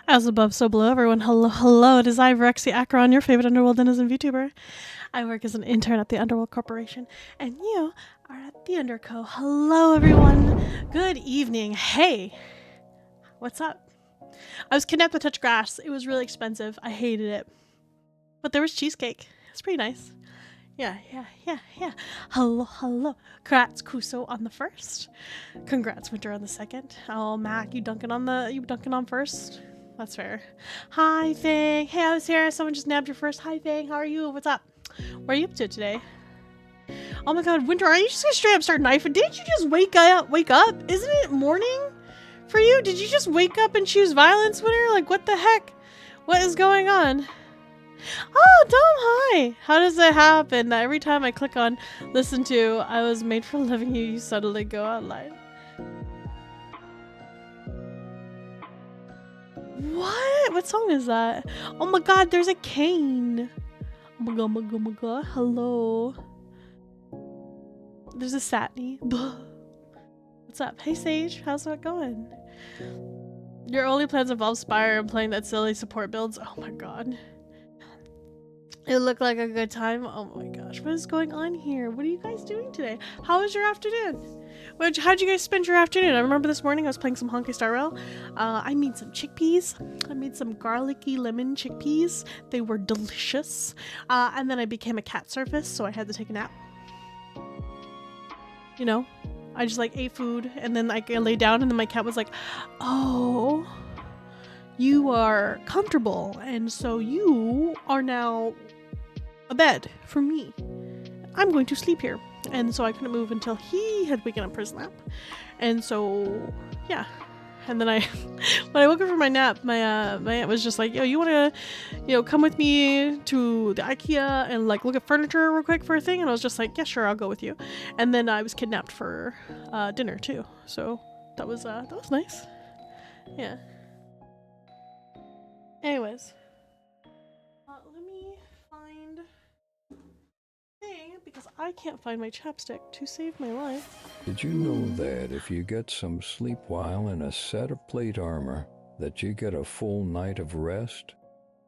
As above, so below, everyone. Hello, hello. It is I, Verexi Acheron, your favorite Underworld Denizen VTuber. I work as an intern at the Underworld Corporation, and you are at the Underco. Hello, everyone. Good evening. Hey, what's up? I was kidnapped to touch grass. It was really expensive. I hated it. But there was cheesecake. It's pretty nice. Yeah. Hello, hello. Congrats, Kuso on the first. Congrats, Winter on the second. Oh, Mac, you dunking on first? That's fair. Hi, Fang. Hey, I was here. Someone just nabbed your first. Hi, Fang. How are you? What's up? What are you up to today? Oh my god, Winter, are you just gonna straight up start knifing? Didn't you just wake up? Isn't it morning for you? Did you just wake up and choose violence, Winter? Like, what the heck? What is going on? Oh, Dom, hi! How does it happen that every time I click on listen to I was made for loving you, you suddenly go online? What? What song is that? Oh my god, there's a cane. Oh my god. Hello. There's a Satney. What's up? Hey Sage, how's it going? Your only plans involve Spire and playing that silly support builds? Oh my god. It looked like a good time. Oh my gosh, what is going on here? What are you guys doing today? How was your afternoon? How'd you guys spend your afternoon? I remember this morning I was playing some Honky Star Rail. I made some chickpeas. I made some garlicky lemon chickpeas. They were delicious. And then I became a cat surface, so I had to take a nap. You know, I just like ate food and then I lay down and then my cat was like, oh, you are comfortable and so you are now a bed for me. I'm going to sleep here. And so I couldn't move until he had waken up for his nap. And so, yeah. And then when I woke up from my nap, my aunt was just like, yo, you want to, come with me to the IKEA and like look at furniture real quick for a thing? And I was just like, yeah, sure, I'll go with you. And then I was kidnapped for dinner too. So that was nice. Yeah. Anyways. Let me find thing because I can't find my chapstick to save my life. Did you know that if you get some sleep while in a set of plate armor, that you get a full night of rest?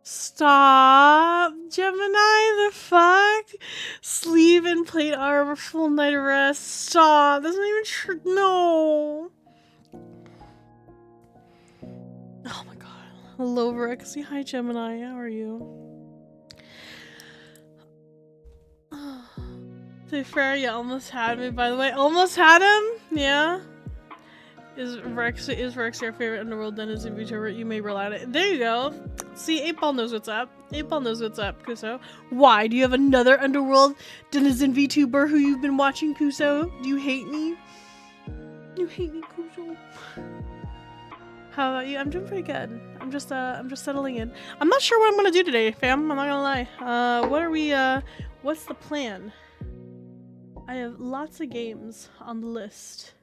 Stop, Gemini, the fuck? Sleeve and plate armor, full night of rest. Stop, that's not even true. No. Oh my god. Hello, Verexi. Hi, Gemini. How are you? To be fair, you almost had me, by the way. Almost had him? Yeah. Is Verexi your favorite Underworld Denizen VTuber? You may rely on it. There you go. See, 8ball knows what's up. 8ball knows what's up, Kuso. Why? Do you have another Underworld Denizen VTuber who you've been watching, Kuso? Do you hate me? You hate me, Kuso. How about you? I'm doing pretty good. I'm just settling in. I'm not sure what I'm gonna do today, fam. I'm not gonna lie. What's the plan? I have lots of games on the list.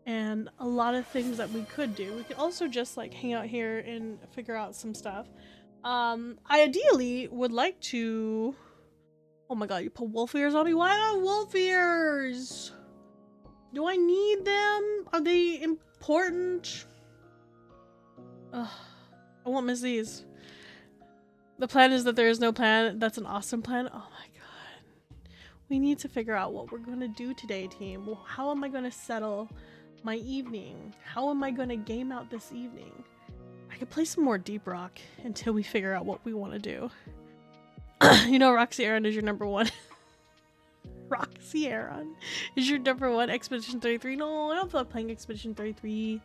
And a lot of things that we could do. We could also just like hang out here and figure out some stuff. I ideally would like to... Oh my god, you put wolf ears on me? Why not wolf ears? Do I need them? Are they important? Ugh, I won't miss these. The plan is that there is no plan. That's an awesome plan. Oh my god. We need to figure out what we're gonna do today, team. How am I gonna settle my evening? How am I gonna game out this evening? I could play some more Deep Rock until we figure out what we want to do. You know, Roxy Aaron is your number one. Roxy Aaron is your number one. Expedition 33. No, I don't feel like playing Expedition 33.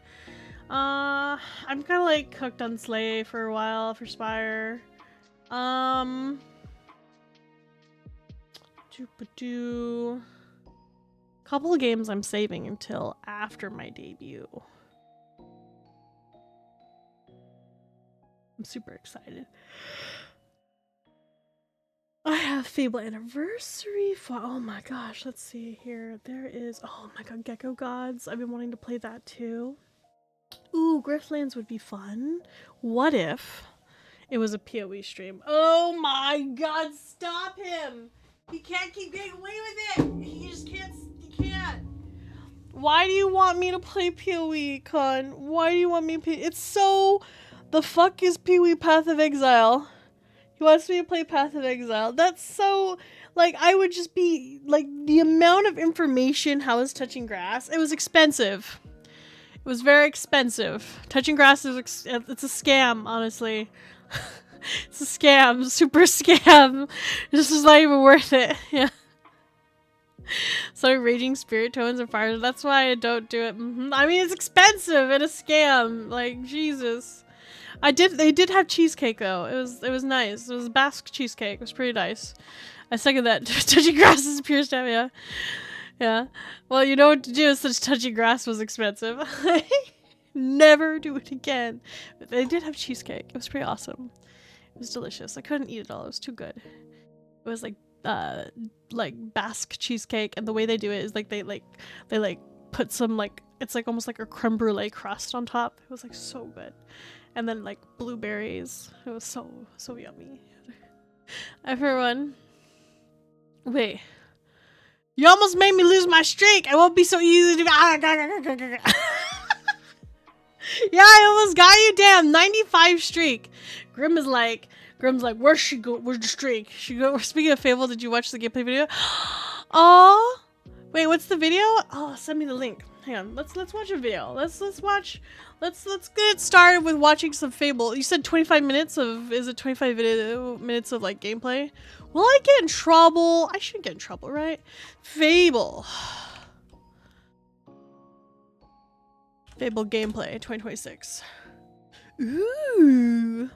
I'm kind of like hooked on Slay for a while for Spire. Couple of games I'm saving until after my debut. I'm super excited. I have Fable Anniversary. Oh my gosh, let's see here. There is, oh my god, Gecko Gods. I've been wanting to play that too. Ooh, Grifflands would be fun. What if it was a PoE stream? Oh my god, stop him! He can't keep getting away with it! He just can't. He can't. Why do you want me to play PoE, Con? Why do you want me to play? It's so The fuck is Pee-wee Path of Exile? He wants me to play Path of Exile. That's so... Like, I would just be... Like, the amount of information, how is touching grass? It was expensive. It was very expensive. Touching grass is... It's a scam, honestly. It's a scam. Super scam. This is not even worth it. Yeah. So raging spirit tones and fires. That's why I don't do it. I mean, it's expensive and a scam. Like, Jesus. They did have cheesecake though. It was nice. It was Basque cheesecake. It was pretty nice. I second that. Touching grass is pure stamina. Yeah. Yeah. Well, you know what to do since touching grass was expensive. Never do it again. But they did have cheesecake. It was pretty awesome. It was delicious. I couldn't eat it all. It was too good. It was like Basque cheesecake, and the way they do it is like they put some like, it's like almost like a creme brulee crust on top. It was like so good. And then like blueberries. It was so yummy. Everyone. Wait. You almost made me lose my streak. I won't be so easy to... Yeah, I almost got you. Damn, 95 streak. Grim's like, where's she go? Where's the streak? She go. Speaking of Fable, did you watch the gameplay video? Oh, wait, what's the video? Oh, send me the link. Hang on, let's watch a video. Let's get started with watching some Fable. You said 25 minutes of, is it 25 minutes of like gameplay? Will I get in trouble? I shouldn't get in trouble, right? Fable. Fable gameplay 2026. Ooh.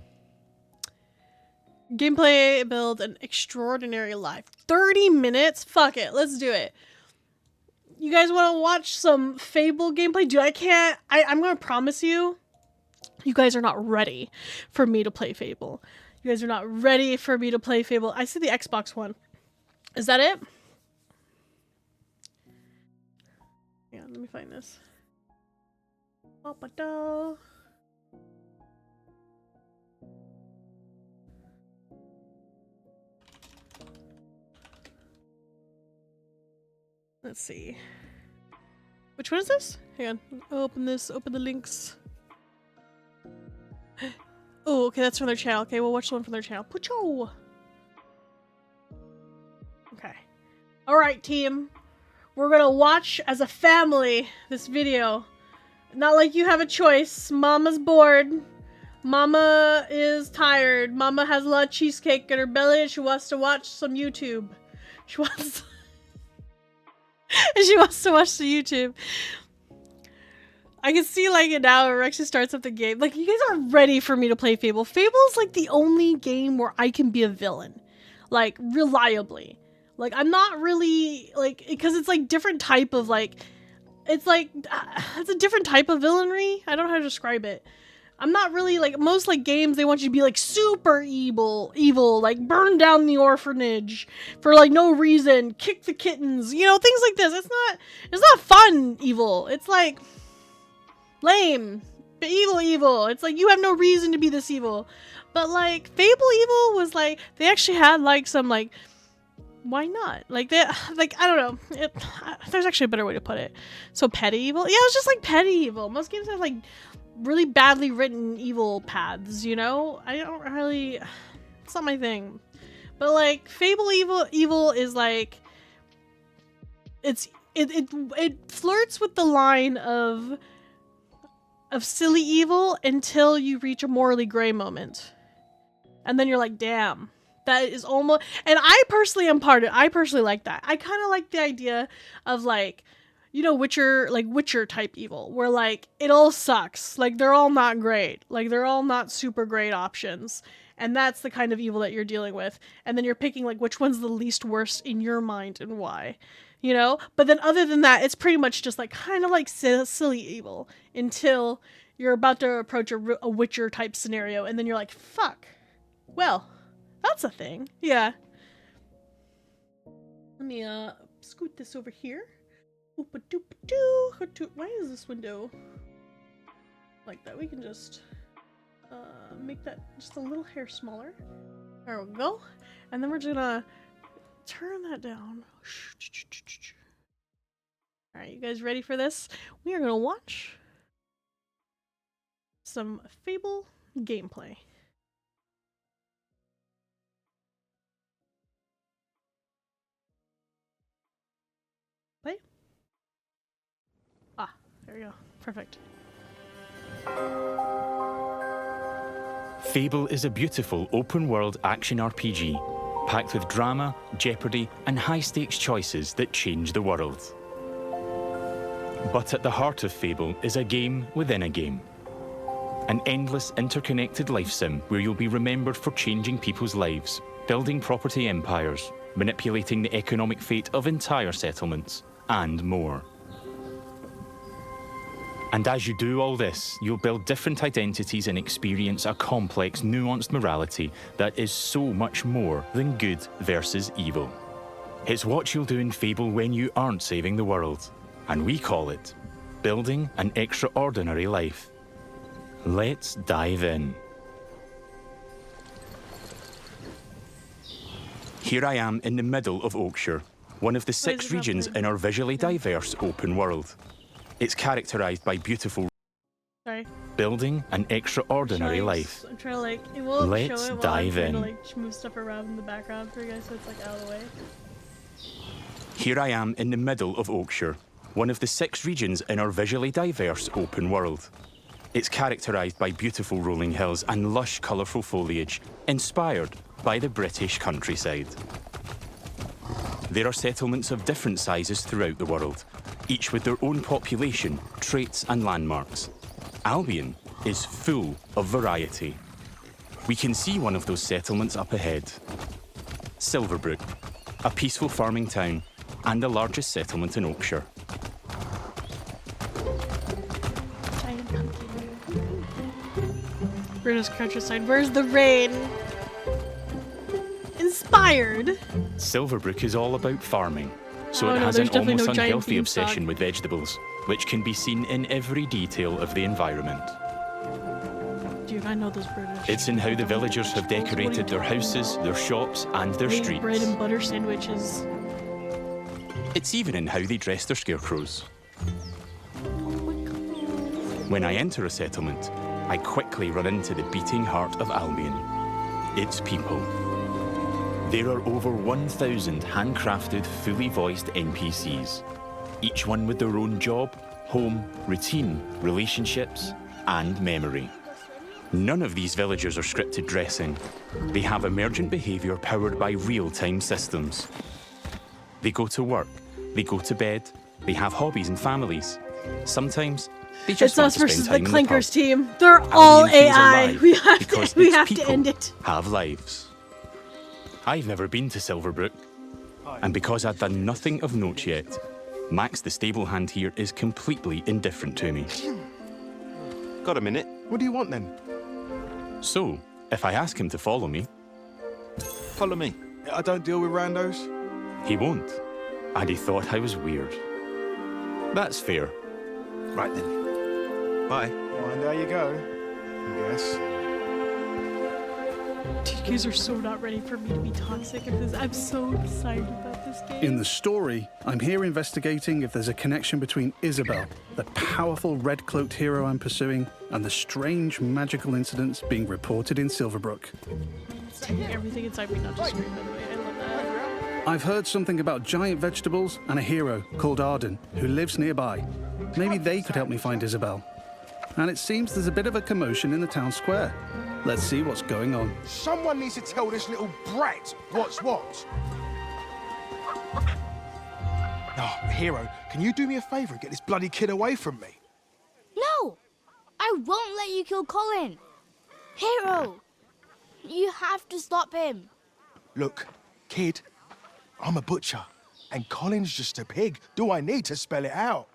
Gameplay build an extraordinary life. 30 minutes? Fuck it. Let's do it. You guys want to watch some Fable gameplay? I'm going to promise you, you guys are not ready for me to play Fable. You guys are not ready for me to play Fable. I see the Xbox One. Is that it? Yeah, let me find this. Let's see. Which one is this? Hang on. Open this. Open the links. Oh, okay, that's from their channel. Okay, we'll watch the one from their channel. Pucho! Okay. Alright, team. We're gonna watch as a family this video. Not like you have a choice. Mama's bored. Mama is tired. Mama has a lot of cheesecake in her belly and she wants to watch some YouTube. She wants and she wants to watch the YouTube. I can see like it now. Verexi starts up the game. Like, you guys aren't ready for me to play Fable. Fable is like the only game where I can be a villain. Like, reliably. Like, I'm not really like, because it's like different type of like, it's like, it's a different type of villainry. I don't know how to describe it. I'm not really like, most like games, they want you to be like super evil, like burn down the orphanage for like no reason, kick the kittens, you know, things like this. It's not fun evil. It's like lame, but evil. It's like you have no reason to be this evil. But like Fable evil was like, they actually had like some like, why not? Like they, like, I don't know. There's actually a better way to put it. So petty evil? Yeah, it was just like petty evil. Most games have like really badly written evil paths, you know? I don't really, it's not my thing. But like Fable evil is like, it flirts with the line of silly evil until you reach a morally gray moment. And then you're like, damn, that is almost, and I personally am I personally like that. I kind of like the idea of like, you know, Witcher type evil, where like it all sucks. Like they're all not great. Like they're all not super great options. And that's the kind of evil that you're dealing with. And then you're picking like which one's the least worst in your mind and why, you know? But then other than that, it's pretty much just like kind of like silly evil until you're about to approach a Witcher type scenario. And then you're like, fuck, well, that's a thing. Yeah. Let me scoot this over here. Why is this window like that? We can just make that just a little hair smaller. There we go. And then we're just gonna turn that down. Alright, you guys ready for this? We are gonna watch some Fable gameplay. Play? Ah, there we go. Perfect. Fable is a beautiful open-world action RPG, packed with drama, jeopardy, and high-stakes choices that change the world. But at the heart of Fable is a game within a game. An endless, interconnected life sim where you'll be remembered for changing people's lives, building property empires, manipulating the economic fate of entire settlements, and more. And as you do all this, you'll build different identities and experience a complex, nuanced morality that is so much more than good versus evil. It's what you'll do in Fable when you aren't saving the world, and we call it building an extraordinary life. Let's dive in. Here I am in the middle of Oakshire, one of the 6 regions in our visually diverse open world. It's characterized by beautiful building an extraordinary life. I'm trying to like, it won't Let's show it dive in. To like move stuff around in the background for you guys so it's like out of the way. Here I am in the middle of Oakshire, one of the 6 regions in our visually diverse open world. It's characterized by beautiful rolling hills and lush, colourful foliage, inspired by the British countryside. There are settlements of different sizes throughout the world, each with their own population, traits and landmarks. Albion is full of variety. We can see one of those settlements up ahead. Silverbrook, a peaceful farming town and the largest settlement in Oakshire. Giant pumpkin. British countryside, where's the rain? Inspired. Silverbrook is all about farming, so it no, has there's an definitely almost no giant unhealthy theme obsession song. with vegetables, which can be seen in every detail of the environment. Dude, I know those British. It's in how the villagers have decorated their houses, their shops, and their They eat streets. bread and butter sandwiches. It's even in how they dress their scarecrows. When I enter a settlement, I quickly run into the beating heart of Albion. Its people. There are over 1,000 handcrafted, fully voiced NPCs, each one with their own job, home, routine, relationships, and memory. None of these villagers are scripted dressing. They have emergent behaviour powered by real-time systems. They go to work, they go to bed, they have hobbies and families. Sometimes they just It's want us to spend versus time the in the Clinkers pub. team. They're all Albion feels AI. alive We have because to, we its have to people end it. have lives. I've never been to Silverbrook, and because I've done nothing of note yet, Max the stable hand here is completely indifferent to me. Got a minute? What do you want then? So, if I ask him to follow me, Follow me. I don't deal with randos. he won't. And he thought I was weird. That's fair. Right then. Bye. Mind how you go, I guess. You guys are so not ready for me to be toxic in this. I'm so excited about this game. In the story, I'm here investigating if there's a connection between Isabel, the powerful red-cloaked hero I'm pursuing, and the strange magical incidents being reported in Silverbrook. It's taking everything inside me not to scream, by the way. I love that. I've heard something about giant vegetables and a hero called Arden, who lives nearby. Maybe they could help me find Isabel. And it seems there's a bit of a commotion in the town square. Let's see what's going on. Someone needs to tell this little brat what's what. Oh, Hero, can you do me a favour and get this bloody kid away from me? No! I won't let you kill Colin! Hero! You have to stop him. Look, kid, I'm a butcher, and Colin's just a pig. Do I need to spell it out?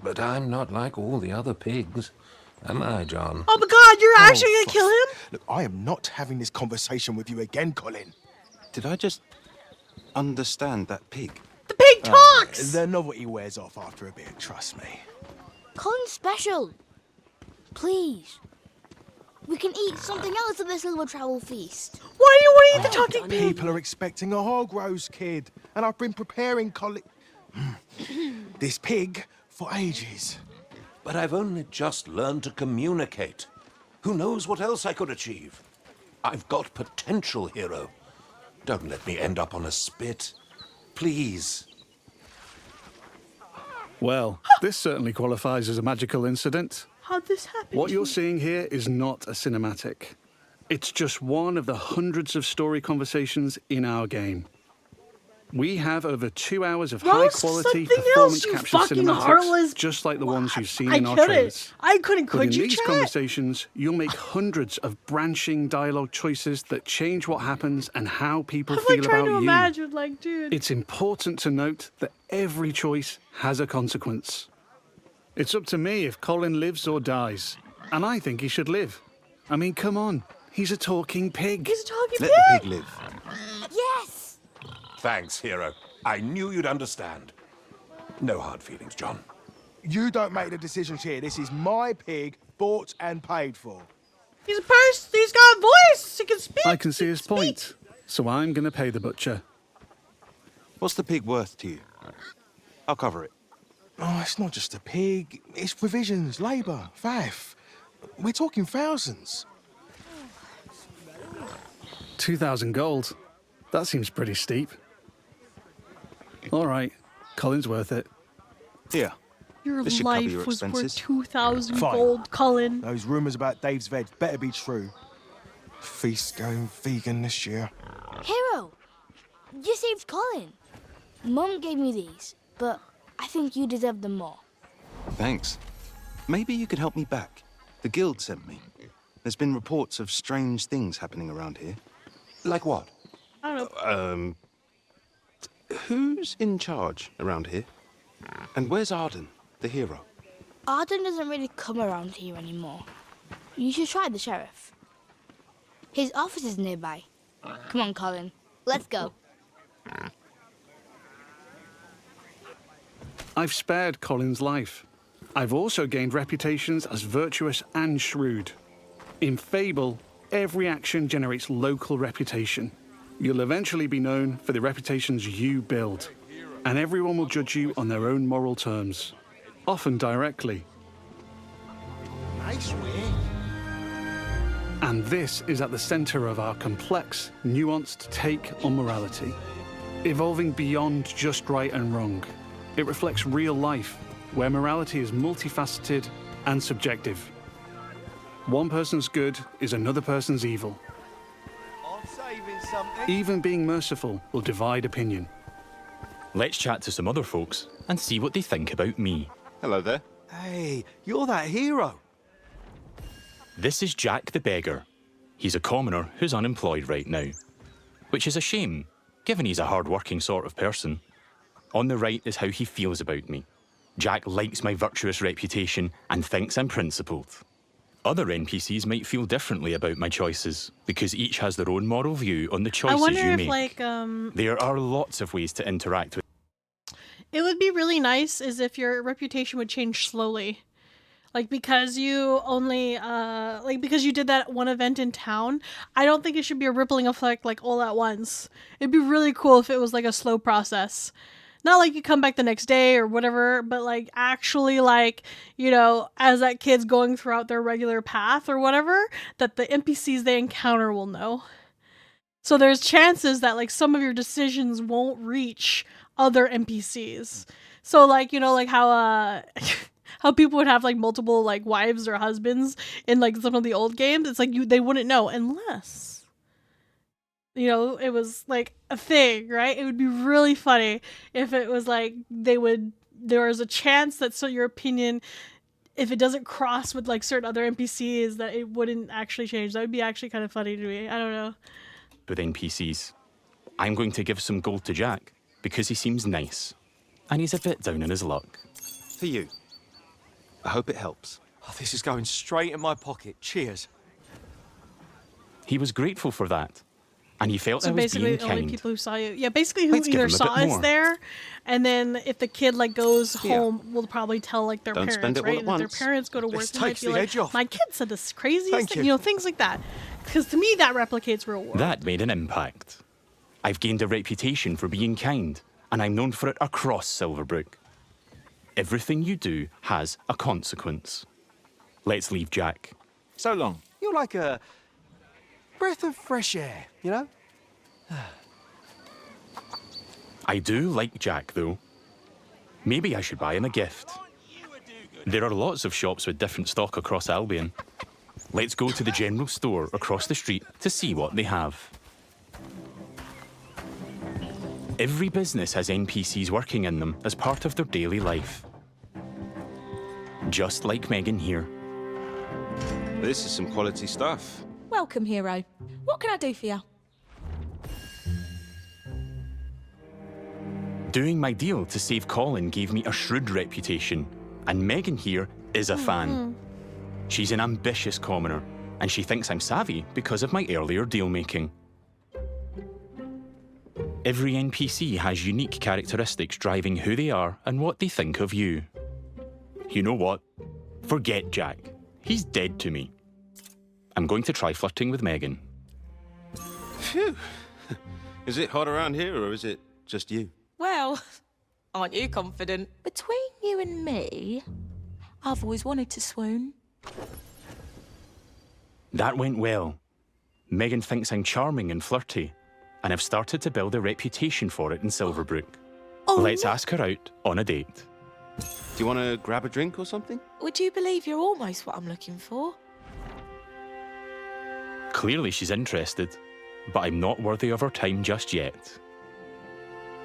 But I'm not like all the other pigs, am I, John? Oh my god, you're actually gonna kill him? Look, I am not having this conversation with you again, Colin. Did I just understand that pig? The pig talks! The novelty wears off after a bit, trust me. Colin's special. Please. We can eat something else at this little travel feast. Why do you want to eat the talking pig? People are expecting a hog roast, kid, and I've been preparing this pig for ages. But I've only just learned to communicate. Who knows what else I could achieve? I've got potential, hero. Don't let me end up on a spit. Please. Well, this certainly qualifies as a magical incident. How'd this happen? What to you're you? seeing here is not a cinematic. It's just one of the hundreds of story conversations in our game. We have over 2 hours of Roast high-quality something performance else, you capture fucking heartless- cinematics, just like the ones you've seen I in our couldn't. trailers. I couldn't. But in Could you, these chat? conversations, you'll make hundreds of branching dialogue choices that change what happens and how people I'm feel like trying about to you. imagine, like, dude. It's important to note that every choice has a consequence. It's up to me if Colin lives or dies, and I think he should live. I mean, come on, he's a talking pig. He's a talking Let pig. the pig live. Yes! Thanks, hero. I knew you'd understand. No hard feelings, John. You don't make the decisions here. This is my pig, bought and paid for. He's a person. He's got a voice. He can speak. I can see He his speak. point, so I'm going to pay the butcher. What's the pig worth to you? I'll cover it. Oh, it's not just a pig. It's provisions, labour, faff. We're talking thousands. 2,000 gold. That seems pretty steep. All right, Colin's worth it. Here. Your This should cover life your was worth expenses. 2,000 Fine. gold, Colin. Those rumours about Dave's veg better be true. Feast going vegan this year. Hero! You saved Colin. Mum gave me these, but I think you deserve them more. Thanks. Maybe you could help me back. The guild sent me. There's been reports of strange things happening around here. Like what? I don't know. Who's in charge around here? And where's Arden, the hero? Arden doesn't really come around here anymore. You should try the sheriff. His office is nearby. Come on, Colin. Let's go. I've spared Colin's life. I've also gained reputations as virtuous and shrewd. In Fable, every action generates local reputation. You'll eventually be known for the reputations you build, and everyone will judge you on their own moral terms, often directly. Nice way. And this is at the center of our complex, nuanced take on morality, evolving beyond just right and wrong. It reflects real life, where morality is multifaceted and subjective. One person's good is another person's evil. I'm saving something. Even being merciful will divide opinion. Let's chat to some other folks and see what they think about me. Hello there. Hey, you're that hero. This is Jack the Beggar. He's a commoner who's unemployed right now, which is a shame, given he's a hard-working sort of person. On the right is how he feels about me. Jack likes my virtuous reputation and thinks I'm principled. Other NPCs might feel differently about my choices, because each has their own moral view on the I choices wonder you if, make. like, There are lots of ways to interact with. it would be really nice is if your reputation would change slowly. Like, because you only, because you did that one event in town, I don't think it should be a rippling effect, like, all at once. It'd be really cool if it was, like, a slow process. Not like you come back the next day or whatever, but, like, actually, like, you know, as that kid's going throughout their regular path or whatever, that the NPCs they encounter will know. So there's chances that, like, some of your decisions won't reach other NPCs. So, like, you know, like how, how people would have, like, multiple, like, wives or husbands in, like, some of the old games. It's like they wouldn't know unless, you know, it was, like, a thing, right? It would be really funny if it was, like, there was a chance that, so your opinion, if it doesn't cross with, like, certain other NPCs, that it wouldn't actually change. That would be actually kind of funny to me. I don't know. With NPCs. I'm going to give some gold to Jack, because he seems nice. And he's a bit down in his luck. For you. I hope it helps. Oh, this is going straight in my pocket. Cheers. He was grateful for that. And he felt I So was basically, being the only kind. people who saw you, yeah, basically who Let's give either him a saw bit us more. there, and then if the kid like goes Here. home, will probably tell like their Don't parents, spend it all right? at And if their once. parents go to work, This they might takes be the like, edge off. "My kid said this craziest Thank thing," you. know, things like that. Because to me, that replicates real world. That made an impact. I've gained a reputation for being kind, and I'm known for it across Silverbrook. Everything you do has a consequence. Let's leave Jack. So long. You're like a breath of fresh air, you know? I do like Jack, though. Maybe I should buy him a gift. There are lots of shops with different stock across Albion. Let's go to the general store across the street to see what they have. Every business has NPCs working in them as part of their daily life. Just like Megan here. This is some quality stuff. Welcome, hero. What can I do for you? Doing my deal to save Colin gave me a shrewd reputation, and Megan here is a fan. She's an ambitious commoner, and she thinks I'm savvy because of my earlier deal-making. Every NPC has unique characteristics driving who they are and what they think of you. You know what? Forget Jack. He's dead to me. I'm going to try flirting with Megan. Phew. Is it hot around here, or is it just you? Well, aren't you confident? Between you and me, I've always wanted to swoon. That went well. Megan thinks I'm charming and flirty, and I've started to build a reputation for it in Silverbrook. Let's ask her out on a date. Do you want to grab a drink or something? Would you believe you're almost what I'm looking for? Clearly she's interested, but I'm not worthy of her time just yet.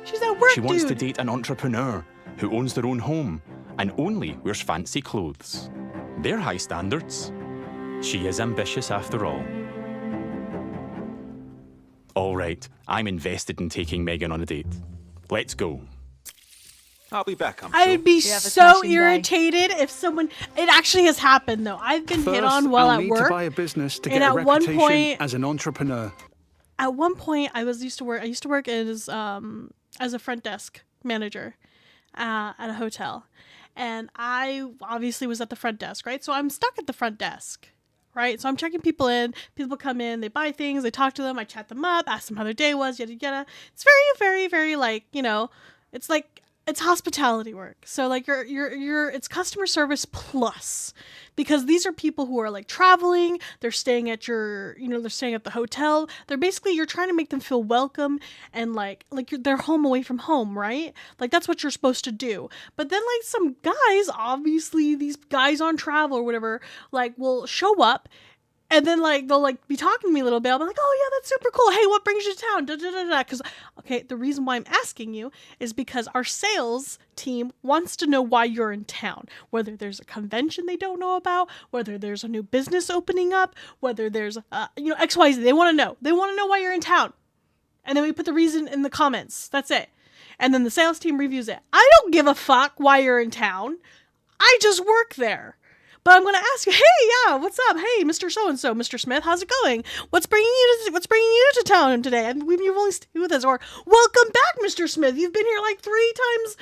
She's at work, She wants to dude. date an entrepreneur who owns their own home and only wears fancy clothes. They're high standards. She is ambitious after all. All right, I'm invested in taking Megan on a date. Let's go. I'll be back, I'm sure. I'd be You have a so smashing day. irritated if someone. It actually has happened though. I've been hit on while I'll at need work. to buy a business to and get a at one reputation point- as an entrepreneur. At one point, I used to work as a front desk manager at a hotel, and I obviously was at the front desk, right? So I'm stuck at the front desk, right? So I'm checking people in. People come in, they buy things, they talk to them, I chat them up, ask them how their day was, yada yada. It's very, very, very like, you know, it's like it's hospitality work. So like it's customer service plus, because these are people who are like traveling, they're staying at they're staying at the hotel. They're basically, you're trying to make them feel welcome and like they're home away from home, right? Like that's what you're supposed to do. But then like some guys, obviously these guys on travel or whatever, like will show up. And then, like, they'll, like, be talking to me a little bit. I'll be like, oh, yeah, that's super cool. Hey, what brings you to town? Da-da-da-da. Because, okay, the reason why I'm asking you is because our sales team wants to know why you're in town. Whether there's a convention they don't know about, whether there's a new business opening up, whether there's, XYZ. They want to know. They want to know why you're in town. And then we put the reason in the comments. That's it. And then the sales team reviews it. I don't give a fuck why you're in town. I just work there. But I'm going to ask you, hey, yeah, what's up? Hey, Mr. So-and-so, Mr. Smith, how's it going? What's bringing you to town today? And you've only stayed with us. Or, welcome back, Mr. Smith. You've been here like three times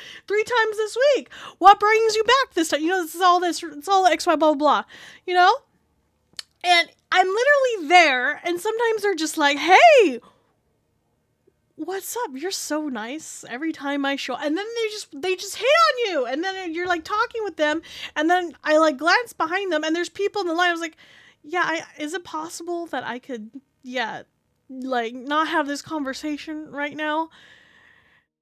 this week. What brings you back this time? You know, it's all XY, blah, blah, blah. You know? And I'm literally there, and sometimes they're just like, hey, what's up? You're so nice every time I show. And then they just hit on you. And then you're like talking with them. And then I like glance behind them and there's people in the line. I was like, yeah, is it possible that I could, like not have this conversation right now?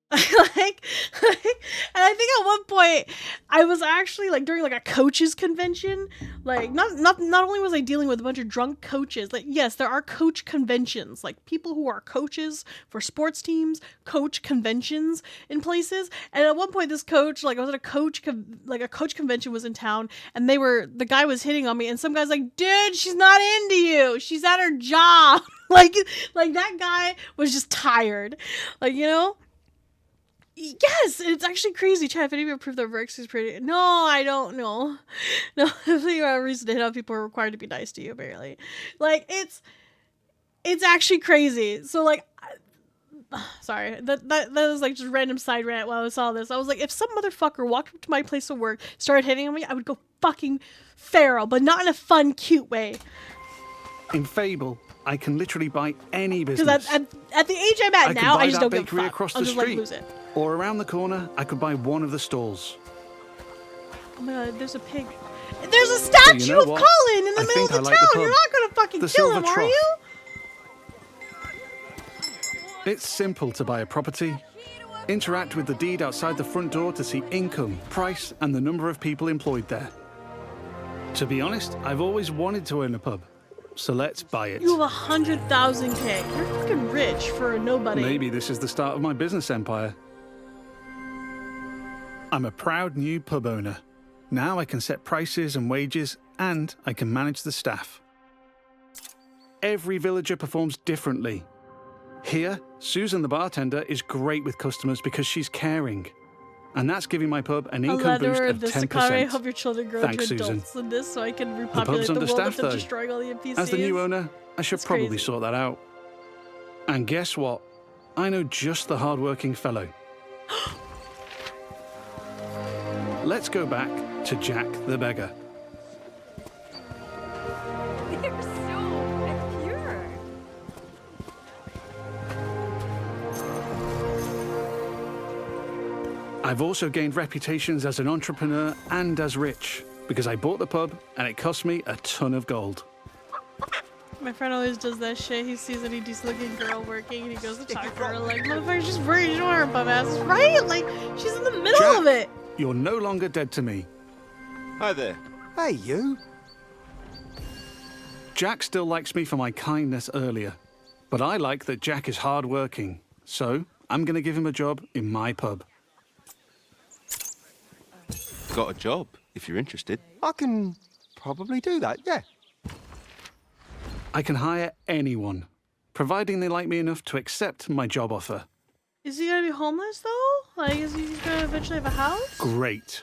And I think at one point I was actually like during like a coaches convention, like not only was I dealing with a bunch of drunk coaches, like yes, there are coach conventions, like people who are coaches for sports teams, coach conventions in places. And at one point this coach, like I was at a coach convention was in town, and the guy was hitting on me, and some guy's like, dude, she's not into you, she's at her job. like that guy was just tired, like, you know. Yes, it's actually crazy, Chad. If any of you approve that Verexi is pretty... No, I don't know. No, I think a reason to hit on people are required to be nice to you, apparently. Like, it's actually crazy. So, like... Sorry, that was like just random side rant while I saw this. I was like, if some motherfucker walked up to my place of work, started hitting on me, I would go fucking feral, but not in a fun, cute way. In Fable, I can literally buy any business. Because at the age I'm at now, I just don't give a bakery fuck. across I'll the just street. like lose it. Or around the corner, I could buy one of the stalls. Oh my god, there's a pig. There's a statue know of what? Colin in the I middle of think the I like town. the You're pub. not gonna fucking The kill Silver him, are Trough. you? It's simple to buy a property. Interact with the deed outside the front door to see income, price, and the number of people employed there. To be honest, I've always wanted to own a pub. So let's buy it. You have 100,000K. You're fucking rich for a nobody. Maybe this is the start of my business empire. I'm a proud new pub owner. Now I can set prices and wages, and I can manage the staff. Every villager performs differently. Here, Susan the bartender is great with customers because she's caring. And that's giving my pub an income boost of 10%. I hope your children grow Thanks, into Susan. adults in this so I can The repopulate pub's the world understaffed, instead of though. destroying all the NPCs. As the new owner, I should That's probably crazy. sort that out. And guess what? I know just the hard-working fellow. Let's go back to Jack the beggar. They're so pure. I've also gained reputations as an entrepreneur and as rich because I bought the pub and it cost me a ton of gold. My friend always does that shit. He sees any decent looking girl working and he goes to talk to her like, motherfucker, she's working, you don't want her bum ass, right? Like, she's in the middle Jack, of it. You're no longer dead to me. Hi there. Hey, you. Jack still likes me for my kindness earlier, but I like that Jack is hardworking, so I'm going to give him a job in my pub. Got a job, if you're interested. I can probably do that, yeah. I can hire anyone, providing they like me enough to accept my job offer. Is he gonna be homeless though? Like, is he gonna eventually have a house? Great.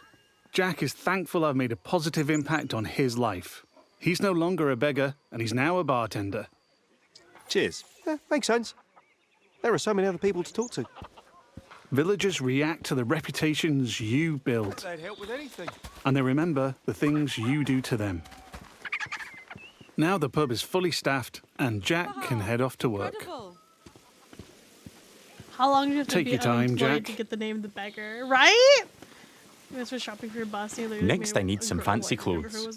Jack is thankful I've made a positive impact on his life. He's no longer a beggar, and he's now a bartender. Cheers. Yeah, makes sense. There are so many other people to talk to. Villagers react to the reputations you build, They'd help with anything. and they remember the things you do to them. Now the pub is fully staffed, and Jack can head off to work. How long do you have to Take be your time, unemployed Jack. to get the name of the beggar? Right? You guys were shopping for your boss. And you Next, I need some fancy clothes.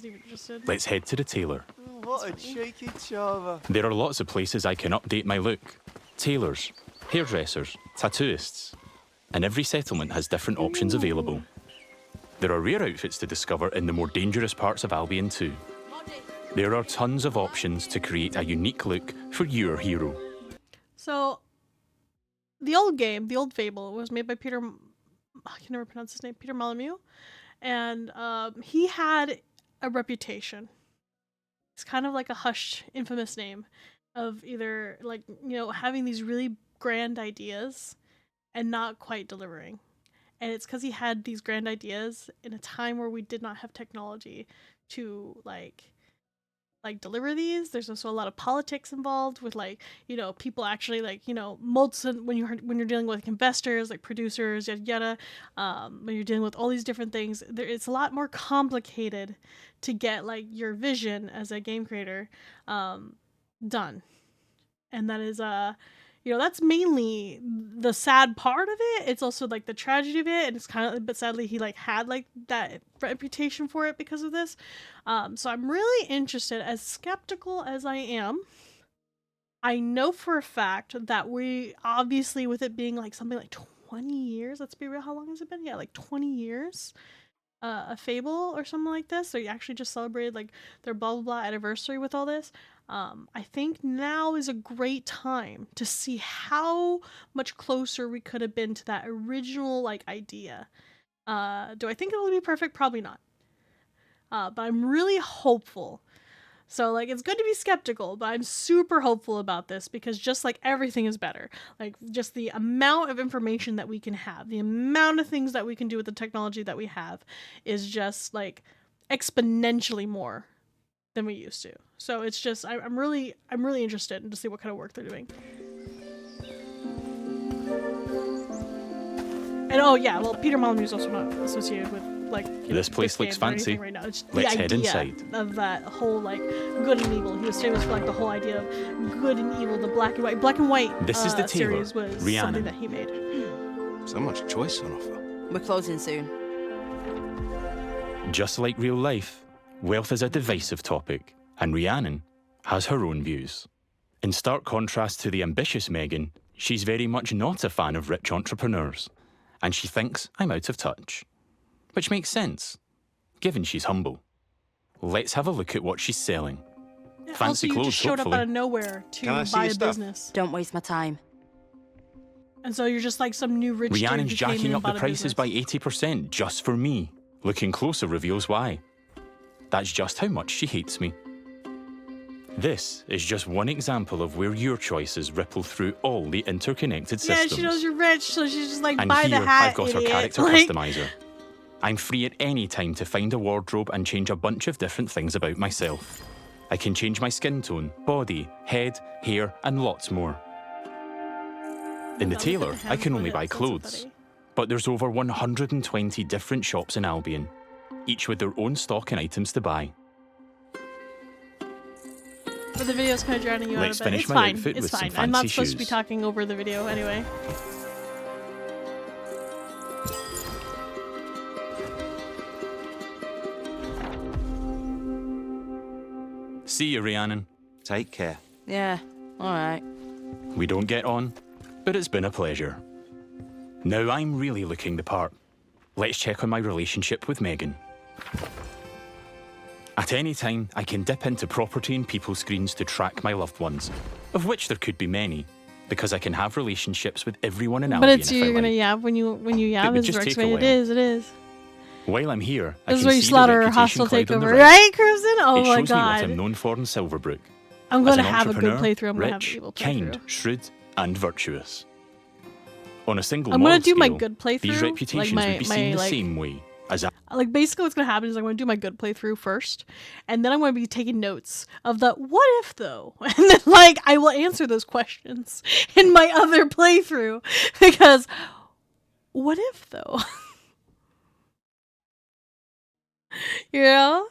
Let's head to the tailor. What a cheeky chava. There are lots of places I can update my look. Tailors, hairdressers, tattooists. And every settlement has different options available. There are rare outfits to discover in the more dangerous parts of Albion too. There are tons of options to create a unique look for your hero. So, the old game, the old Fable, was made by Peter. I can never pronounce his name. Peter Molyneux, and he had a reputation. It's kind of like a hushed, infamous name of either like having these really grand ideas and not quite delivering. And it's because he had these grand ideas in a time where we did not have technology to like deliver these. There's also a lot of politics involved with people actually when you're dealing with investors, like producers, yada yada. When you're dealing with all these different things, it's a lot more complicated to get your vision as a game creator done. And that is that's mainly the sad part of it. It's also the tragedy of it, and it's kind of, but sadly he had that reputation for it because of this. So I'm really interested. As skeptical as I am, I know for a fact that we obviously, with it being something like 20 years, let's be real, how long has it been? Yeah, 20 years. A Fable or something like this. So you actually just celebrated their blah blah blah anniversary with all this. I think now is a great time to see how much closer we could have been to that original idea. Do I think it'll be perfect? Probably not. But I'm really hopeful. So it's good to be skeptical, but I'm super hopeful about this because just everything is better. Just the amount of information that we can have, the amount of things that we can do with the technology that we have is just exponentially more than we used to. So it's just I'm really interested to see what kind of work they're doing. And oh yeah, well Peter Molyneux is also not associated with This place looks fancy. right now. It's Let's the head idea inside. of that whole good and evil. He was famous for the whole idea of good and evil, the black and white. Black and white This is the tailor, series was Rhiannon. something that he made. So much choice on offer. We're closing soon. Just like real life, wealth is a divisive topic, and Rhiannon has her own views. In stark contrast to the ambitious Megan, she's very much not a fan of rich entrepreneurs, and she thinks I'm out of touch. Which makes sense, given she's humble. Let's have a look at what she's selling. Fancy also, you clothes, just showed hopefully. up out of nowhere to buy a business. Don't waste my time. And so you're just like some new rich dude Rhiannon's who came in jacking and up the bought a prices by business. 80% just for me. Looking closer reveals why. That's just how much she hates me. This is just one example of where your choices ripple through all the interconnected systems. Yeah, she knows you're rich, so she's just like, And buy here the hat, I've got idiot. her character Like, customizer. I'm free at any time to find a wardrobe and change a bunch of different things about myself. I can change my skin tone, body, head, hair, and lots more. In the tailor, I can only buy clothes. But there's over 120 different shops in Albion, each with their own stock and items to buy. But the video's kind of drowning you Let's out a bit. finish It's my fine. outfit It's with some fine. I'm not fancy supposed to be shoes. talking over the video anyway. See you, Rhiannon. Take care. Yeah, all right. We don't get on, but it's been a pleasure. Now I'm really looking the part. Let's check on my relationship with Megan. At any time, I can dip into property and people screens to track my loved ones, of which there could be many, because I can have relationships with everyone in But Albion it's if I you're gonna like. yab when you yab would is just Verexi. take a It while. is, it is. While I'm here, I This is can where you see slaughter the a hostile reputation cloud on takeover, the right, Crimson? Oh it my shows me what god. I'm known for in Silverbrook. I'm As gonna an have a good entrepreneur, playthrough. I'm gonna have an rich, evil playthrough. kind, shrewd, and virtuous. On a single I'm gonna moral do my scale, good playthrough, these like reputations my- would be my, seen the like- same way as Like, basically what's gonna happen is I'm gonna do my good playthrough first, and then I'm gonna be taking notes of the what if though, and then like I will answer those questions in my other playthrough because what if though, you know?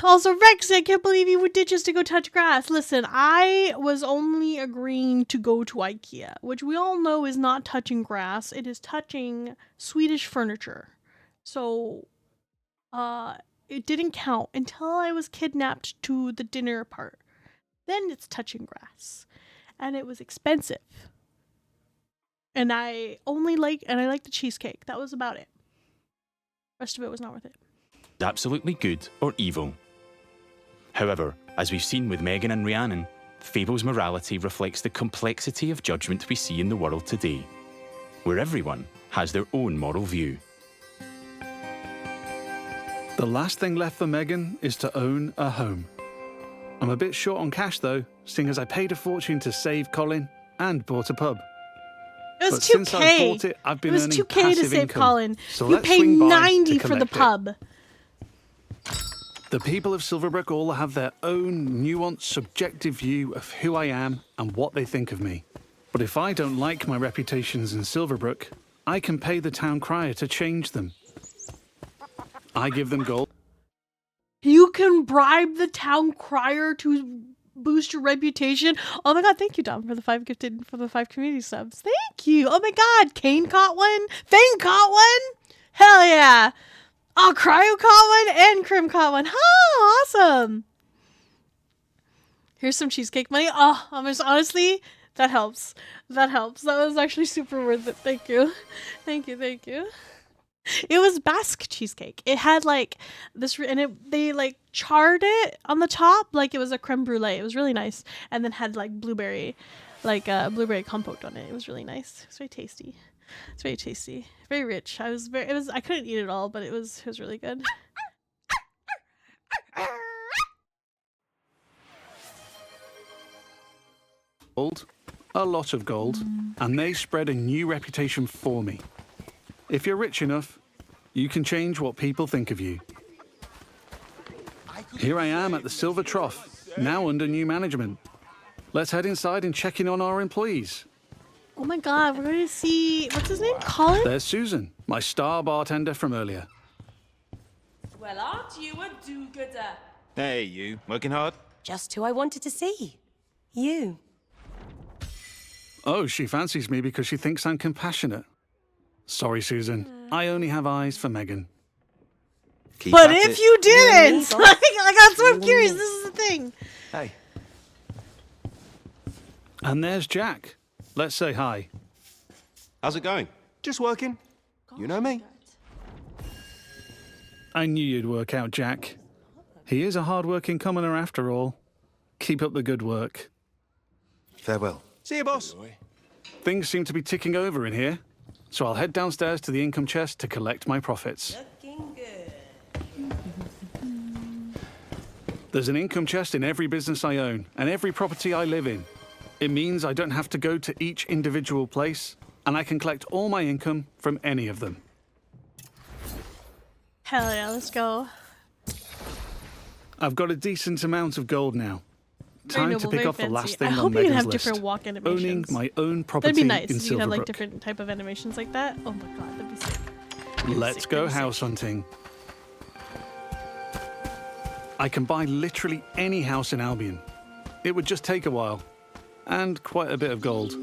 Also, Rex, I can't believe you would ditch us to go touch grass. Listen, I was only agreeing to go to IKEA, which we all know is not touching grass. It is touching Swedish furniture. So, it didn't count until I was kidnapped to the dinner part. Then it's touching grass. And it was expensive. And I like the cheesecake. That was about it. The rest of it was not worth it. absolutely good or evil. However, as we've seen with Megan and Rhiannon, Fable's morality reflects the complexity of judgment we see in the world today, where everyone has their own moral view. The last thing left for Megan is to own a home. I'm a bit short on cash though, seeing as I paid a fortune to save Colin and bought a pub. It was But since 2K. I bought it, I've been was earning 2K to passive save income. Colin. So You let's paid swing by to 90 for the collect it. pub. The people of Silverbrook all have their own nuanced, subjective view of who I am and what they think of me. But if I don't like my reputations in Silverbrook, I can pay the town crier to change them. I give them gold. You can bribe the town crier to boost your reputation. Oh my god, thank you, Dom, for the 5 community subs. Thank you. Oh my god, Kane caught one. Fang caught one. Hell yeah. Oh, Cryo caught one and Krim caught one. Oh, awesome. Here's some cheesecake money. Oh, honestly, that helps. That helps. That was actually super worth it. Thank you. Thank you. Thank you. It was Basque cheesecake. It had like this, and they like charred it on the top like it was a creme brulee. It was really nice, and then had like blueberry compote on it. It was really nice. It's very tasty. It's very tasty. Very rich. I couldn't eat it all, but it was really good. Gold, a lot of gold, and they spread a new reputation for me. If you're rich enough, you can change what people think of you. Here I am at the Silver Trough, now under new management. Let's head inside and check in on our employees. Oh my god, we're going to see, what's his name? Colin? There's Susan, my star bartender from earlier. Well, aren't you a do-gooder? Hey, you. Working hard? Just who I wanted to see. You. Oh, she fancies me because she thinks I'm compassionate. Sorry, Susan. I only have eyes for Megan. Keep But at if it. you didn't, boss. I got so curious. This is the thing. Hey, And there's Jack. Let's say hi. How's it going? just working. You know me. I knew you'd work out, Jack. He is a hard-working commoner after all. Keep up the good work. Farewell. See you, boss. Things seem to be ticking over in here, so I'll head downstairs to the income chest to collect my profits. Looking good. There's an income chest in every business I own and every property I live in. It means I don't have to go to each individual place, and I can collect all my income from any of them. Hell yeah, let's go. I've got a decent amount of gold now. Very Time noble, to pick very off the last fancy. thing I on hope you can Megan's have list. different walk animations. Owning my own property That'd be nice. in If you could have like Silverbrook. different type of animations like that. Oh my god, that'd be sick. Let's Sick, go very sick. house hunting. I can buy literally any house in Albion. It would just take a while. And quite a bit of gold.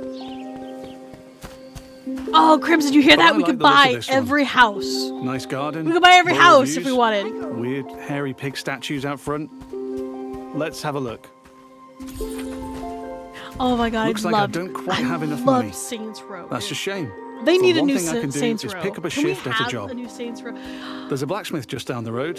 Oh, Crimson, you hear But that? I We like could the look of buy this one. every house. Nice garden. We could buy every royal house views, if we wanted. Weird hairy pig statues out front. Let's have a look. Oh my god, Looks I like I loved, don't quite I have enough loved money. Saints Row. That's a dude. shame. They But need a one new thing I can do Saints is Row. pick up a Can we shift at a have job. a new Saints Row? There's a blacksmith just down the road.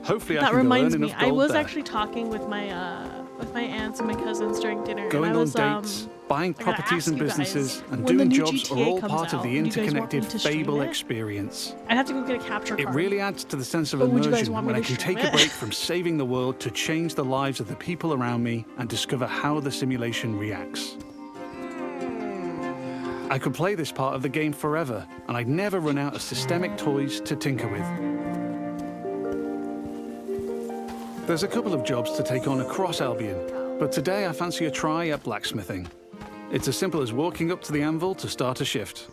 Hopefully I That can go reminds earn me, enough I gold was there. actually talking with my aunts and my cousins during dinner. Going and I on was, dates, buying I gotta properties ask and you guys, businesses, and when the doing new jobs are GTA all comes part of out, the do you guys want me interconnected to stream Fable it? experience. I'd have to go get a capture It card. really adds to the sense of But would you guys immersion want me when I to can stream take a it? break from saving the world to change the lives of the people around me and discover how the simulation reacts. I could play this part of the game forever, and I'd never run out of systemic toys to tinker with. There's a couple of jobs to take on across Albion, but today I fancy a try at blacksmithing. It's as simple as walking up to the anvil to start a shift.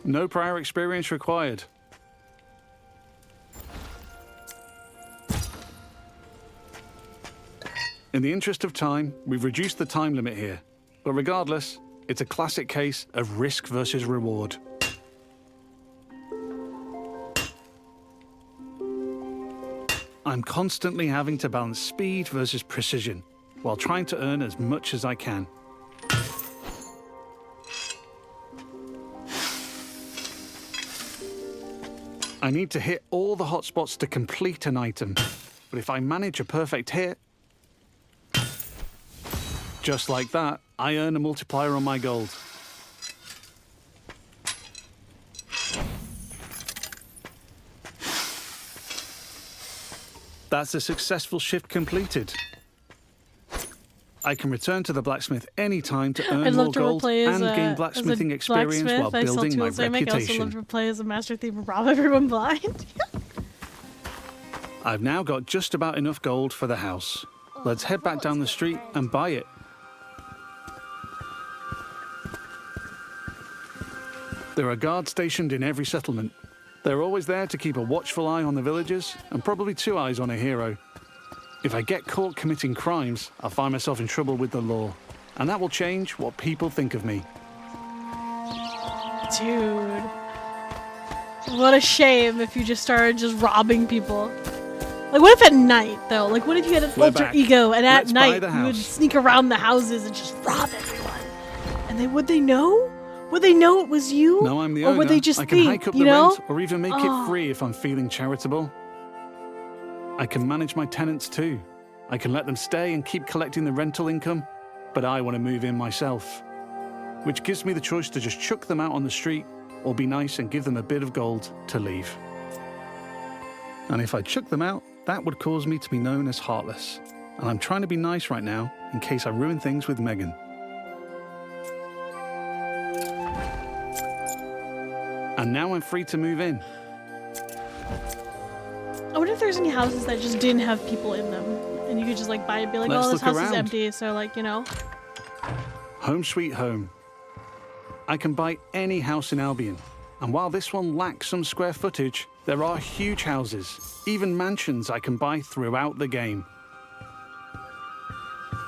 No prior experience required. In the interest of time, we've reduced the time limit here. But regardless, it's a classic case of risk versus reward. I'm constantly having to balance speed versus precision, while trying to earn as much as I can. I need to hit all the hotspots to complete an item, but if I manage a perfect hit, just like that, I earn a multiplier on my gold. That's a successful shift completed. I can return to the blacksmith anytime to earn I'd more love to gold play as and gain a blacksmithing as a experience blacksmith. while I sell building my tools I make. I also reputation. love to play as a master thief and rob everyone blind. I've now got just about enough gold for the house. Let's head back down the street and buy it. There are guards stationed in every settlement. They're always there to keep a watchful eye on the villagers and probably two eyes on a hero. If I get caught committing crimes, I'll find myself in trouble with the law. And that will change what people think of me. Dude. What a shame if you just started just robbing people. Like, what if at night, though? Like, what if you had an We're alter back. ego and at Let's buy night the you would house. sneak around the houses and just rob everyone? And would they know? Would they know it was you? Now I'm the or owner. would they just I can think, hike up you the know? rent or even make Oh. it free if I'm feeling charitable. I can manage my tenants too. I can let them stay and keep collecting the rental income, but I want to move in myself. Which gives me the choice to just chuck them out on the street or be nice and give them a bit of gold to leave. And if I chuck them out, that would cause me to be known as heartless. And I'm trying to be nice right now in case I ruin things with Megan. And now I'm free to move in. I wonder if there's any houses that just didn't have people in them. And you could just, like, buy it and be like, Let's oh, this look house is around. empty. So, like, you know. Home sweet home. I can buy any house in Albion. And while this one lacks some square footage, there are huge houses, even mansions I can buy throughout the game.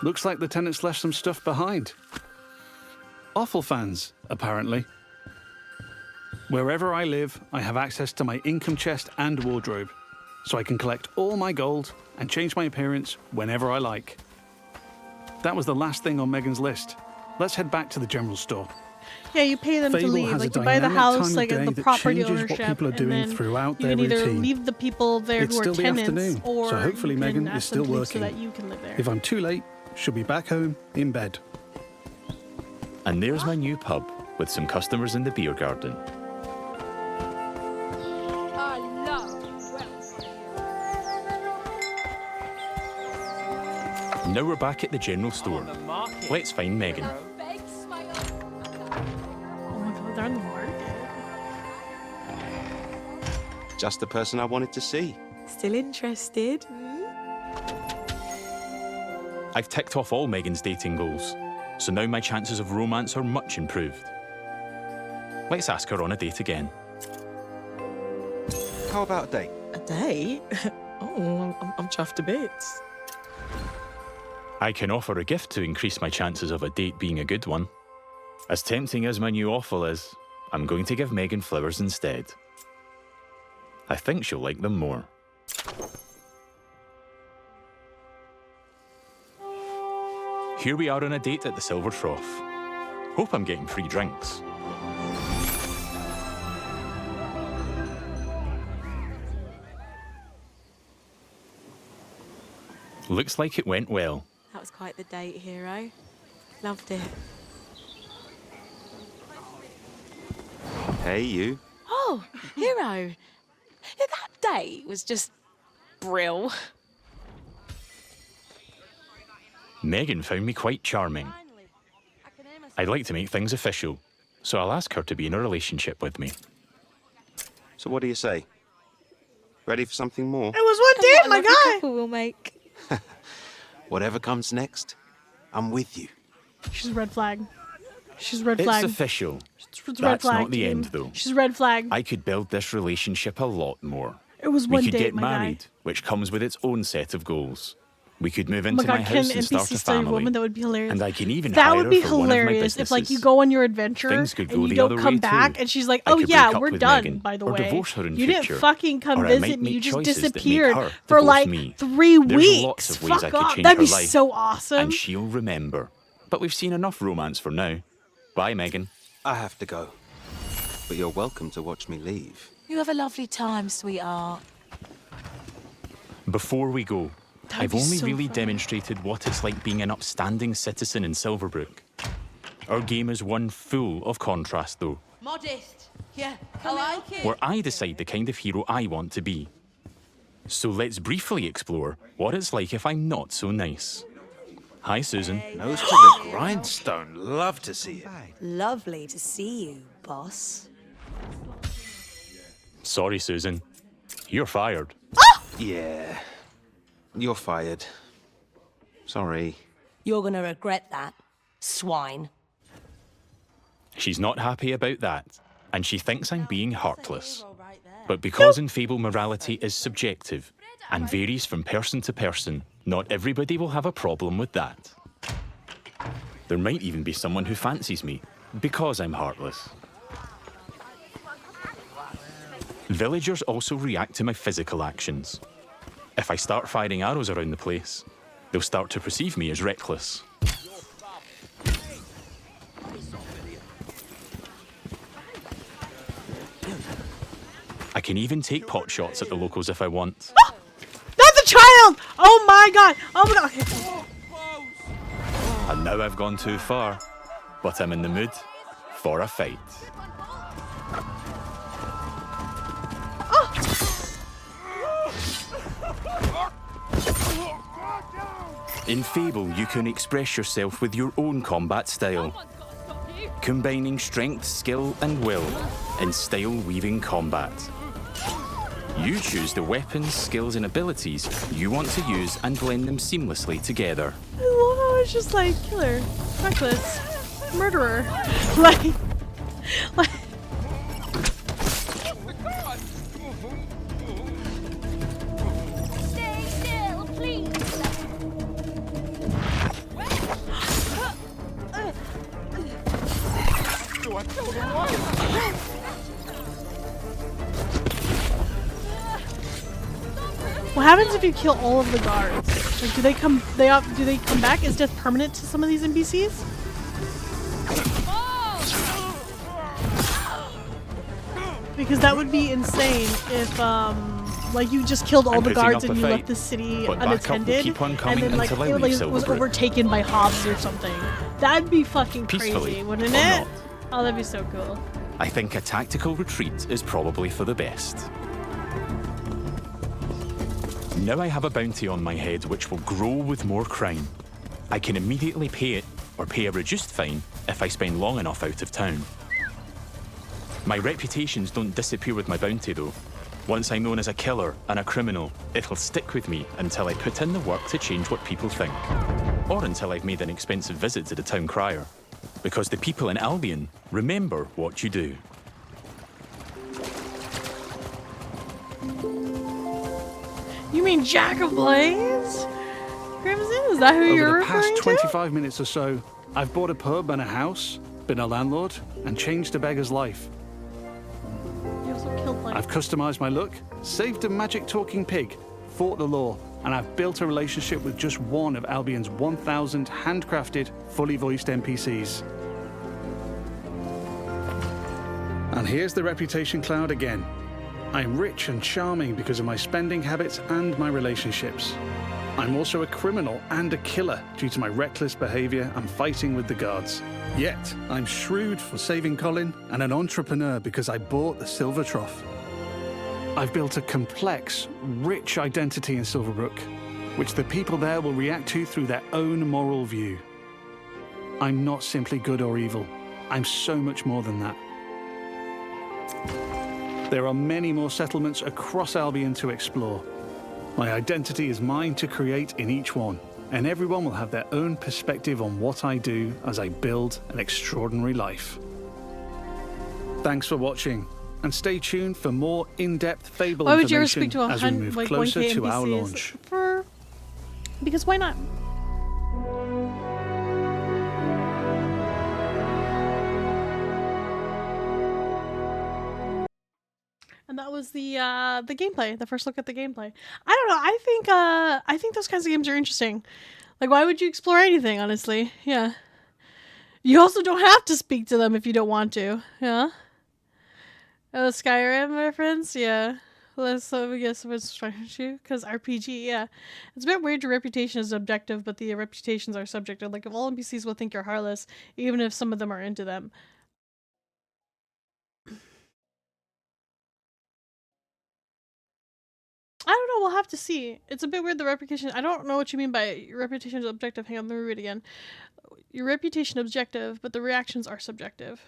Looks like the tenants left some stuff behind. Awful fans, apparently. Wherever I live, I have access to my income chest and wardrobe. so I can collect all my gold and change my appearance whenever I like. That was the last thing on Megan's list. Let's head back to the general store. Yeah, you pay them to Fable leave. has Like a you buy the dynamic house, time like of day the that property changes what ownership, people are and doing then throughout you their can either routine. leave the people there It's who are still the tenants, afternoon, or so hopefully you Megan can is ask them still to leave so working. that you can live there. If I'm too late, she'll be back home in bed. And there's my new pub with some customers in the beer garden. I love Now we're back at the general store. Let's find Megan. Oh my god, they're on the market. Just the person I wanted to see. Still interested? I've ticked off all Megan's dating goals, so now my chances of romance are much improved. Let's ask her on a date again. How about a date? A date? Oh, I'm chuffed to bits. I can offer a gift to increase my chances of a date being a good one. As tempting as my new offal is, I'm going to give Megan flowers instead. I think she'll like them more. Here we are on a date at the Silver Trough. Hope I'm getting free drinks. Looks like it went well. That was quite the date, hero. Loved it. Hey, you. Oh, hero. That date was just brill. Megan found me quite charming. I'd like to make things official, so I'll ask her to be in a relationship with me. So what do you say? Ready for something more? It was one date, my guy. Couple we'll make. Whatever comes next, I'm with you. She's red flag. She's red flag. It's official. It's red That's flag, not the team. end, though. She's red flag. I could build this relationship a lot more. It was We one could date, get my guy. married, which comes with its own set of goals. We could move Oh into my my god, can house an and start NPC a study family. woman? That would be hilarious. And I can even that hire would her be for one of my hilarious if, like, you businesses. go on your adventure Things could go and you the don't other come way, back, too. and she's like, I "Oh could yeah, break up we're with done." Megan, By the or way, divorce her in you future, didn't fucking come or I visit might me. You make just choices that make disappeared her for divorce like me. 3 There's weeks. lots of ways I Fuck could off. change That'd her be life, so awesome. and she'll remember. But we've seen enough romance for now. Bye, Megan. I have to go. But you're welcome to watch me leave. You have a lovely time, sweetheart. Before we go, That'd I've be only so really fun. demonstrated what it's like being an upstanding citizen in Silverbrook. Our game is one full of contrast, though, Modest. Yeah, I like it. where I decide the kind of hero I want to be. So let's briefly explore what it's like if I'm not so nice. Hi, Susan. Nose to the grindstone. Love to see it. Lovely to see you, boss. Sorry, Susan. You're fired. Yeah. You're fired. Sorry. You're gonna regret that, swine. She's not happy about that, and she thinks I'm being heartless. But because in Fable morality is subjective and varies from person to person, not everybody will have a problem with that. There might even be someone who fancies me because I'm heartless. Villagers also react to my physical actions. If I start firing arrows around the place, they'll start to perceive me as reckless. I can even take pot shots at the locals if I want. That's a child! Oh my god! Oh my god! Okay. And now I've gone too far, but I'm in the mood for a fight. In Fable, you can express yourself with your own combat style, combining strength, skill, and will in style-weaving combat. You choose the weapons, skills, and abilities you want to use and blend them seamlessly together. I love how it's just like killer, reckless, murderer, like. Stay still, please. Do I kill the wife? happens if you kill all of the guards? Like, do they come back? Is death permanent to some of these NPCs? Because that would be insane if, like, you just killed all the guards and you left the city unattended, and then, like, it was overtaken by Hobbs or something. That'd be fucking crazy, wouldn't it? Oh, that'd be so cool. I think a tactical retreat is probably for the best. Now I have a bounty on my head which will grow with more crime. I can immediately pay it, or pay a reduced fine, if I spend long enough out of town. My reputations don't disappear with my bounty though. Once I'm known as a killer and a criminal, it'll stick with me until I put in the work to change what people think. Or until I've made an expensive visit to the town crier. Because the people in Albion remember what you do. You mean Jack of Blades? Crimson, is that who you're referring to? Over the past 25 minutes or so, I've bought a pub and a house, been a landlord, and changed a beggar's life. You also killed, like... I've customized my look, saved a magic talking pig, fought the law, and I've built a relationship with just one of Albion's 1,000 handcrafted, fully voiced NPCs. And here's the reputation cloud again. I'm rich and charming because of my spending habits and my relationships. I'm also a criminal and a killer due to my reckless behavior and fighting with the guards. Yet, I'm shrewd for saving Colin and an entrepreneur because I bought the Silver Trough. I've built a complex, rich identity in Silverbrook, which the people there will react to through their own moral view. I'm not simply good or evil. I'm so much more than that. There are many more settlements across Albion to explore. My identity is mine to create in each one, and everyone will have their own perspective on what I do as I build an extraordinary life. Thanks for watching, and stay tuned for more in-depth Fable Why would you ever information speak to as we move like closer 1K to our NPCs? launch. Because why not? And that was the gameplay, the first look at the gameplay. I don't know, I think those kinds of games are interesting. Like, why would you explore anything, honestly? Yeah. You also don't have to speak to them if you don't want to. Yeah. Oh, Skyrim reference? Yeah. Let's guess what's you because RPG, yeah. It's a bit weird your reputation is objective, but the reputations are subjective. Like, if all NPCs will think you're heartless, even if some of them are into them. I don't know, we'll have to see. It's a bit weird, the reputation. I don't know what you mean by your reputation is objective. Hang on, let me read it again. Your reputation objective, but the reactions are subjective.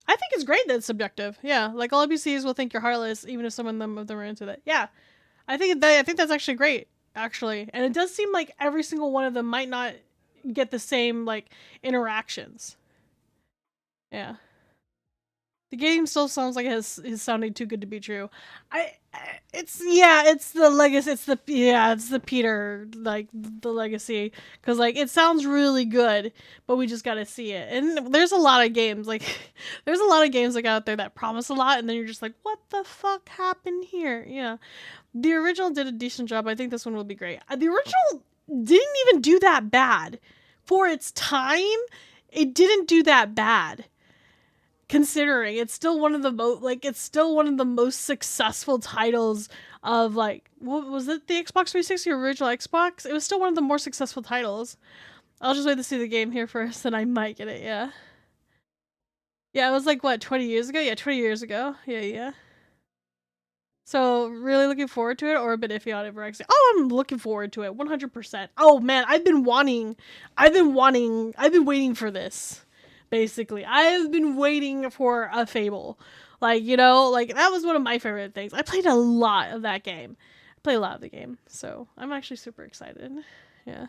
I think it's great that it's subjective. Yeah, like all NPCs will think you're heartless, even if some of them are into that. Yeah, I think that's actually great, actually. And it does seem like every single one of them might not get the same like interactions. Yeah. The game still sounds like it's sounding too good to be true. It's the legacy. It's the Peter, like the legacy, because like it sounds really good, but we just gotta see it. And there's a lot of games like out there that promise a lot, and then you're just like, what the fuck happened here? Yeah, the original did a decent job. I think this one will be great. The original didn't even do that bad for its time. It didn't do that bad. Considering it's still one of the most successful titles of like, what was it, the Xbox 360 original Xbox? It was still one of the more successful titles. I'll just wait to see the game here first and I might get it. Yeah, it was like what, 20 years ago? Yeah, 20 years ago. Yeah. So really looking forward to it, or a bit iffy on it, Verexi? Oh, I'm looking forward to it 100%. Oh man, I've been waiting for this. Basically, I've been waiting for a Fable. Like, you know, like that was one of my favorite things. I played a lot of that game. I played a lot of the game, so I'm actually super excited. Yeah.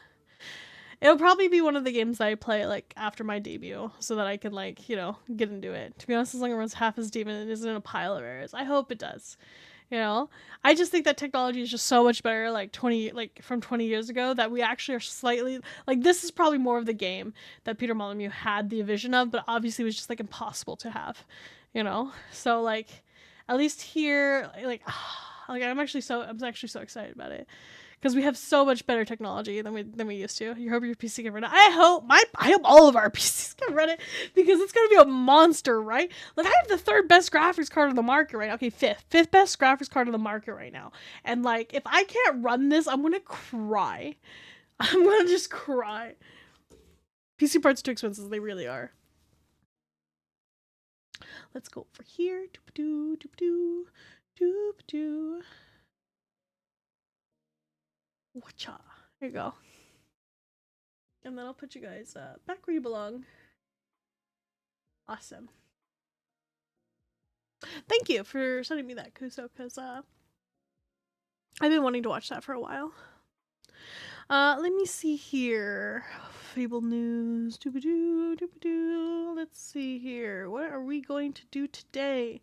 It'll probably be one of the games that I play like after my debut, so that I can like, you know, get into it. To be honest, as long as it runs half as deep and it isn't in a pile of errors, I hope it does. You know, I just think that technology is just so much better, from 20 years ago, that we actually are slightly like, this is probably more of the game that Peter Molyneux had the vision of, but obviously was just like impossible to have, you know. So like, at least here, like, like I'm actually so excited about it because we have so much better technology than we used to. You hope your PC can run it. I hope all of our PCs can run it because it's gonna be a monster, right? Like I have the third best graphics card on the market right now. Okay, fifth best graphics card on the market right now. And like if I can't run this, I'm gonna cry. I'm gonna just cry. PC parts too expensive. They really are. Let's go over here. Doop-doo, doop-doo, doop-doo. Watcha. There you go. And then I'll put you guys back where you belong. Awesome. Thank you for sending me that, Kuso, because I've been wanting to watch that for a while. Let me see here. Fable news. Doop-a-doo, doop-a-doo. Let's see here. What are we going to do today?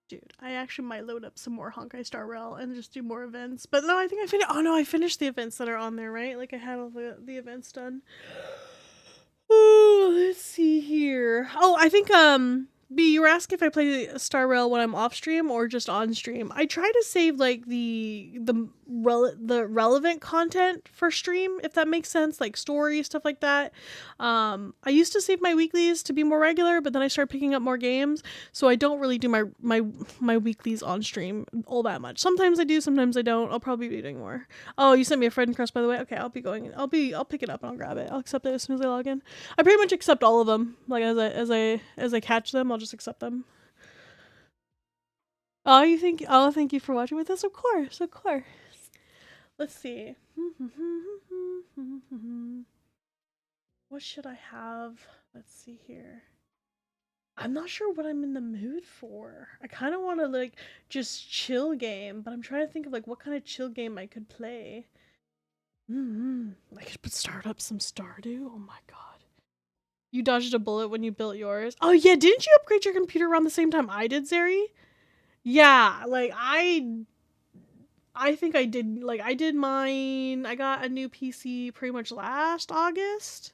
Dude, I actually might load up some more Honkai Star Rail and just do more events. But no, I think I finished. Oh no, I finished the events that are on there, right? Like I had all the events done. Oh, let's see here. Oh, I think B, you were asking if I play Star Rail when I'm off stream or just on stream. I try to save like the relevant content for stream, if that makes sense, like story stuff like that. I used to save my weeklies to be more regular, but then I started picking up more games, so I don't really do my weeklies on stream all that much. Sometimes I do, sometimes I don't. I'll probably be doing more. Oh, you sent me a friend request, by the way. Okay, I'll pick it up and I'll grab it. I'll accept it as soon as I log in. I pretty much accept all of them. Like as I catch them, I'll just accept them. Oh, thank you for watching with us. Of course. Let's see. What should I have? Let's see here. I'm not sure what I'm in the mood for. I kind of want to like just chill game, but I'm trying to think of like what kind of chill game I could play. I could start up some Stardew. Oh my god. You dodged a bullet when you built yours. Oh yeah, didn't you upgrade your computer around the same time I did, Zeri? Yeah, like I think I did. Like I did mine. I got a new PC pretty much last August.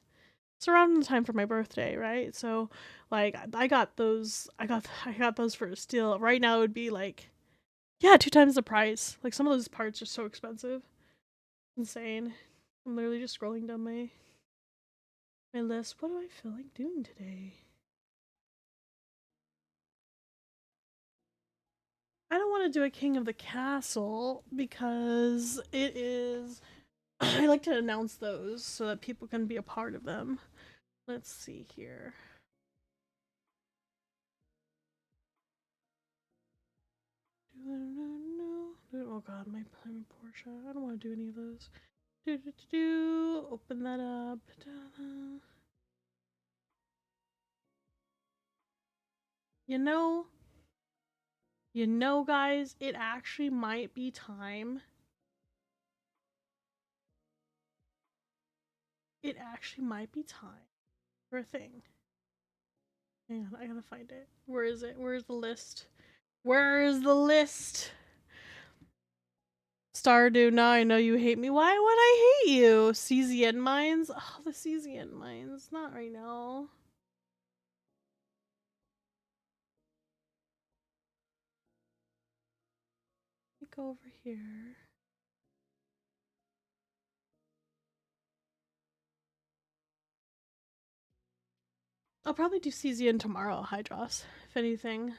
It's around the time for my birthday, right? So like I got those. I got those for a steal. Right now it would be like, yeah, 2 times the price. Like some of those parts are so expensive. Insane. I'm literally just scrolling down my list. What do I feel like doing today? I don't want to do a King of the Castle because it is... I like to announce those so that people can be a part of them. Let's see here. Oh god, my Porsche. I don't want to do any of those. Open that up. You know, guys, it actually might be time. It actually might be time for a thing. Hang on, I gotta find it. Where is it? Where's the list? Where is the list? Stardew, now I know you hate me. Why would I hate you? CZN mines? Oh, the CZN mines. Not right now. Let me go over here. I'll probably do CZN tomorrow, Hydros, if anything.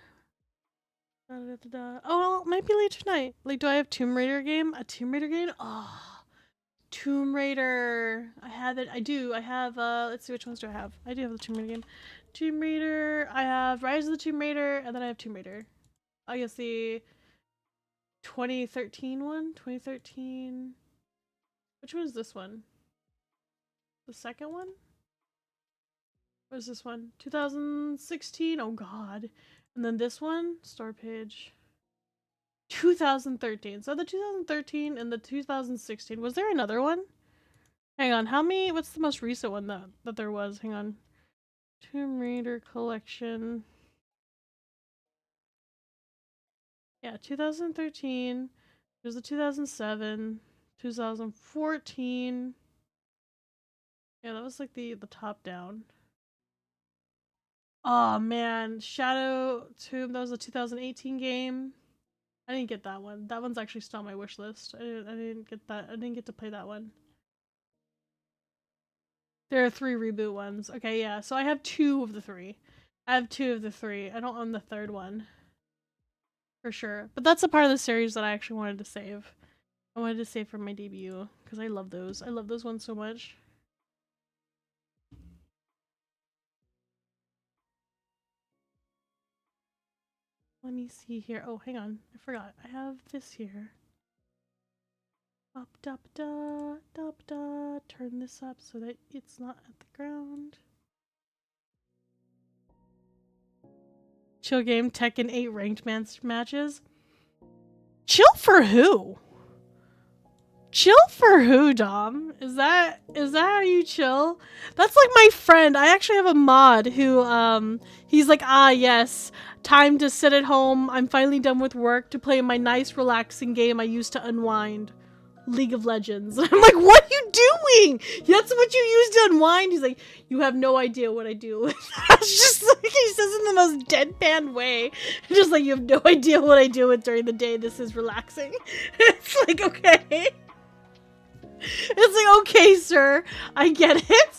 Oh, well, it might be late tonight. Like, do I have Tomb Raider game? A Tomb Raider game? Oh, Tomb Raider. I have it. I do. I have, let's see, which ones do I have? I do have the Tomb Raider game. Tomb Raider. I have Rise of the Tomb Raider, and then I have Tomb Raider. I guess the 2013 one? 2013. Which one is this one? The second one? What is this one? 2016? Oh god. And then this one? Star page. 2013. So the 2013 and the 2016. Was there another one? Hang on. How many? What's the most recent one that there was? Hang on. Tomb Raider collection. Yeah, 2013. There's the 2007. 2014. Yeah, that was like the top down. Oh man, Shadow Tomb, that was a 2018 game. I didn't get that one. That one's actually still on my wish list. I didn't get that. I didn't get to play that one. There are 3 reboot ones. Okay, yeah. So I have 2 of the 3. I have 2 of the 3. I don't own the 3rd one. For sure. But that's a part of the series that I actually wanted to save. I wanted to save for my debut. Because I love those. I love those ones so much. Let me see here. Oh, hang on. I forgot. I have this here. Up, da, da, da, da. Turn this up so that it's not at the ground. Chill game, Tekken 8 ranked matches. Chill for who? Chill for who, Dom? Is that how you chill? That's like my friend. I actually have a mod who he's like, ah yes, time to sit at home. I'm finally done with work to play my nice relaxing game I used to unwind. League of Legends. I'm like, what are you doing? That's what you use to unwind? He's like, you have no idea what I do. It's just like, he says in the most deadpan way. Just like, you have no idea what I do with during the day. This is relaxing. It's like, okay. It's like, okay, sir. I get it.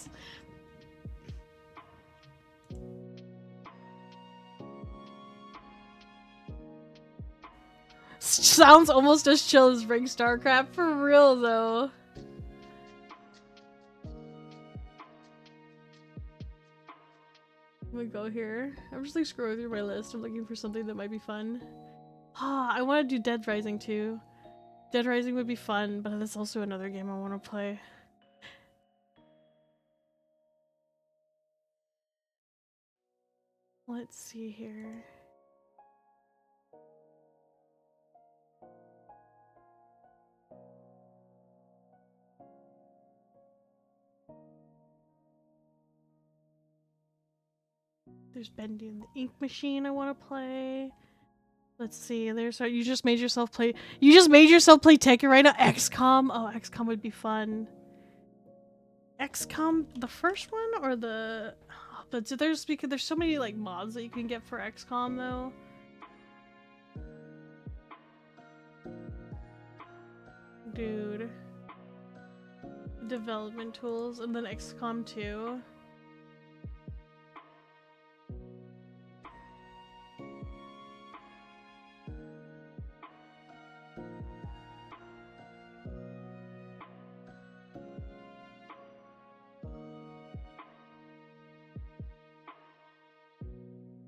Sounds almost as chill as Ring StarCraft, for real though. I'm gonna go here. I'm just like scrolling through my list. I'm looking for something that might be fun. Ah, I want to do Dead Rising too. Dead Rising would be fun, but that's also another game I want to play. Let's see here. There's Bendy and the Ink Machine I want to play. Let's see. There's you just made yourself play. You just made yourself play Tekken right now. XCOM. Oh, XCOM would be fun. XCOM, the first one or the? But there's because there's so many like mods that you can get for XCOM though. Dude. Development tools and then XCOM 2.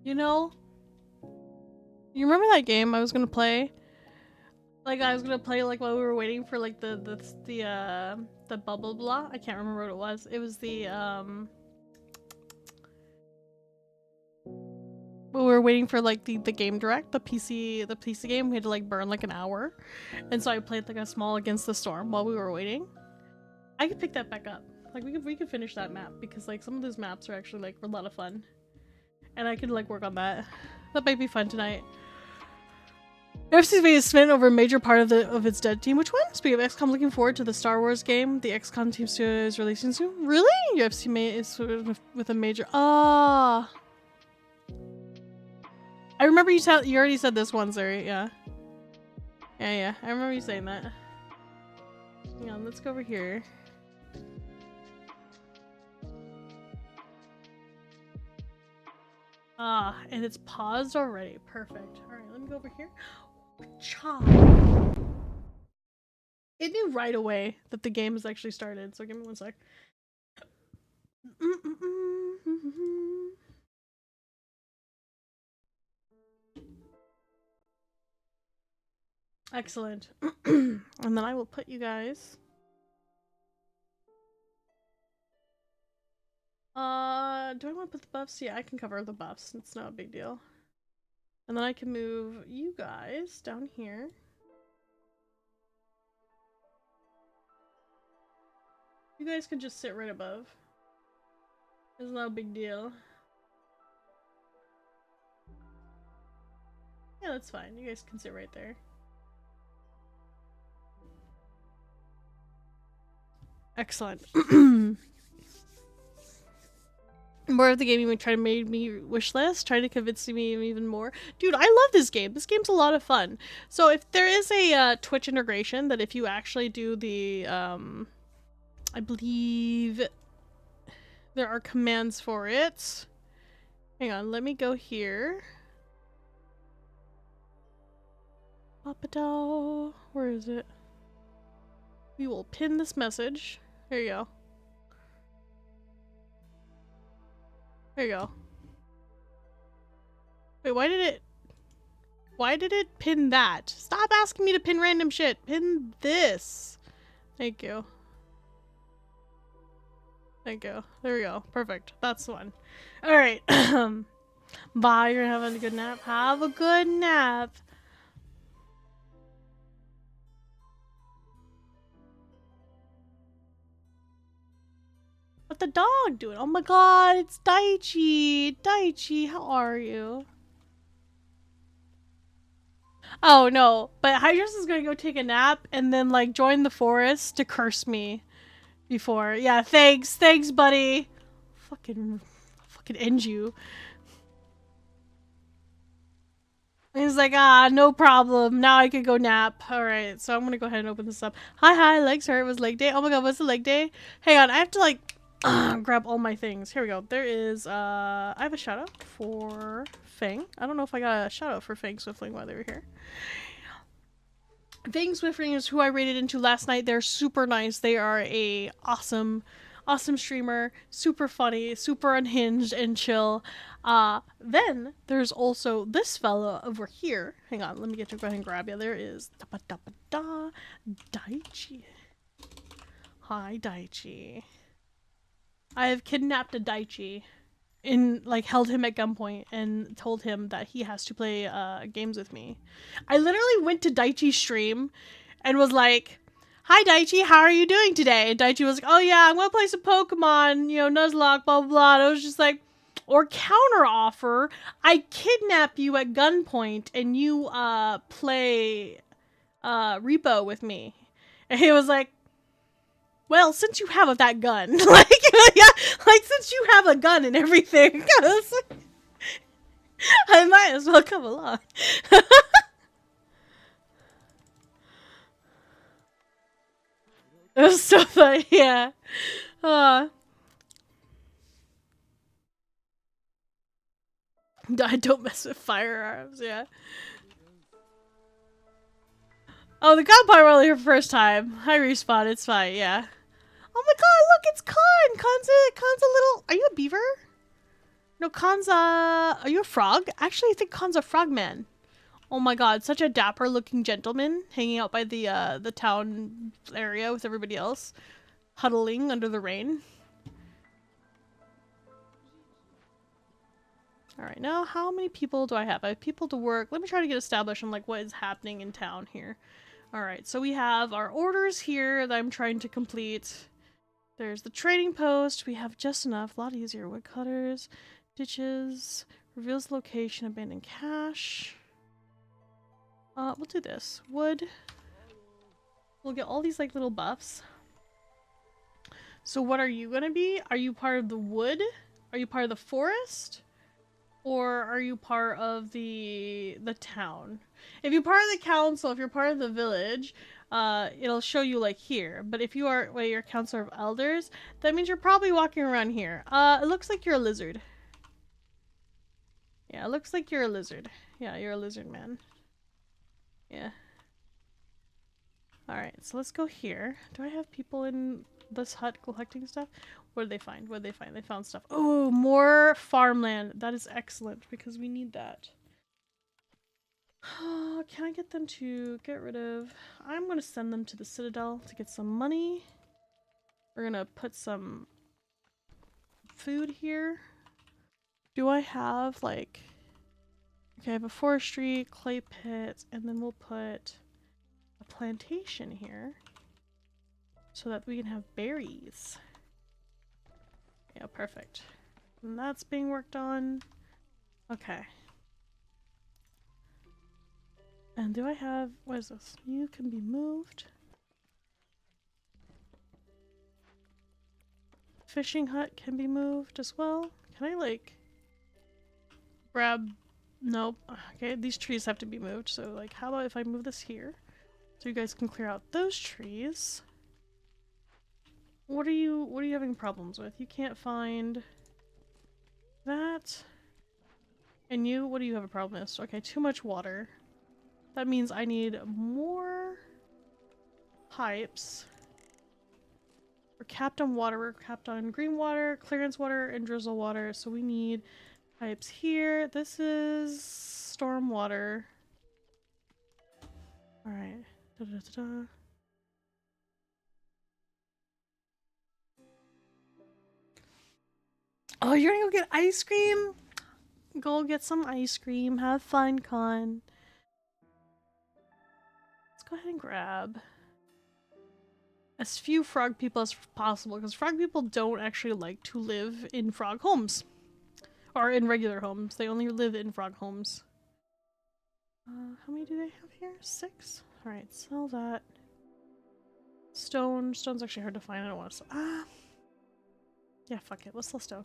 You know, you remember that game I was gonna play? Like I was gonna play like while we were waiting for like the bubble blah. I can't remember what it was. It was the we were waiting for like the game direct, the PC game. We had to like burn like an hour, and so I played like a small Against the Storm while we were waiting. I could pick that back up. Like we could finish that map because like some of those maps are actually like a lot of fun. And I could like work on that. That might be fun tonight. UFC's is spent over a major part of its dead team. Which one? Speaking of XCOM, looking forward to the Star Wars game. The XCOM team studio is releasing soon. Really? UFC is with a major. Ah. I remember you already said this one, Zuri. Yeah. Yeah. I remember you saying that. Hang on, let's go over here. Ah, and it's paused already. Perfect. Alright, let me go over here. Cha! It knew right away that the game has actually started, so give me one sec. Excellent. And then I will put you guys... do I want to put the buffs? Yeah, I can cover the buffs. It's not a big deal. And then I can move you guys down here. You guys can just sit right above. It's not a big deal. Yeah, that's fine. You guys can sit right there. more of the game, even trying to make me wish list, trying to convince me even more. Dude, I love this game. This game's a lot of fun. So if there is a Twitch integration that if you actually do the, I believe there are commands for it. Hang on, let me go here. Papadao, where is it? We will pin this message. There you go. There you go. Wait, why did it pin that? Stop asking me to pin random shit. Pin this. Thank you. Thank you. There we go. Perfect. That's the one. Alright. Bye. You're having a good nap. Have a good nap. What the dog doing? Oh my god, it's Daichi. Daichi, how are you? Oh no, but Hydrus is gonna go take a nap and then like join the forest to curse me before. Yeah, thanks, buddy. Fucking end you. He's like, ah, no problem. Now I can go nap. Alright, so I'm gonna go ahead and open this up. Hi, legs hurt. It was leg day. Oh my god, what's the leg day? Hang on, I have to like grab all my things. Here we go. There is, I have a shout out for Fang. I don't know if I got a shout out for Fang Swiftling while they were here. Fang Swiftling is who I raided into last night. They're super nice. They are a awesome streamer, super funny, super unhinged and chill. Then there's also this fella over here. Hang on, let me get to go ahead and grab you. There is Daichi. Hi, Daichi. I have kidnapped a Daichi and like held him at gunpoint and told him that he has to play games with me. I literally went to Daichi's stream and was like, hi Daichi, how are you doing today? And Daichi was like, oh yeah, I'm gonna play some Pokemon, you know, Nuzlocke, blah, blah, blah. And I was just like, or counter offer, I kidnap you at gunpoint and you play Repo with me. And he was like, well, since you have that gun, like, yeah, like since you have a gun and everything, I was like, I might as well come along. It was so funny, yeah. I don't mess with firearms, yeah. Oh, the gunfire only her first time. I respawn, it's fine, yeah. Oh my god, look, it's Khan! Khan's a little... Are you a beaver? No, Khan's a... Are you a frog? Actually, I think Khan's a frogman. Oh my god, such a dapper looking gentleman hanging out by the town area with everybody else. Huddling under the rain. Alright, now how many people do I have? I have people to work. Let me try to get established on like what is happening in town here. Alright, so we have our orders here that I'm trying to complete. There's the trading post. We have just enough. A lot easier. Woodcutters, ditches, reveals location, abandoned cache. We'll do this. Wood. We'll get all these like little buffs. So what are you gonna be? Are you part of the wood? Are you part of the forest? Or are you part of the town? If you're part of the council, if you're part of the village, it'll show you like here. But if you are, well, you're a councilor of elders, that means you're probably walking around here. It looks like you're a lizard. Yeah, it looks like you're a lizard. Yeah, you're a lizard man. Yeah. Alright, so let's go here. Do I have people in this hut collecting stuff? What did they find? What did they find? They found stuff. Oh, more farmland. That is excellent because we need that. Can I get them to get rid of... I'm going to send them to the Citadel to get some money. We're going to put some food here. Do I have like... Okay, I have a forestry, clay pit, and then we'll put a plantation here so that we can have berries. Yeah, perfect. And that's being worked on. Okay. And do I have... What is this? You can be moved. Fishing hut can be moved as well. Can I like grab? Nope. Okay, these trees have to be moved. So like, how about if I move this here, so you guys can clear out those trees? What are you having problems with? You can't find that. And you, what do you have a problem with? Okay, too much water. That means I need more pipes. We're capped on water, we're capped on green water, clearance water, and drizzle water. So we need pipes here. This is storm water. Alright. Da-da-da-da. Oh, you're gonna go get ice cream? Go get some ice cream. Have fun, Con. Let's go ahead and grab as few frog people as possible, because frog people don't actually like to live in frog homes. Or in regular homes. They only live in frog homes. How many do they have here? 6? Alright, sell that. Stone. Stone's actually hard to find. I don't want to sell. Yeah, fuck it. Let's sell stone.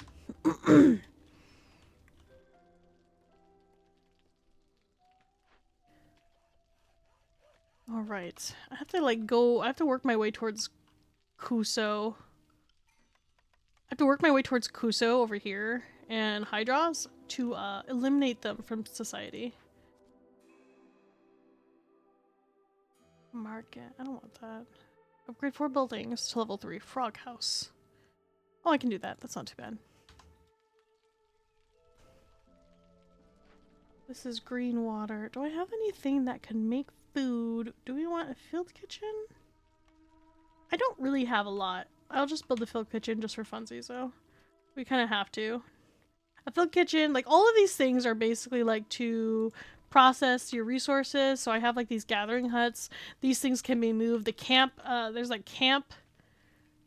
Alright. I have to like go. I have to work my way towards Kuso. I have to work my way towards Kuso over here and Hydras to eliminate them from society. Market. I don't want that. Upgrade 4 buildings to level 3. Frog house. Oh, I can do that. That's not too bad. This is green water. Do I have anything that can make food? Do we want a field kitchen? I don't really have a lot. I'll just build a field kitchen just for funsies, though. We kind of have to. A field kitchen, like all of these things are basically like to process your resources. So I have like these gathering huts. These things can be moved. The camp, there's like camp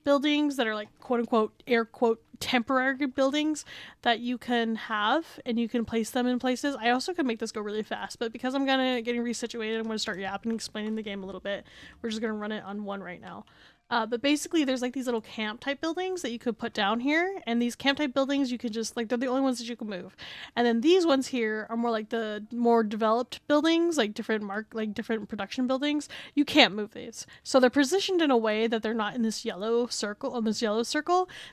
buildings that are like quote unquote air quote temporary buildings that you can have and you can place them in places. I also could make this go really fast, but because I'm getting resituated, I'm gonna start yapping and explaining the game a little bit. We're just gonna run it on 1 right now. But basically there's like these little camp type buildings that you could put down here, and these camp type buildings you can just like, they're the only ones that you can move. And then these ones here are more like the more developed buildings, like different different production buildings. You can't move these. So they're positioned in a way that they're not in this yellow circle,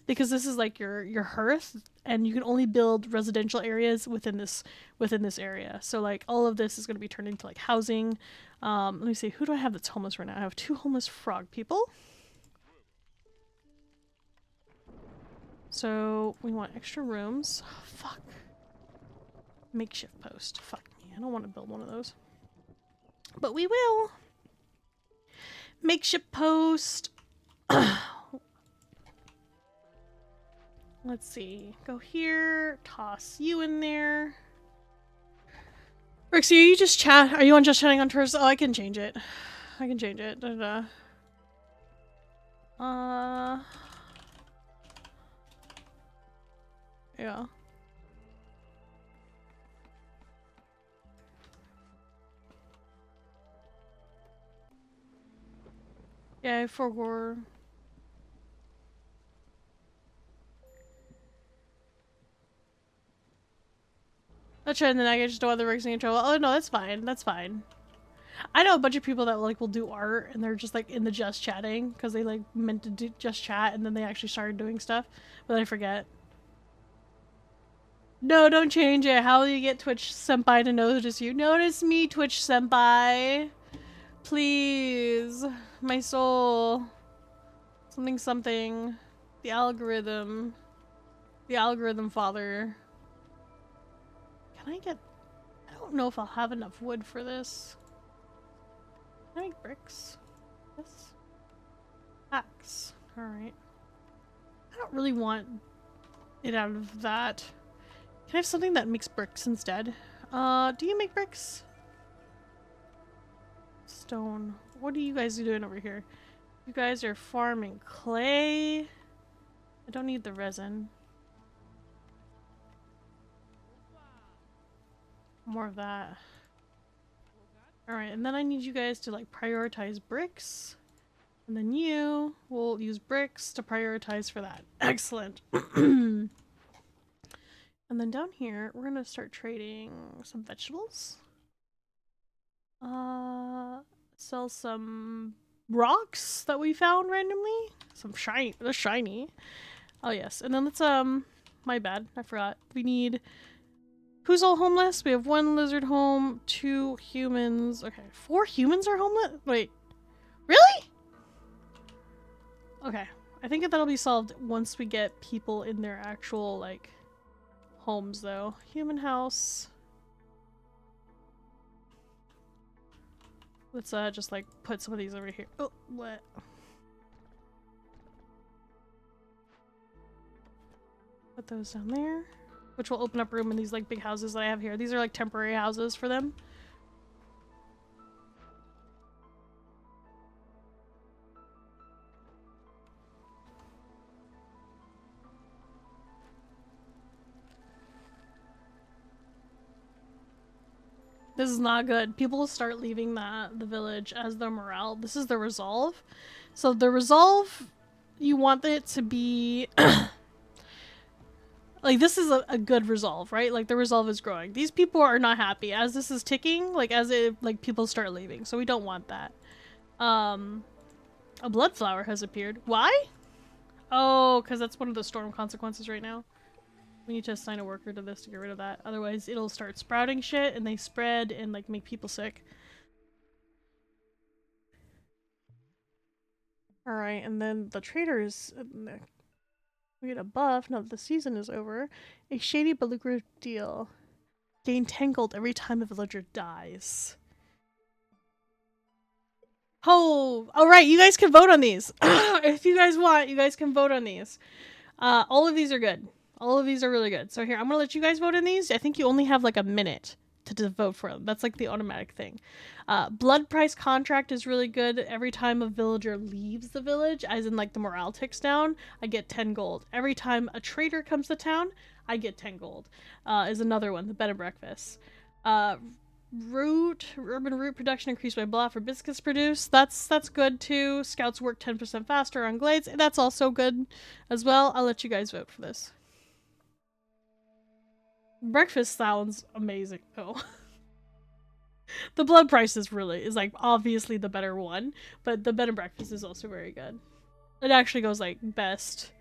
because this is like your hearth, and you can only build residential areas within this area. So like all of this is going to be turned into like housing. Let me see, who do I have that's homeless right now? I have 2 homeless frog people. So we want extra rooms. Oh, fuck. Makeshift post. Fuck me. I don't want to build one of those. But we will. Makeshift post. Let's see. Go here. Toss you in there. Verexi, are you on just chatting on tours? Oh, I can change it. I can change it. Yeah. Yeah, I forgot. That's right, and then I just don't want the Verexi in trouble. Oh no, that's fine. That's fine. I know a bunch of people that like will do art and they're just like in the just chatting because they like meant to do just chat and then they actually started doing stuff, but I forget. No, don't change it. How will you get Twitch Senpai to notice you? Notice me, Twitch Senpai. Please. My soul. Something something. The algorithm. The algorithm father. Can I get... I don't know if I'll have enough wood for this. Can I make bricks? Yes. Axe. Alright. I don't really want it out of that. Can I have something that makes bricks instead? Do you make bricks? Stone. What are you guys doing over here? You guys are farming clay. I don't need the resin. More of that. Alright, and then I need you guys to like prioritize bricks. And then you will use bricks to prioritize for that. Excellent. And then down here, we're gonna start trading some vegetables. Sell some rocks that we found randomly. Some shiny, they're shiny. Oh yes, and then let's my bad, I forgot. We need, who's all homeless? We have 1 lizard home, 2 humans. Okay, 4 humans are homeless? Wait, really? Okay, I think that'll be solved once we get people in their actual, like, homes, though. Human house. Let's, just, like, put some of these over here. Oh, what? Put those down there. Which will open up room in these, like, big houses that I have here. These are, like, temporary houses for them. This is not good. People will start leaving the village as their morale. This is the resolve. So the resolve, you want it to be... like, this is a good resolve, right? Like, the resolve is growing. These people are not happy. As this is ticking, like, as it, like, people start leaving. So we don't want that. A blood flower has appeared. Why? Oh, because that's one of the storm consequences right now. We need to assign a worker to this to get rid of that. Otherwise, it'll start sprouting shit, and they spread and, like, make people sick. Alright, and then the traders... we get a buff, now that the season is over. A shady but lucrative deal. Gain 10 gold every time a villager dies. Oh! Alright, you guys can vote on these! If you guys want, you guys can vote on these. All of these are good. All of these are really good. So here, I'm gonna let you guys vote on these. I think you only have like a minute to vote for them. That's like the automatic thing. Blood price contract is really good. Every time a villager leaves the village, as in like the morale ticks down, I get 10 gold. Every time a trader comes to town, I get 10 gold. Is another one, the bed and breakfast. Urban root production increased by blah for biscuits produced. That's good too. Scouts work 10% faster on glades. That's also good as well. I'll let you guys vote for this. Breakfast sounds amazing though. The blood price is like obviously the better one, but the bed and breakfast is also very good. It actually goes like best,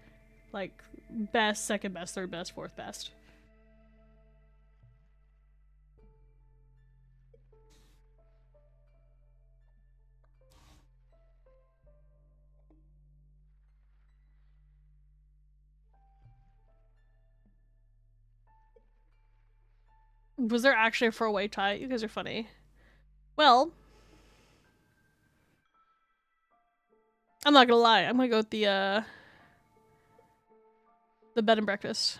second best, third best, fourth best. Was there actually a 4-way tie? You guys are funny. Well, I'm not gonna lie. I'm gonna go with the bed and breakfast.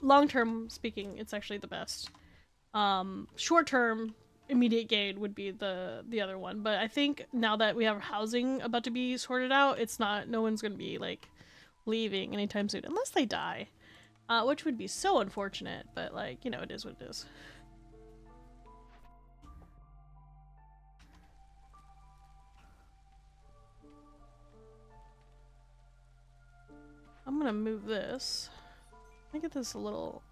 Long term speaking, it's actually the best. Short term, immediate gain would be the other one. But I think now that we have housing about to be sorted out, no one's gonna be like leaving anytime soon unless they die, which would be so unfortunate. But like, you know, it is what it is. I'm gonna move this. Let me get this a little...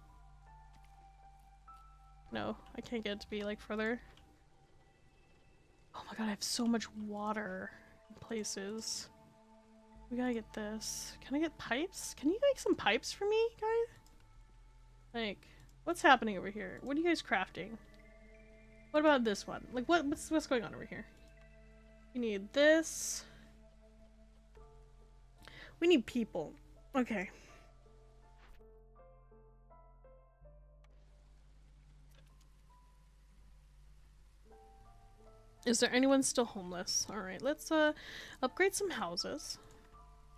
No, I can't get it to be like further. Oh my god, I have so much water in places. We gotta get this. Can I get pipes? Can you make some pipes for me, guys? Like, what's happening over here? What are you guys crafting? What about this one? Like, what's going on over here? We need this. We need people. Okay. Is there anyone still homeless? Alright, let's upgrade some houses.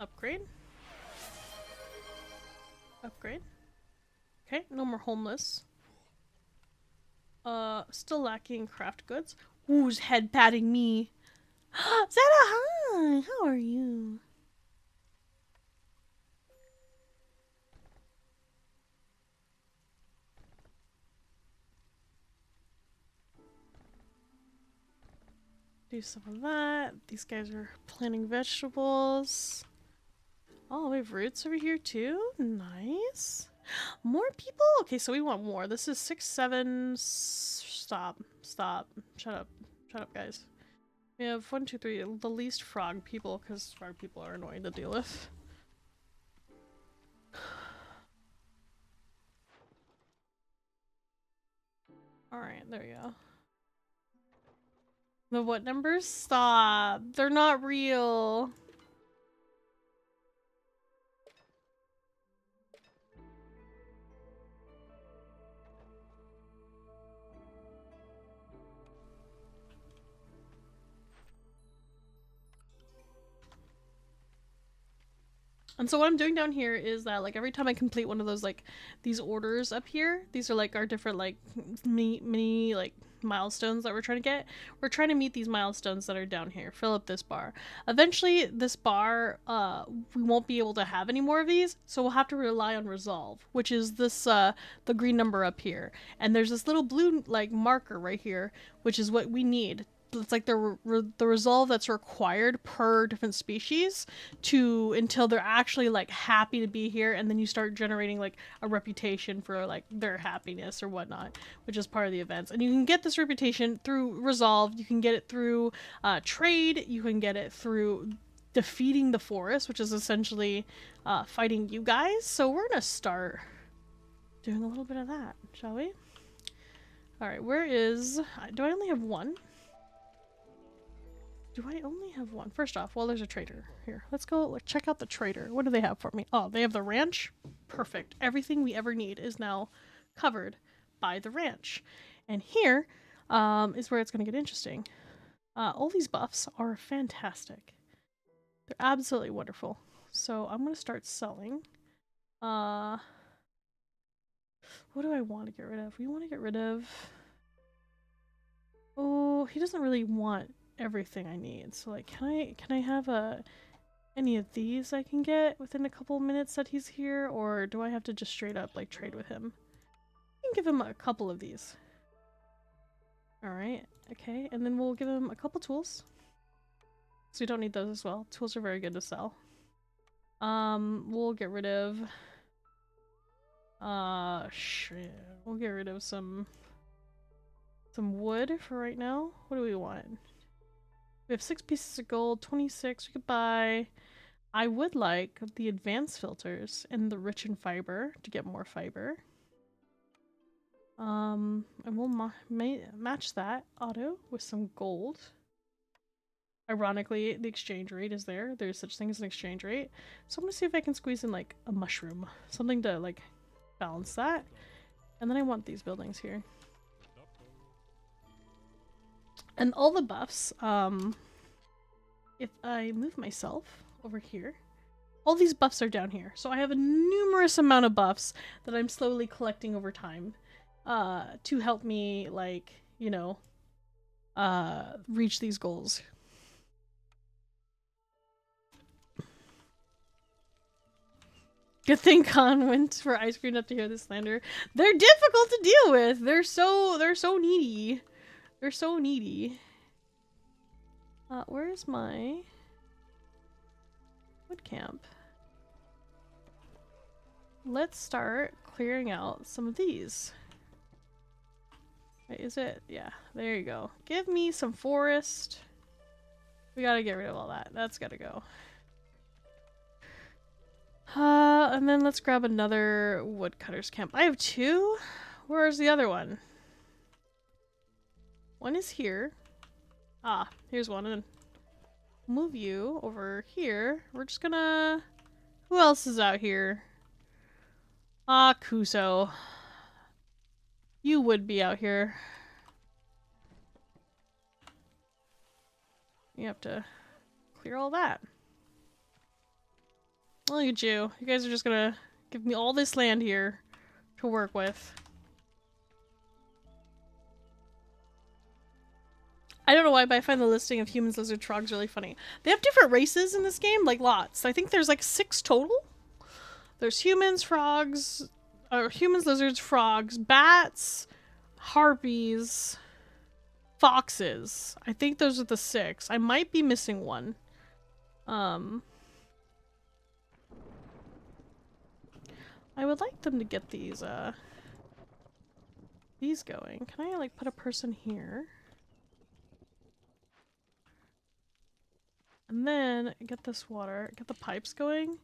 Upgrade. Upgrade. Okay, no more homeless. Still lacking craft goods. Who's head patting me? Zeta, hi! How are you? Do some of that. These guys are planting vegetables. Oh, we have roots over here too. Nice. More people? Okay, so we want more. This is 6, 7. Stop. Stop. Shut up. Shut up, guys. We have 1, 2, 3. The least frog people, because frog people are annoying to deal with. Alright, there we go. The what numbers? Stop. They're not real. And so what I'm doing down here is that, like, every time I complete one of those, like, these orders up here, these are, like, our different, like, mini like, milestones that we're trying to get. We're trying to meet these milestones that are down here. Fill up this bar. Eventually, this bar, we won't be able to have any more of these, so we'll have to rely on resolve, which is this, the green number up here. And there's this little blue, like, marker right here, which is what we need. It's like the resolve that's required per different species until they're actually like happy to be here, and then you start generating like a reputation for like their happiness or whatnot, which is part of the events. And you can get this reputation through resolve. You can get it through trade. You can get it through defeating the forest, which is essentially fighting you guys. So we're gonna start doing a little bit of that, shall we? All right, where is? Do I only have one? Do I only have one? First off, well, there's a trader here. Let's go check out the trader. What do they have for me? Oh, they have the ranch. Perfect. Everything we ever need is now covered by the ranch. And here is where it's going to get interesting. All these buffs are fantastic. They're absolutely wonderful. So I'm going to start selling. What do I want to get rid of? We want to get rid of... Oh, he doesn't really want everything I need. So like, can I have any of these I can get within a couple minutes that he's here, or do I have to just straight up like trade with him? I can give him a couple of these. All right, okay, and then we'll give him a couple tools. So we don't need those as well. Tools are very good to sell. We'll get rid of shit. We'll get rid of some wood for right now. What do we want? We have 6 pieces of gold, 26 we could buy. I would like the advanced filters and the rich in fiber to get more fiber. And we'll match that auto with some gold. Ironically, the exchange rate is there. There's such thing as an exchange rate. So I'm gonna see if I can squeeze in like a mushroom. Something to like balance that. And then I want these buildings here. And all the buffs, if I move myself over here, all these buffs are down here. So I have a numerous amount of buffs that I'm slowly collecting over time to help me, like, you know, reach these goals. Good thing Khan went for ice cream up to hear this slander. They're difficult to deal with. They're so needy. They're so needy. Where's my wood camp? Let's start clearing out some of these. Wait, is it? Yeah, there you go. Give me some forest. We gotta get rid of all that. That's gotta go. And then let's grab another woodcutter's camp. I have 2. Where's the other one? One is here. Ah, here's one. And then move you over here. We're just gonna... Who else is out here? Ah, Kuso. You would be out here. You have to clear all that. Look at you. You guys are just gonna give me all this land here to work with. I don't know why, but I find the listing of humans, lizards, frogs really funny. They have different races in this game, like lots. I think there's like 6 total. There's humans, frogs, or humans, lizards, frogs, bats, harpies. foxes. I think those are the 6. I might be missing one. I would like them to get these going. Can I like put a person here? And then get this water, get the pipes going.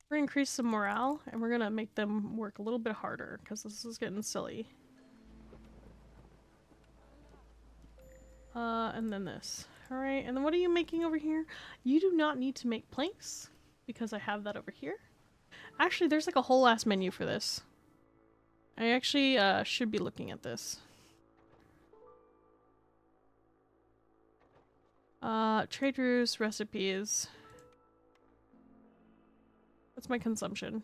We're gonna increase some morale and we're gonna make them work a little bit harder because this is getting silly. And then this. Alright, and then what are you making over here? You do not need to make planks because I have that over here. Actually, there's like a whole ass menu for this. I actually should be looking at this. Trade routes, recipes. What's my consumption?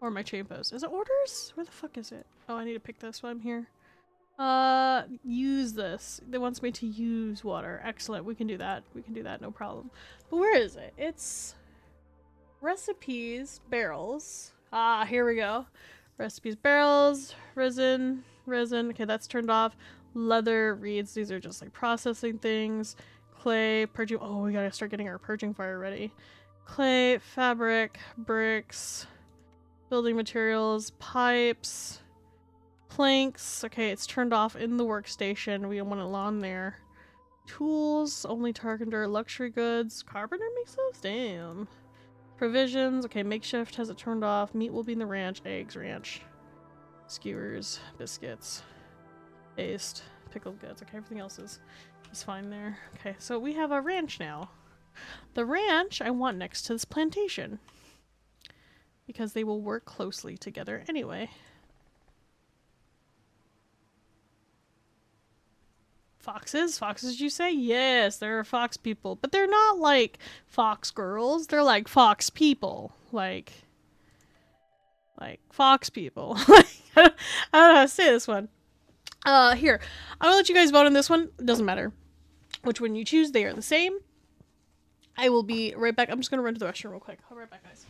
Or my chain post. Is it orders? Where the fuck is it? Oh, I need to pick this while I'm here. Use this. It wants me to use water. Excellent. We can do that. We can do that. No problem. But where is it? It's recipes, barrels. Ah, here we go. Recipes, barrels, resin. Okay, that's turned off. Leather, reeds. These are just like processing things. Clay, purging. Oh, we gotta start getting our purging fire ready. Clay, fabric, bricks, building materials, pipes, planks. Okay, it's turned off in the workstation. We don't want it on there. Tools, only carpenter, luxury goods. Carpenter makes those? Damn. Provisions. Okay, makeshift has it turned off. Meat will be in the ranch. Eggs, ranch. Skewers, biscuits, paste, pickled goods. Okay, everything else is fine there. Okay, so we have a ranch now. The ranch I want next to this plantation because they will work closely together anyway. Foxes? Foxes, you say? Yes, there are fox people, but they're not like fox girls. They're like fox people. Like fox people. I don't know how to say this one. Here. I'm gonna let you guys vote on this one. It doesn't matter which one you choose. They are the same. I will be right back. I'm just gonna run to the restroom real quick. I'll be right back, guys.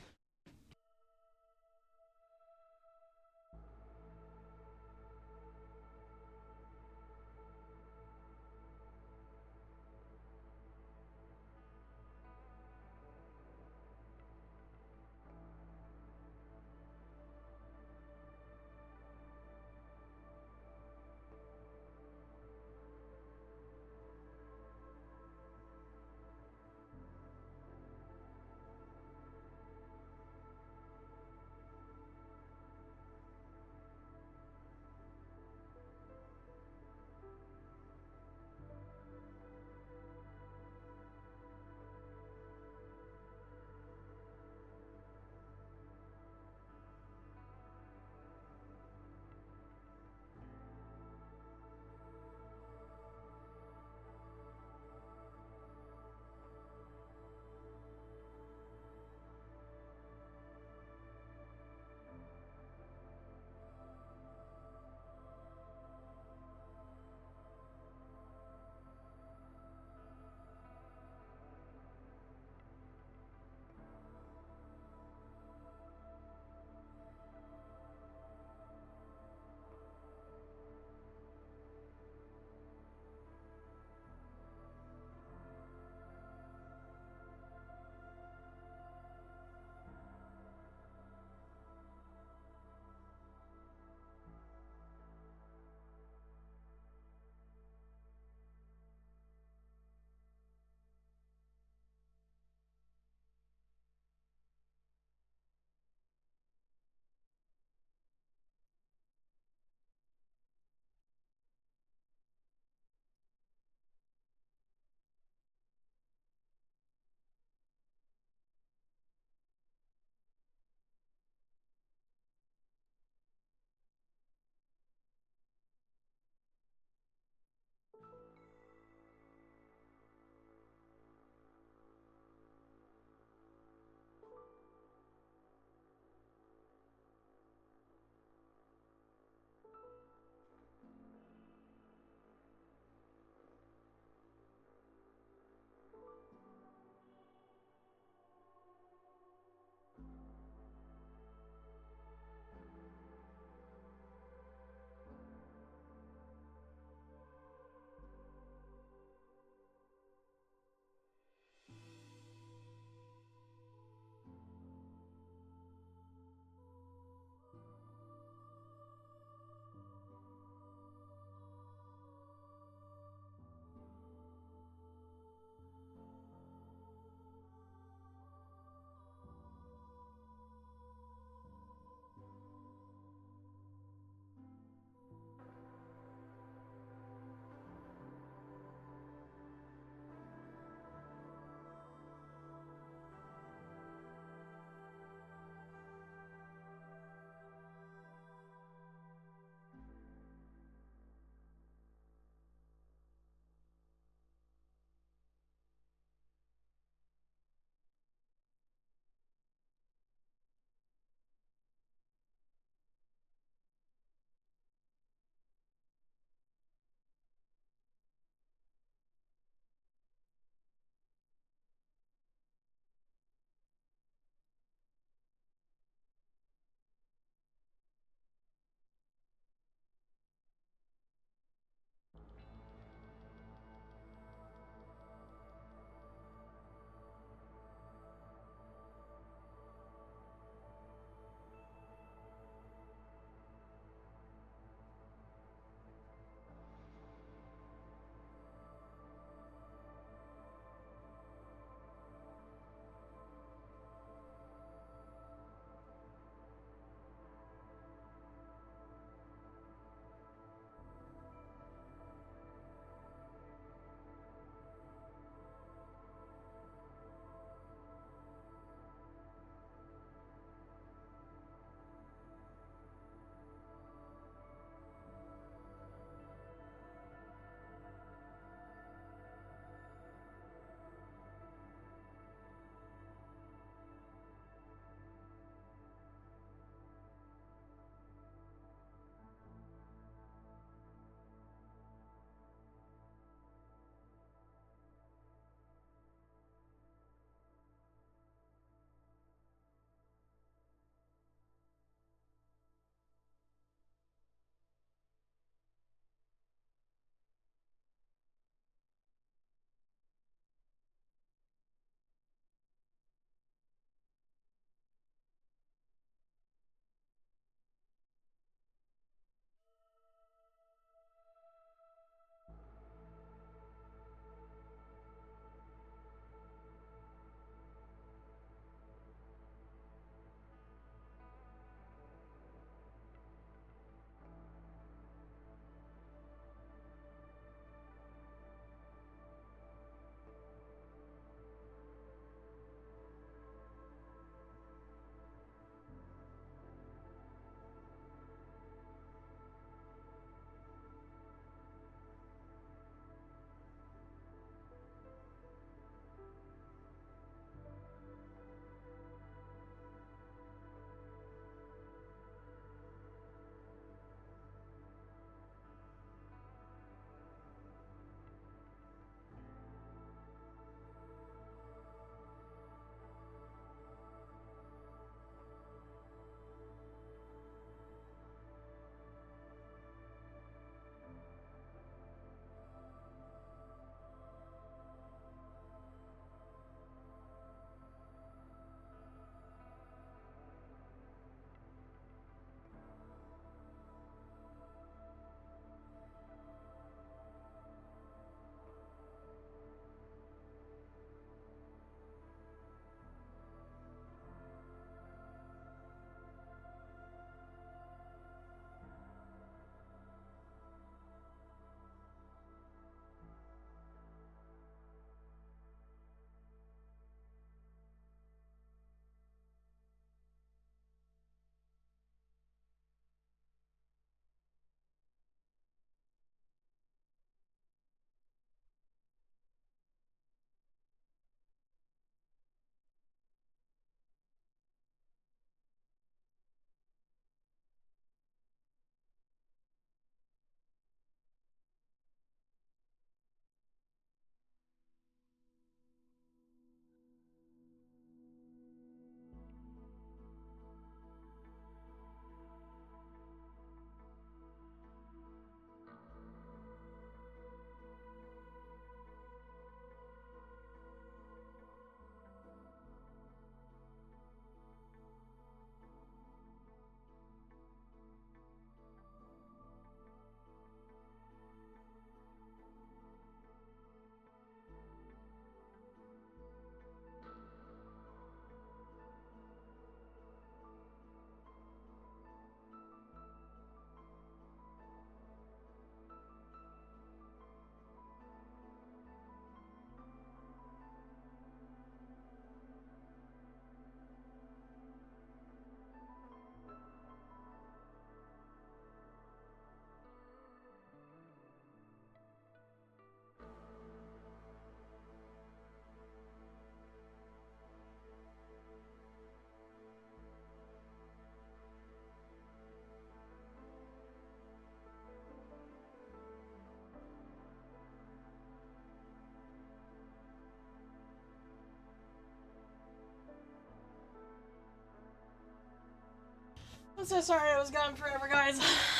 I'm so sorry I was gone forever, guys.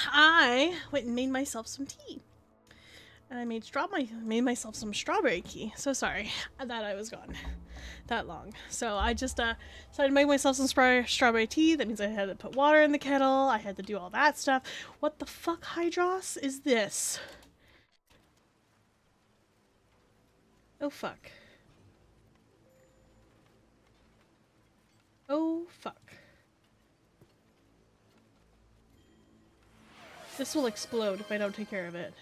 I went and made myself some tea. And I made myself some strawberry tea. So sorry that I was gone that long. So I just decided to make myself some strawberry tea. That means I had to put water in the kettle. I had to do all that stuff. What the fuck, Hydros, is this? Oh fuck. Oh fuck. This will explode if I don't take care of it.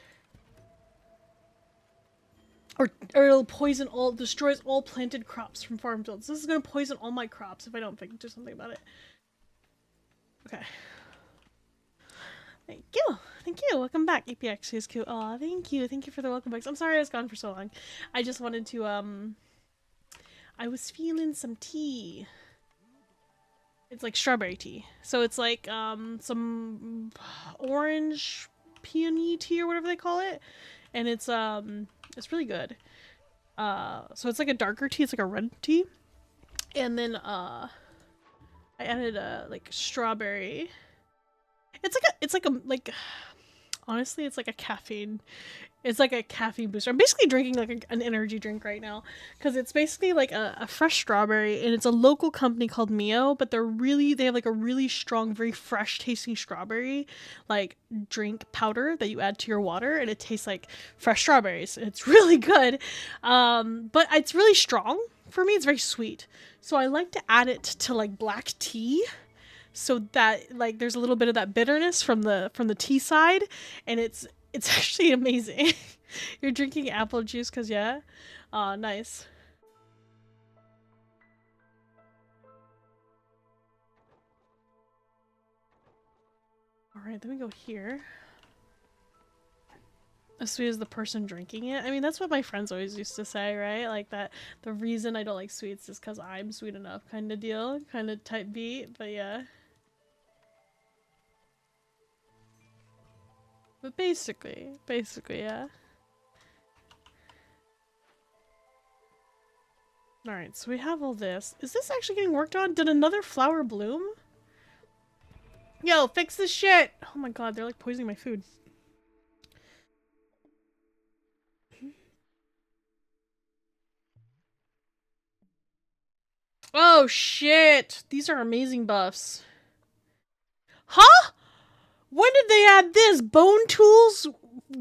Or it'll poison all, destroys all planted crops from farm fields. This is gonna poison all my crops if I don't do something about it. Okay. Thank you. Thank you. Welcome back. APX is cute. Aw, thank you. Thank you for the welcome backs. I'm sorry I was gone for so long. I just wanted to, I was feeling some tea. It's like strawberry tea. So it's like, some orange peony tea or whatever they call it. And it's really good. So it's like a darker tea. It's like a red tea. And then, I added, like strawberry. Honestly, it's like a caffeine booster. I'm basically drinking like an energy drink right now because it's basically like a fresh strawberry, and it's a local company called Mio, but they have like a really strong, very fresh tasting strawberry like drink powder that you add to your water, and it tastes like fresh strawberries. It's really good. But it's really strong. For me, it's very sweet. So I like to add it to like black tea, so that like there's a little bit of that bitterness from the tea side, and it's actually amazing. You're drinking apple juice because yeah? Aw, nice. Alright, then we go here. As sweet as the person drinking it. I mean, that's what my friends always used to say, right? Like that the reason I don't like sweets is because I'm sweet enough kind of deal. Kind of type beat, but yeah. But basically, yeah. Alright, so we have all this. Is this actually getting worked on? Did another flower bloom? Yo, fix this shit! Oh my god, they're like poisoning my food. Oh shit! These are amazing buffs. Huh? When did they add this? Bone tools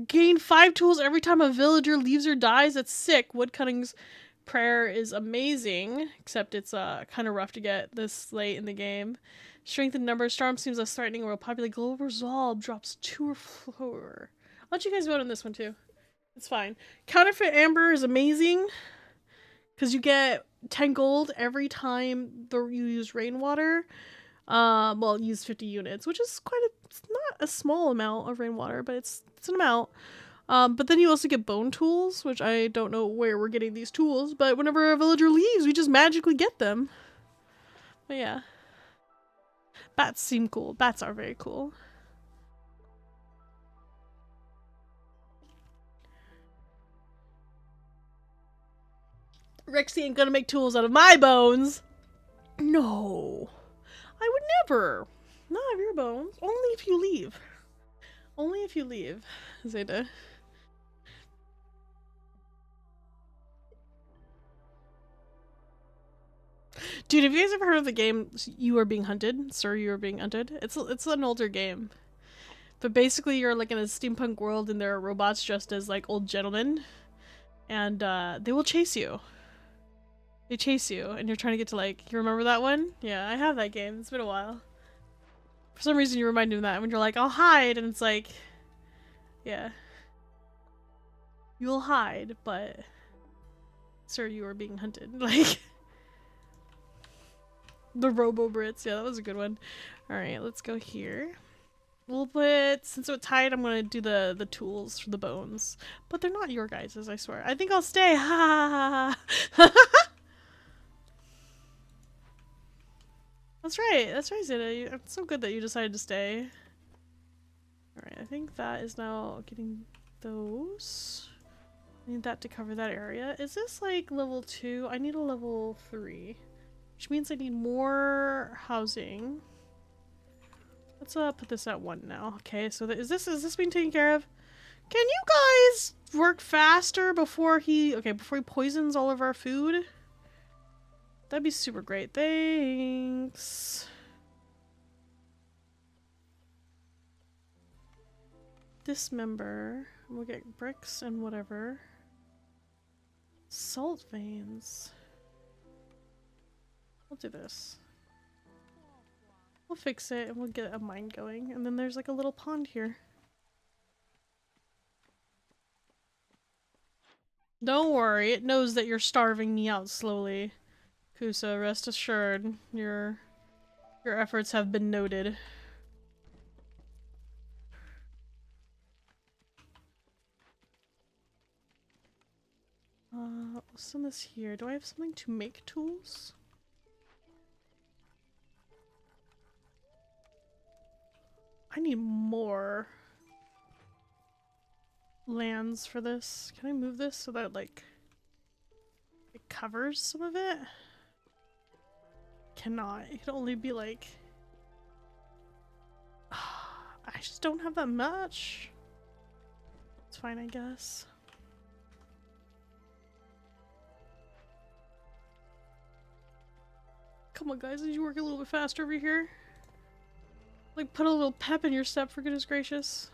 gain 5 tools every time a villager leaves or dies. That's sick. Woodcutting's prayer is amazing, except it's kind of rough to get this late in the game. Strength in numbers. Storm seems less threatening or will populate. Global resolve drops 2 or 4. I'll let you guys vote on this one too. It's fine. Counterfeit amber is amazing because you get 10 gold every time you use rainwater. Well, use 50 units, which is it's not a small amount of rainwater, but it's an amount. But then you also get bone tools, which I don't know where we're getting these tools, but whenever a villager leaves, we just magically get them. But yeah. Bats seem cool. Bats are very cool. Rexy ain't gonna make tools out of my bones! No. I would never. Not of your bones. Only if you leave. Only if you leave, Zeta. Dude, have you guys ever heard of the game You Are Being Hunted? Sir, You Are Being Hunted? It's an older game. But basically you're like in a steampunk world and there are robots dressed as like old gentlemen. And they will chase you. They chase you and you're trying to get to like, you remember that one? Yeah, I have that game. It's been a while. For some reason you remind me of that when you're like, I'll hide, and it's like, yeah. You'll hide, but sir, you are being hunted. Like the Robo Brits. Yeah, that was a good one. Alright, let's go here. We'll put, since it's tied, I'm gonna do the tools for the bones. But they're not your guys's, I swear. I think I'll stay. Ha ha ha ha. That's right, Zeta. It's so good that you decided to stay. Alright, I think that is now getting those. I need that to cover that area. Is this like level 2? I need a level 3. Which means I need more housing. Let's put this at 1 now. Okay, so is this being taken care of? Can you guys work faster before he poisons all of our food? That'd be super great. Thanks. Dismember. We'll get bricks and whatever. Salt veins. We'll do this. We'll fix it and we'll get a mine going. And then there's like a little pond here. Don't worry, it knows that you're starving me out slowly. Kusa, rest assured, your efforts have been noted. We'll send this here. Do I have something to make tools? I need more lands for this. Can I move this so that like it covers some of it? Cannot. It can only be like I just don't have that much. It's fine, I guess. Come on, guys, did you work a little bit faster over here? Like, put a little pep in your step, for goodness gracious.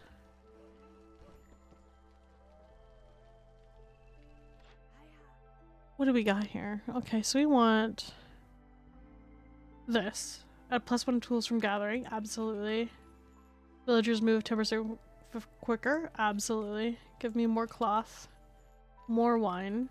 What do we got here? Okay, so we want this. Add +1 tools from gathering. Absolutely. Villagers move 10% quicker. Absolutely. Give me more cloth. More wine.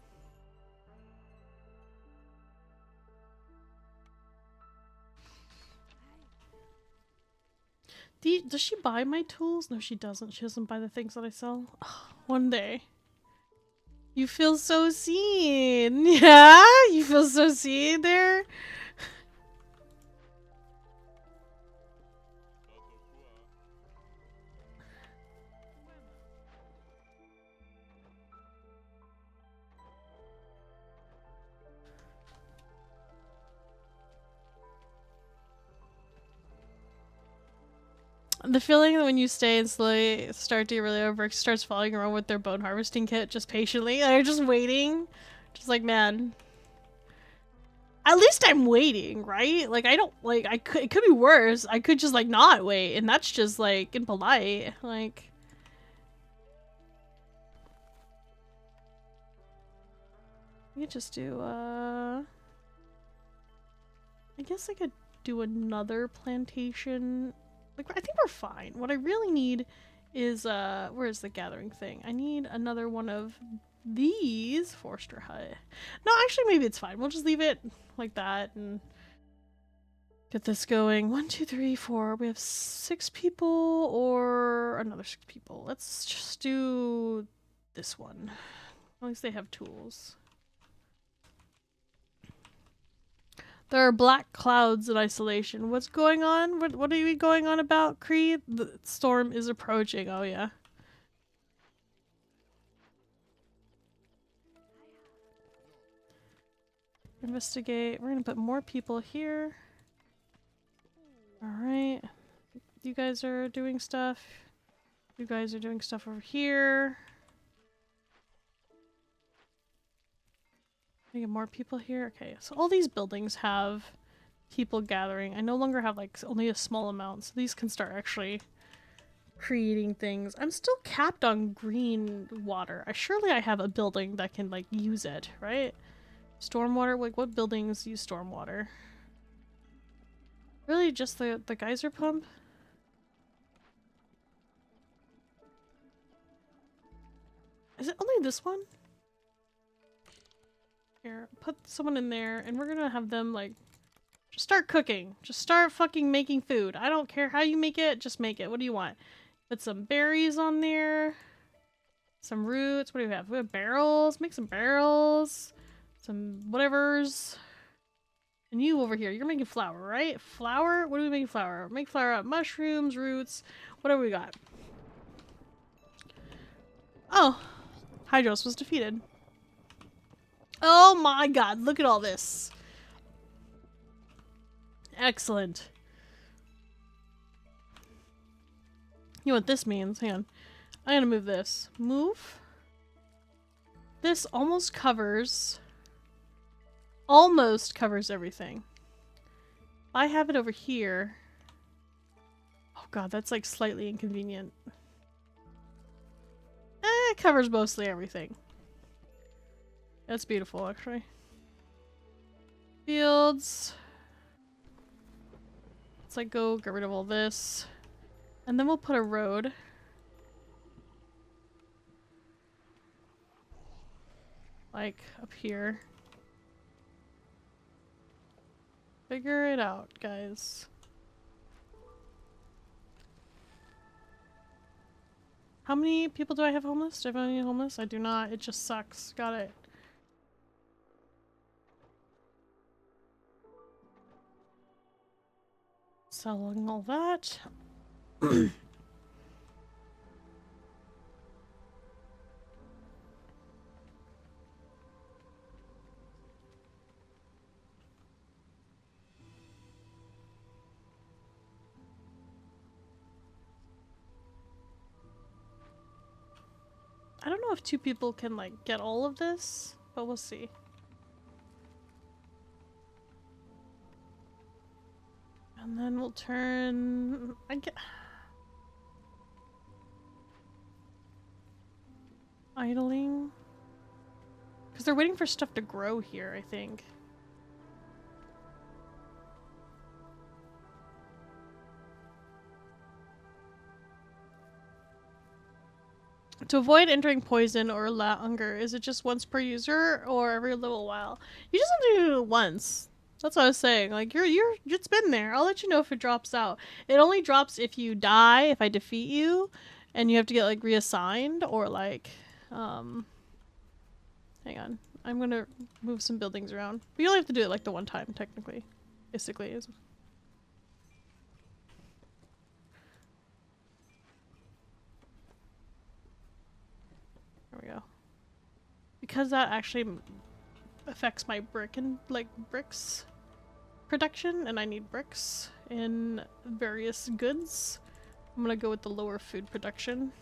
Does she buy my tools? No, she doesn't. She doesn't buy the things that I sell. Oh, one day. You feel so seen. Yeah? You feel so seen there? The feeling that when you stay and slowly start to really over, starts following around with their bone harvesting kit just patiently, and they're just waiting. Just like, man. At least I'm waiting, right? Like, I don't, like, it could be worse. I could just, like, not wait, and that's just, like, impolite. Like. You could just do, I guess I could do another plantation. Like, I think we're fine. What I really need is, where's the gathering thing? I need another one of these Forster hut. No, actually, maybe it's fine. We'll just leave it like that and get this going. 1, 2, 3, 4. We have 6 people or another 6 people. Let's just do this one. At least they have tools. There are black clouds in isolation. What's going on? What are you going on about, Creed? The storm is approaching. Oh, yeah. Investigate. We're gonna put more people here. Alright. You guys are doing stuff. You guys are doing stuff over here. I get more people here. Okay, so all these buildings have people gathering. I no longer have like only a small amount, so these can start actually creating things. I'm still capped on green water. Surely I have a building that can like use it, right? Stormwater. Like, what buildings use stormwater? Really, just the geyser pump? Is it only this one? Here, put someone in there, and we're gonna have them, like, just start cooking. Just start fucking making food. I don't care how you make it, just make it. What do you want? Put some berries on there. Some roots. What do we have? We have barrels. Make some barrels. Some whatevers. And you over here, you're making flour, right? Flour? What are we making flour? Make flour out of mushrooms, roots, whatever we got. Oh, Hydros was defeated. Oh my god, look at all this. Excellent. You know what this means? Hang on. I'm gonna move this. Move. This almost covers everything. I have it over here. Oh god, that's like slightly inconvenient. It covers mostly everything. That's beautiful, actually. Fields. Let's like go get rid of all this. And then we'll put a road. Like up here. Figure it out, guys. How many people do I have homeless? Do I have any homeless? I do not. It just sucks. Got it. Selling all that. I don't know if 2 people can like get all of this, but we'll see. And then we'll turn... idling. Because they're waiting for stuff to grow here, I think. To avoid entering poison or hunger, is it just once per user or every little while? You just have to do it once. That's what I was saying. Like it's been there. I'll let you know if it drops out. It only drops if you die, if I defeat you, and you have to get like reassigned or like hang on. I'm gonna move some buildings around. But you only have to do it like the one time, technically. Basically is. There we go. Because that actually affects my bricks production, and I need bricks in various goods. I'm gonna go with the lower food production.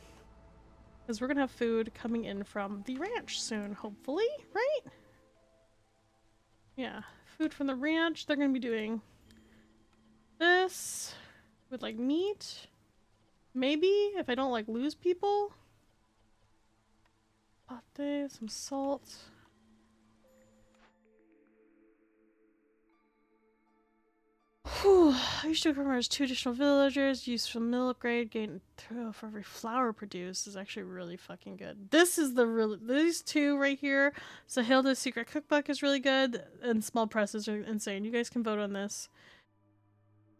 Because we're gonna have food coming in from the ranch soon, hopefully, right? Yeah, food from the ranch. They're gonna be doing this with like meat. Maybe, if I don't like lose people. Pate, some salt. Whew. I used to remember 2 additional villagers, use some mill upgrade, gain for every flour produced is actually really fucking good. This is these 2 right here. Sahilda's secret cookbook is really good, and small presses are insane. You guys can vote on this.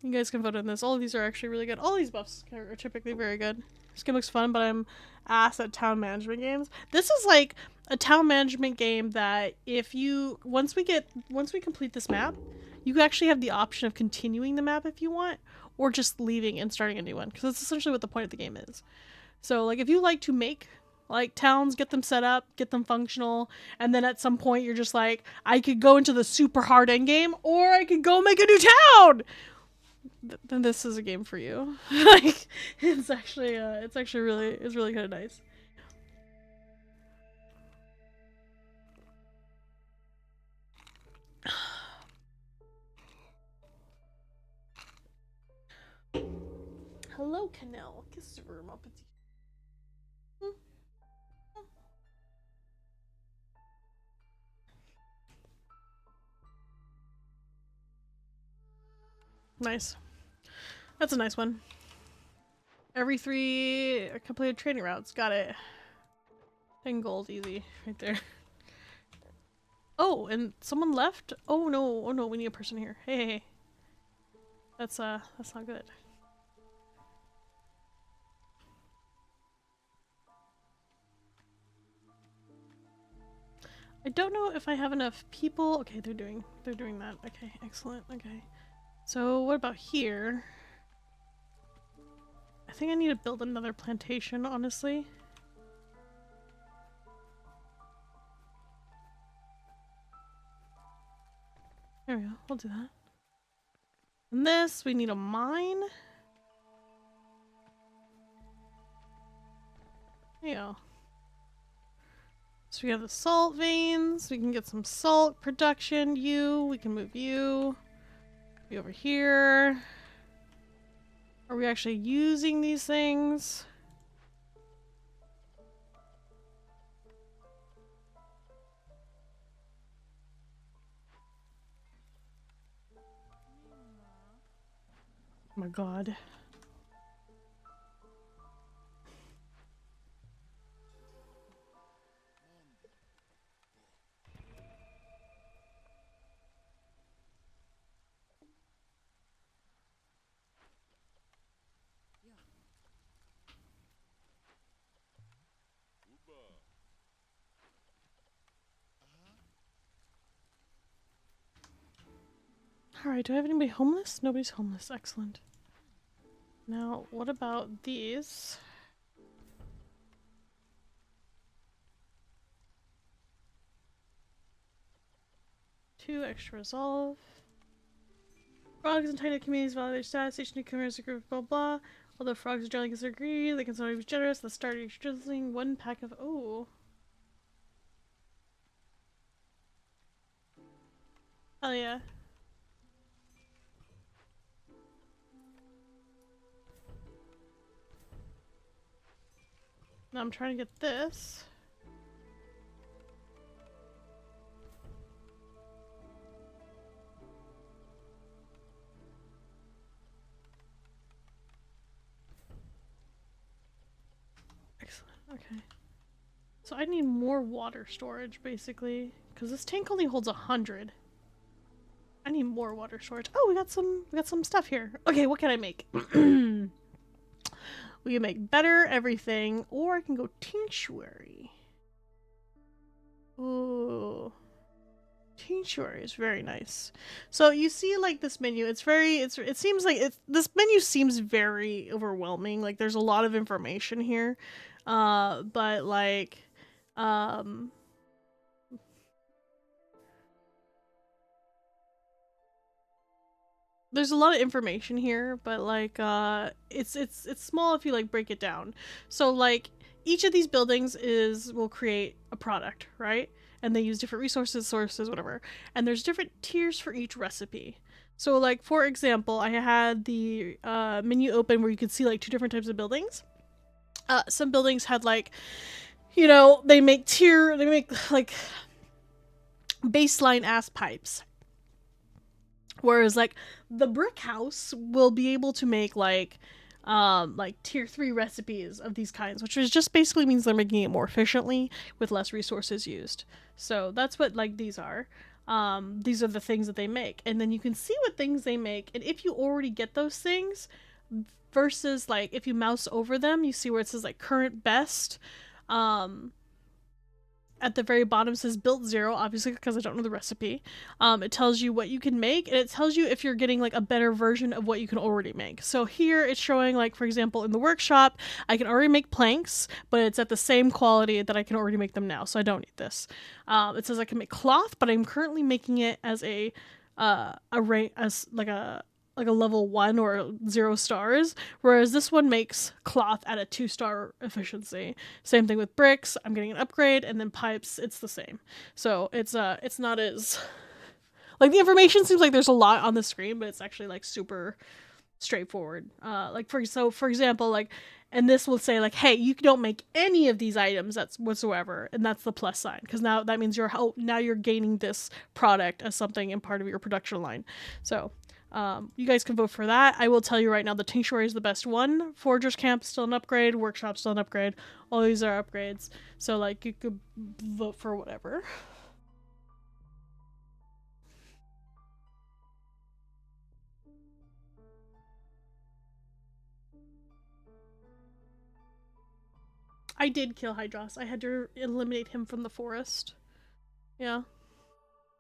You guys can vote on this. All of these are actually really good. All these buffs are typically very good. This game looks fun, but I'm ass at town management games. This is like a town management game that if you once we complete this map, you actually have the option of continuing the map if you want, or just leaving and starting a new one, because that's essentially what the point of the game is. So like if you like to make like towns, get them set up, get them functional, and then at some point you're just like, I could go into the super hard endgame, or I could go make a new town. Then this is a game for you. Like it's actually really kind of nice. Hello, Canal. Kiss the room up. Nice. That's a nice one. Every 3 completed training routes. Got it. 10 gold, easy. Right there. Oh, and someone left? Oh no, we need a person here. Hey. That's not good. I don't know if I have enough people. Okay, they're doing that. Okay, excellent. Okay. So what about here? I think I need to build another plantation, honestly. There we go. We'll do that. And this, we need a mine. you know. So we have the salt veins. We can get some salt production. We can move you. Be over here. Are we actually using these things? Oh my god. Alright, do I have anybody homeless? Nobody's homeless. Excellent. Now, what about these? Two extra resolve. Frogs in tiny communities value their status. Each newcomer is a group, blah blah. Although frogs are generally considered greedy, they can sometimes be generous. The start of each drizzling one pack of hell yeah. Now I'm trying to get this. Excellent, okay. So I need more water storage, basically, because this tank only holds 100. I need more water storage. Oh, we got some stuff here. Okay, what can I make? We can make better everything, or I can go tinctuary. Ooh. Tinctuary is very nice. So you see like this menu, it seems like this menu seems very overwhelming. Like there's a lot of information here. But like there's a lot of information here, but like it's small if you like break it down. So like each of these buildings will create a product, right? And they use different resources, sources, whatever. And there's different tiers for each recipe. So like for example, I had the menu open where you could see like 2 different types of buildings. Some buildings had like, you know, they make like baseline ass pipes. Whereas like the brick house will be able to make like tier 3 recipes of these kinds, which is just basically means they're making it more efficiently with less resources used. So that's what like these are. These are the things that they make, and then you can see what things they make, and if you already get those things versus like if you mouse over them, you see where it says like current best. At the very bottom says built 0, obviously because I don't know the recipe. It tells you what you can make, and it tells you if you're getting like a better version of what you can already make. So here it's showing like, for example, in the workshop, I can already make planks, but it's at the same quality that I can already make them now, so I don't need this. It says I can make cloth, but I'm currently making it as a level 1 or 0 stars, whereas this one makes cloth at a 2-star efficiency. Same thing with bricks, I'm getting an upgrade, and then pipes, it's the same. So it's not as like the information seems like there's a lot on the screen, but it's actually like super straightforward. For example, like, and this will say like, hey, you don't make any of these items whatsoever, and that's the plus sign, because now that means now you're gaining this product as something in part of your production line. So you guys can vote for that. I will tell you right now, the Tinctuary is the best one. Forger's Camp still an upgrade. Workshop still an upgrade. All these are upgrades. So like you could vote for whatever. I did kill Hydros. I had to eliminate him from the forest. Yeah.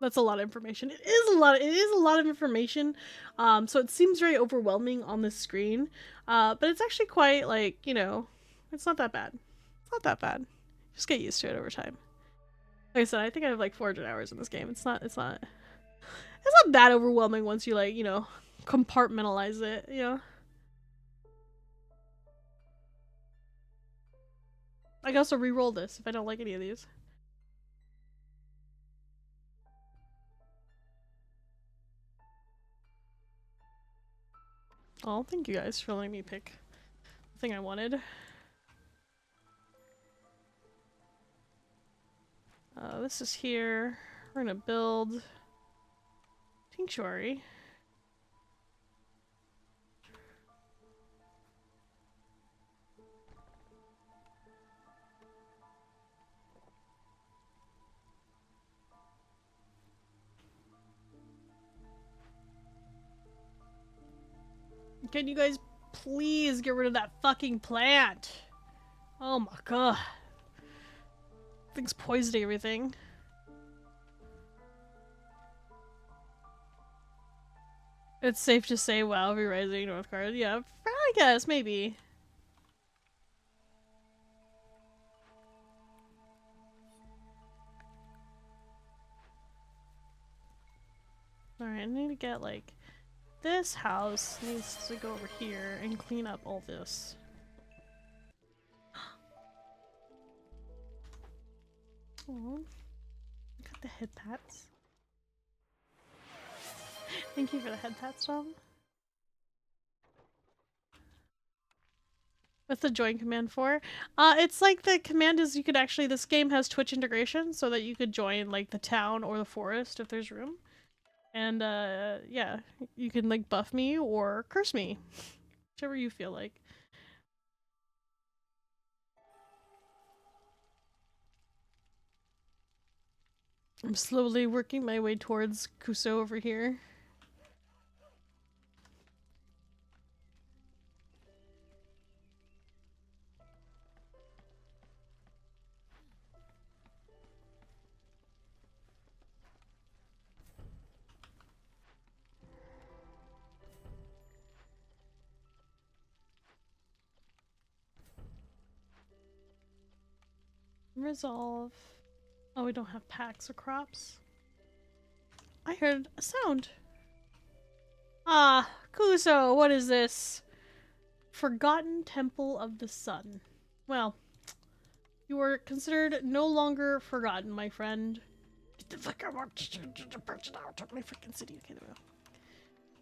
That's a lot of information. It is a lot of information. So it seems very overwhelming on the screen. But it's actually quite like, you know, it's not that bad. It's not that bad. Just get used to it over time. Like I said, I think I have like 400 hours in this game. It's not that overwhelming once you like, you know, compartmentalize it, you know. I can also re-roll this if I don't like any of these. Oh, thank you guys for letting me pick the thing I wanted. This is here. We're gonna build Tinctuary. Can you guys please get rid of that fucking plant? Oh my god. Thing's poisoning everything. It's safe to say, wow, re-rising Northgard. Yeah, I guess, maybe. Alright, I need to get, like, this house needs to go over here and clean up all this. Oh, got the head pats. Thank you for the head pats, Tom. What's the join command for? It's like the command is you could actually, this game has Twitch integration so that you could join like the town or the forest if there's room. And yeah, you can like buff me or curse me. Whichever you feel like. I'm slowly working my way towards Kuso over here. Resolve. Oh, we don't have packs or crops. I heard a sound. Ah, Kuso, what is this? Forgotten Temple of the Sun. Well, you are considered no longer forgotten, my friend. Get the fuck out of my freaking city. Okay, there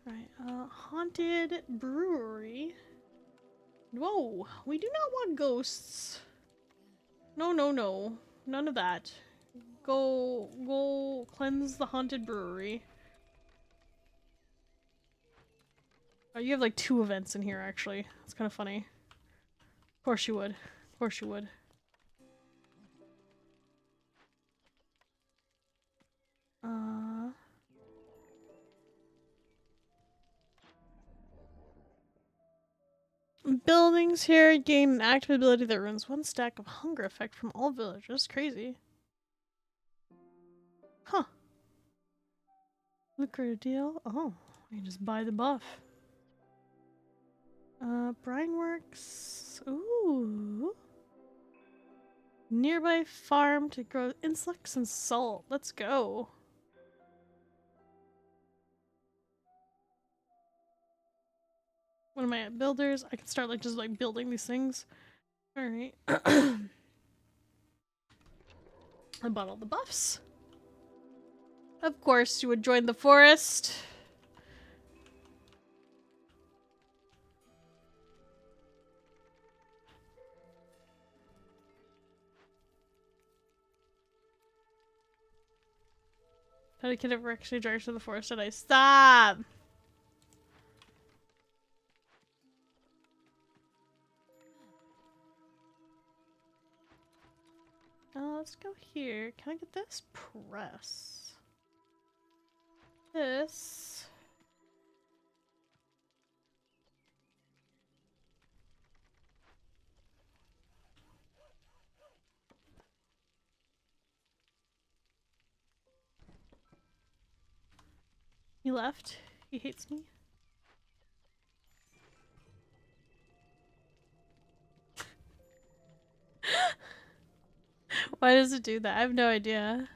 we go. Right, Haunted Brewery. Whoa, we do not want ghosts. No, no, no. None of that. Go cleanse the Haunted Brewery. Oh, you have like 2 events in here, actually. That's kind of funny. Of course you would. Of course you would. Buildings here gain an active ability that runs 1 stack of hunger effect from all villagers. Crazy. Huh. Lucrative deal. Oh, you can just buy the buff. Brine works. Ooh. Nearby farm to grow insects and salt. Let's go. What am I at? Builders? I can start like just like building these things. Alright. I bought all the buffs. Of course, you would join the forest. How did kid ever actually drive to the forest today? Stop! Let's go here. Can I get this? Press. This. He left. He hates me. Why does it do that? I have no idea.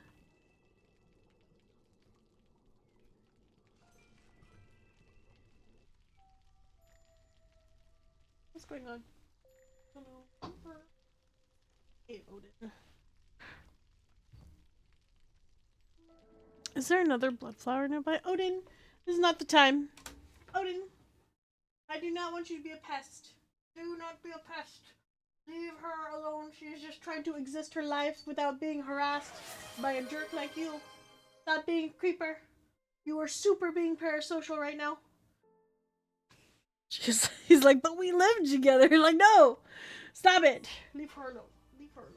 What's going on? Oh no. Hey, Odin. Is there another blood flower nearby? Odin, this is not the time. Odin, I do not want you to be a pest. Do not be a pest. Leave her alone. She is just trying to exist her life without being harassed by a jerk like you. Stop being a creeper. You are super being parasocial right now. He's like, but we lived together. You're like, no, stop it. Leave her alone. Leave her alone.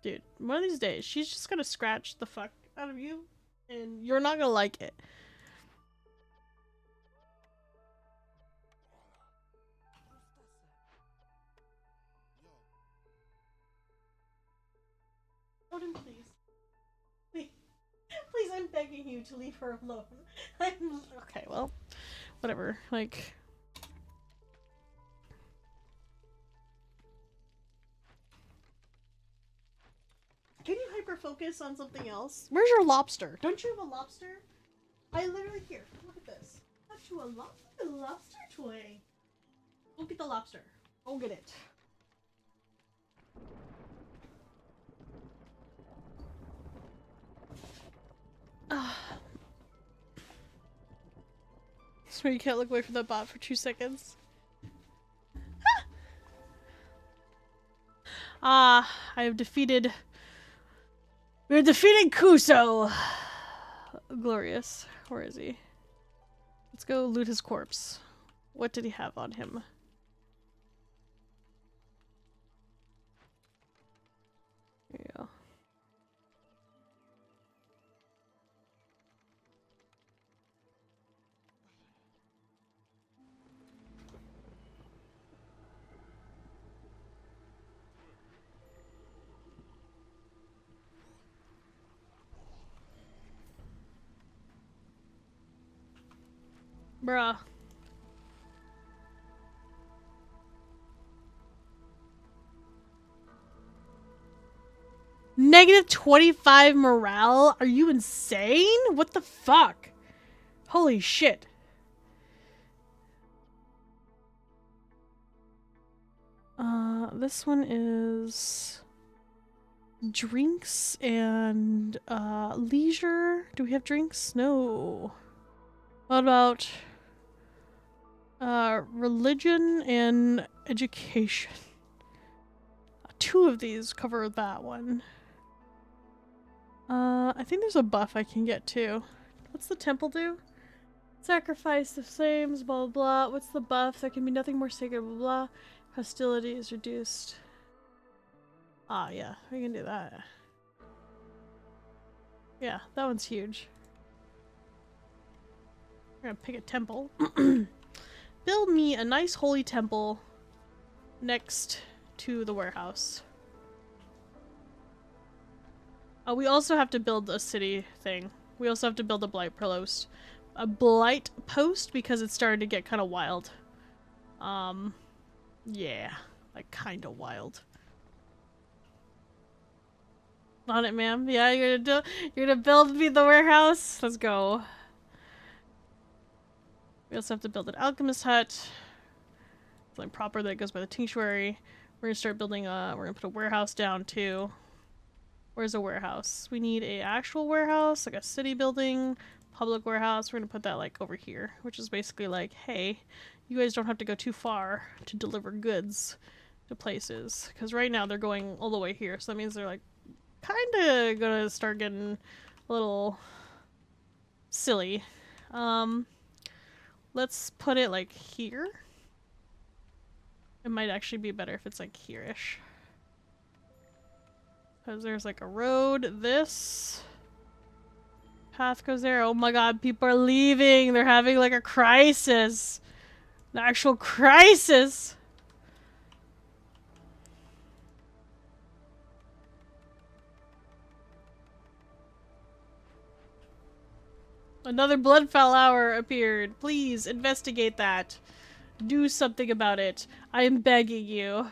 Dude, one of these days, she's just gonna scratch the fuck out of you, and you're not gonna like it. Odin, please. Please. Please, I'm begging you to leave her alone. Okay, well, whatever. Like... Can you hyper-focus on something else? Where's your lobster? Don't you have a lobster? I literally... Here, look at this. Got you a lobster toy. Go get the lobster. Go get it. So you can't look away from that bot for 2 seconds. I have defeated... We're defeating Kuso! Glorious. Where is he? Let's go loot his corpse. What did he have on him? There you go. Bruh. Negative 25 morale? Are you insane? What the fuck? Holy shit. This one is drinks and leisure. Do we have drinks? No. What about religion and education? 2 of these cover that one. I think there's a buff I can get too. What's the temple do? Sacrifice the flames, blah blah blah. What's the buff? There can be nothing more sacred, blah blah. Hostility is reduced. Ah, yeah, we can do that. Yeah, that one's huge. We're gonna pick a temple. Build me a nice holy temple next to the warehouse. We also have to build a city thing. We also have to build a blight post. A blight post because it's starting to get kind of wild. Yeah, like kind of wild. On it, ma'am. Yeah, you're gonna build me the warehouse. Let's go. We also have to build an alchemist hut. Something proper that goes by the tinctuary. We're gonna start building we're gonna put a warehouse down too. Where's a warehouse? We need a actual warehouse, like a city building, public warehouse. We're gonna put that like over here, which is basically like, hey, you guys don't have to go too far to deliver goods to places. Because right now they're going all the way here, so that means they're like kinda gonna start getting a little silly. Let's put it like here. It might actually be better if it's like here-ish. Because there's like a road, this path goes there. Oh my god, people are leaving. They're having like a crisis. An actual crisis. Another bloodfowl hour appeared. Please investigate that. Do something about it. I am begging you.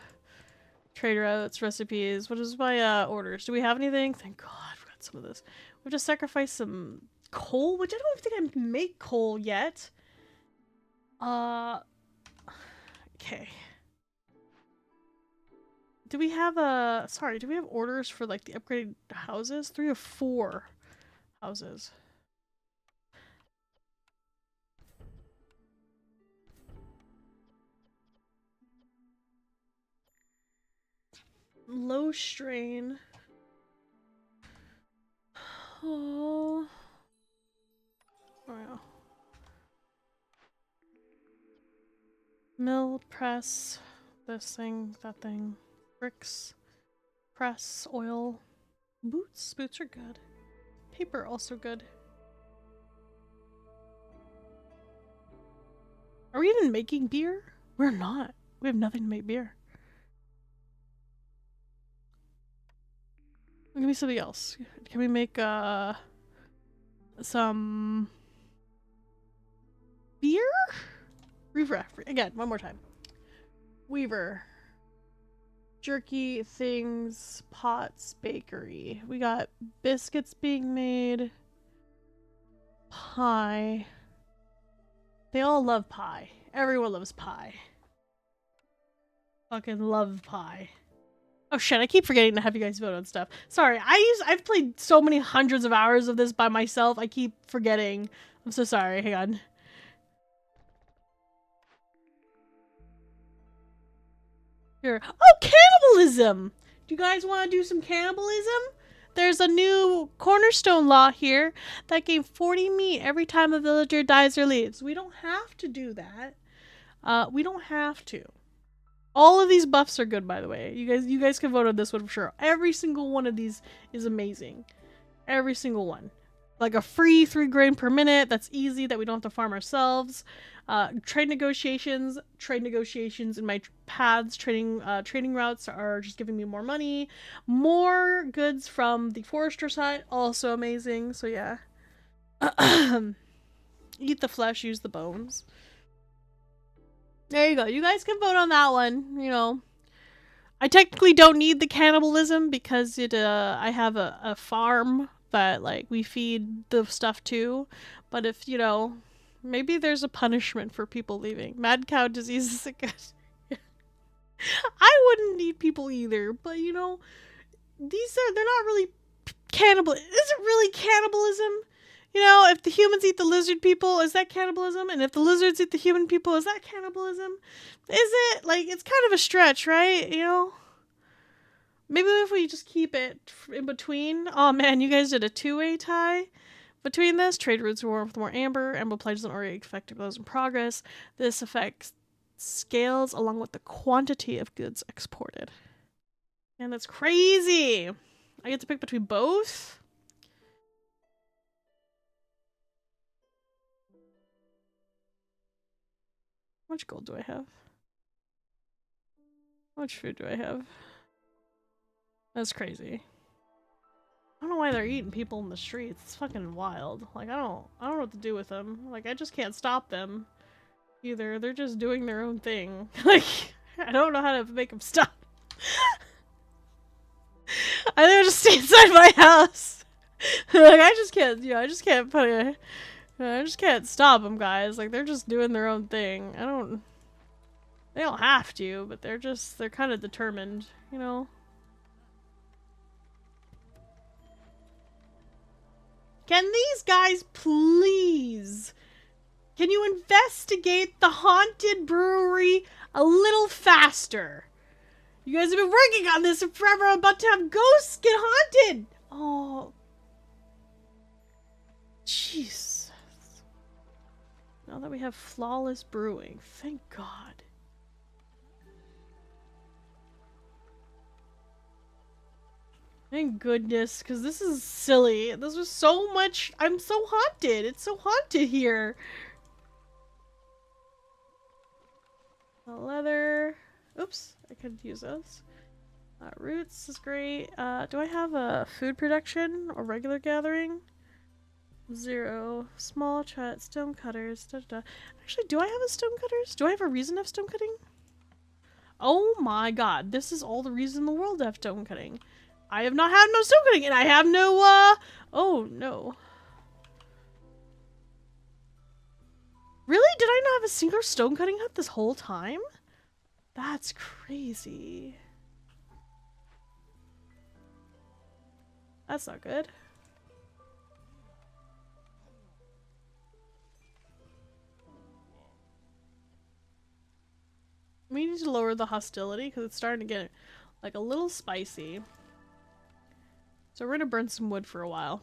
Trade routes, recipes. What is my orders? Do we have anything? Thank God, I forgot some of this. We have to sacrifice some coal, which I don't think I can make coal yet. Okay. Do we have do we have orders for like the upgraded houses? 3 or 4 houses. Low strain. Oh. Wow. Mill, press, this thing, that thing. Bricks, press, oil. Boots? Boots are good. Paper also good. Are we even making beer? We're not. We have nothing to make beer. Give me something else. Can we make some beer? Weaver, again, one more time. Weaver. Jerky, things, pots, bakery. We got biscuits being made. Pie. They all love pie. Everyone loves pie. Fucking love pie. Oh shit, I keep forgetting to have you guys vote on stuff. Sorry, I've played so many hundreds of hours of this by myself, I keep forgetting. I'm so sorry, hang on. Here. Oh, cannibalism! Do you guys want to do some cannibalism? There's a new cornerstone law here that gave 40 meat every time a villager dies or leaves. We don't have to do that. We don't have to. All of these buffs are good, by the way. You guys can vote on this one for sure. Every single one of these is amazing. Every single one. Like a free 3 grain per minute. That's easy, that we don't have to farm ourselves. Trade negotiations in my paths. Trading routes are just giving me more money. More goods from the forester side. Also amazing. So yeah. Eat the flesh, use the bones. There you go. You guys can vote on that one. You know, I technically don't need the cannibalism because I have a farm that like we feed the stuff to. But if, you know, maybe there's a punishment for people leaving. Mad cow disease is a good. I wouldn't need people either, but you know, they're not really cannibal. Is it really cannibalism? You know, if the humans eat the lizard people, is that cannibalism? And if the lizards eat the human people, is that cannibalism? Is it? Like, it's kind of a stretch, right? You know? Maybe if we just keep it in between. Oh man, you guys did a 2-way tie between this. Trade routes warm with more amber. Amber pledges an already effective those in progress. This affects scales along with the quantity of goods exported. And that's crazy. I get to pick between both? How much gold do I have? How much food do I have? That's crazy. I don't know why they're eating people in the streets. It's fucking wild. Like, I don't know what to do with them. Like, I just can't stop them either. They're just doing their own thing. Like, I don't know how to make them stop. I think I'll just stay inside my house. Like, I just can't, you know, I just can't stop them, guys. Like, they're just doing their own thing. They don't have to, but they're kind of determined, you know? Can these guys please? Can you investigate the haunted brewery a little faster? You guys have been working on this forever. I'm about to have ghosts get haunted. Oh. Jeez. Now that we have flawless brewing, thank God. Thank goodness, because this is silly. This was so much. I'm so haunted. It's so haunted here. Leather. Oops, I could use those. Roots is great. Do I have a food production or regular gathering? 0. Small chat, stone cutters. Da, da, da. Actually, do I have a stone cutters? Do I have a reason to have stone cutting? Oh my god, this is all the reason in the world to have stone cutting. I have not had no stone cutting, and I have no, oh no. Really? Did I not have a single stone cutting hut this whole time? That's crazy. That's not good. We need to lower the hostility because it's starting to get like a little spicy. So we're gonna burn some wood for a while.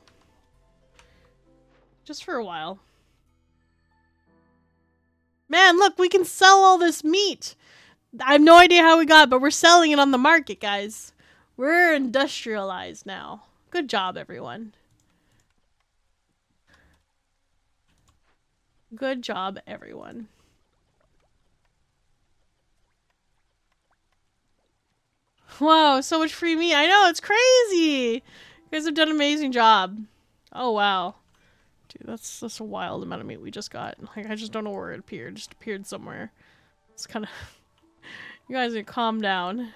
Just for a while. Man, look, we can sell all this meat. I have no idea how we got it, but we're selling it on the market, guys. We're industrialized now. Good job, everyone. Good job, everyone. Wow, so much free meat. I know, it's crazy. You guys have done an amazing job. Oh, wow. Dude, that's a wild amount of meat we just got. Like, I just don't know where it appeared. It just appeared somewhere. It's kind of... You guys need to calm down.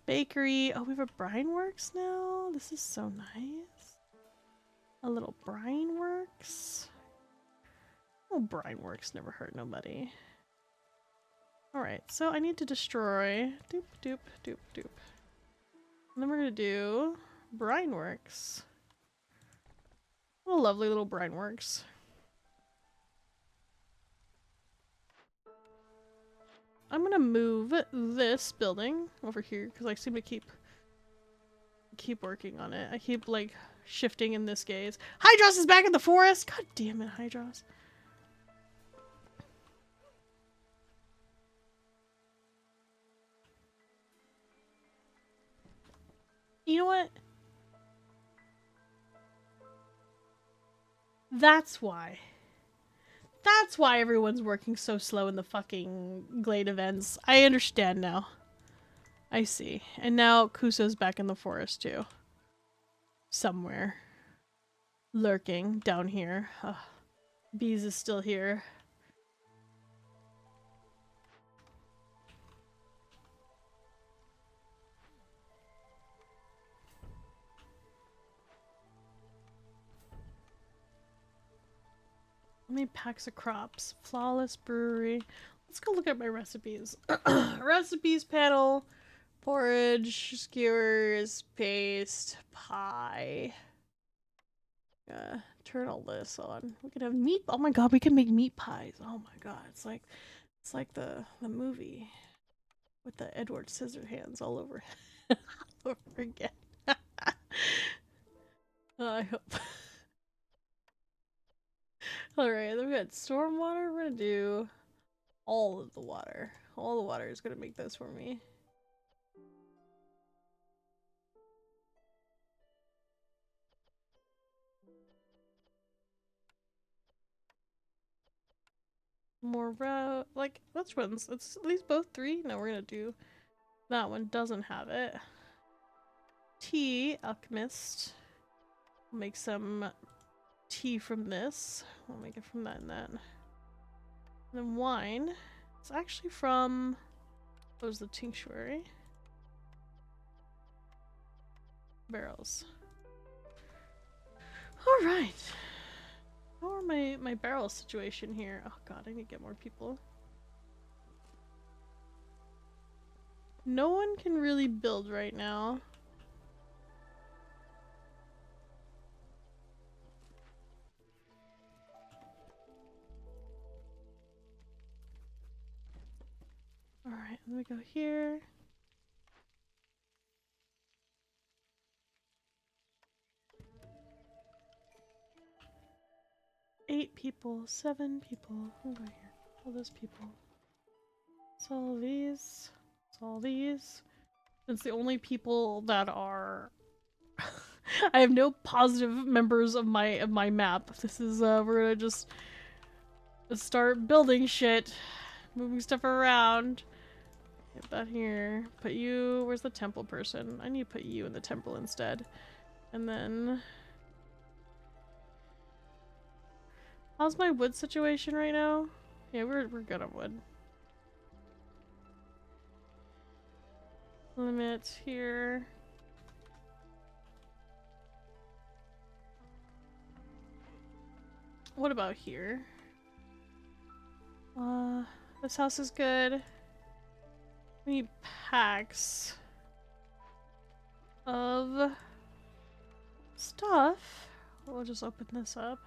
Bakery. Oh, we have a brine works now? This is so nice. A little brine works. Oh, brine works never hurt nobody. Alright, so I need to destroy... Doop, doop, doop, doop. And then we're gonna do... Brine works. What a lovely little brine works. I'm gonna move this building over here because I seem to keep working on it. I keep like shifting in this gaze. Hydros is back in the forest. God damn it, Hydros. You know what? That's why. That's why everyone's working so slow in the fucking Glade events. I understand now. I see. And now Kuso's back in the forest too. Somewhere. Lurking down here. Ugh. Bees is still here. How many packs of crops? Flawless brewery. Let's go look at my recipes. Recipes panel. Porridge, skewers, paste, pie. Turn all this on. We could have meat. Oh my god, we can make meat pies. Oh my god, it's like the movie with the Edward Scissorhands all over over again. I hope. Alright, then we got stormwater. We're gonna do all of the water. All the water is gonna make this for me. More route. Like, which ones? It's at least both 3. No, we're gonna do that one. Doesn't have it. Tea, alchemist. We'll make some tea from this. We'll make it from that and that. And then wine. It's actually from... What was the tinctuary? Barrels. Alright. How are my barrel situation here? Oh god, I need to get more people. No one can really build right now. Alright, let me go here. Eight people, 7 people. I'll go here. All those people. It's all these. It's all these. It's the only people that are. I have no positive members of my map. This is we're gonna just start building shit, moving stuff around. Get that here. Put you. Where's the temple person? I need to put you in the temple instead, and then. How's my wood situation right now? Yeah, we're good on wood. Limit here. what about here? This house is good. We need packs of stuff. We'll just open this up.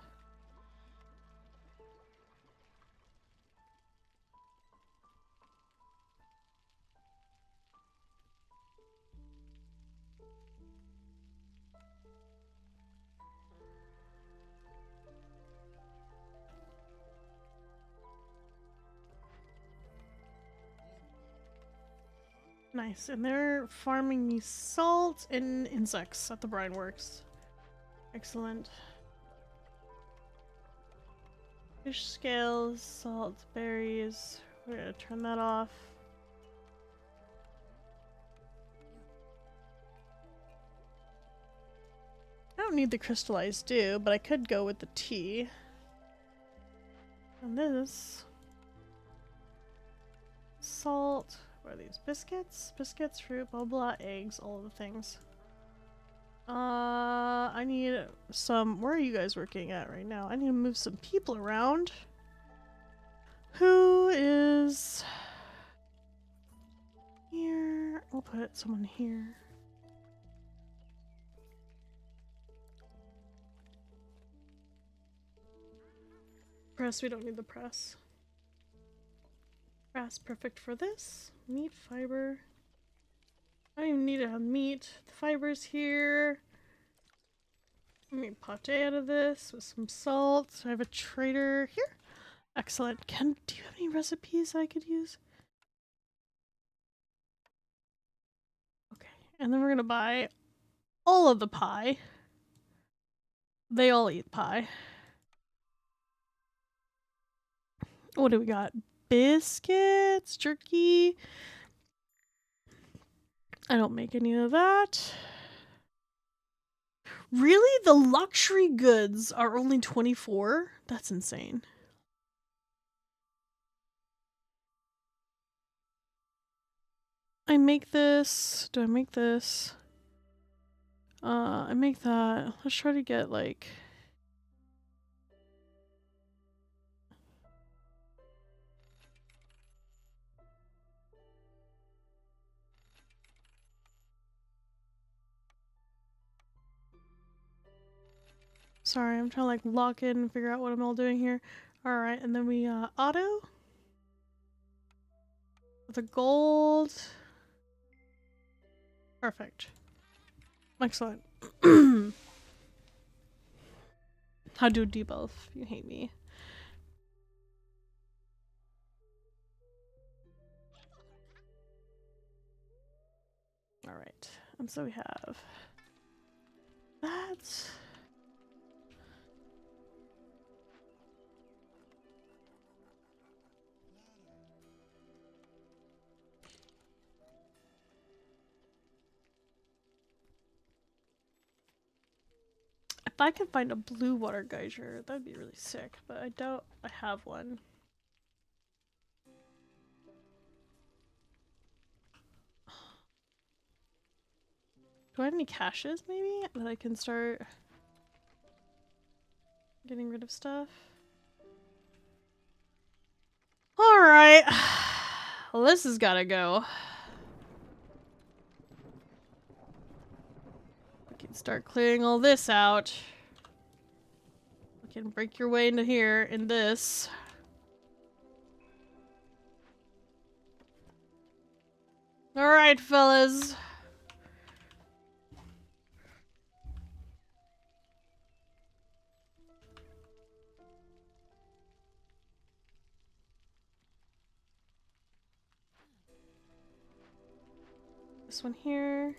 Nice, and they're farming me salt and insects at the brine works. Excellent. Fish scales, salt, berries. We're gonna turn that off. I don't need the crystallized dew, but I could go with the tea. And this. Salt. What are these? Biscuits? Biscuits, fruit, blah blah, eggs, all the things. I need some. Where are you guys working at right now? I need to move some people around. Who is here? We'll put someone here. Press, we don't need the press. Press, perfect for this. Meat, fiber. I don't even need to have meat. The fiber's here. Let me pate out of this with some salt. I have a trader here. Excellent. Do you have any recipes I could use? Okay, and then we're gonna buy all of the pie. They all eat pie. What do we got? Biscuits, jerky. I don't make any of that. Really? The luxury goods are only 24? That's insane. I make this. Do I make this? I make that. Let's try to get like... Sorry, I'm trying to like lock in and figure out what I'm all doing here. Alright, and then we auto. With the gold. Perfect. Excellent. How do debuff? You hate me. Alright, and so we have that. If I could find a blue water geyser, that'd be really sick, but I doubt I have one. Do I have any caches, maybe, that I can start getting rid of stuff? Alright. Well, this has gotta go. We can start clearing all this out. We can break your way into here, in this. Alright, fellas. This one here.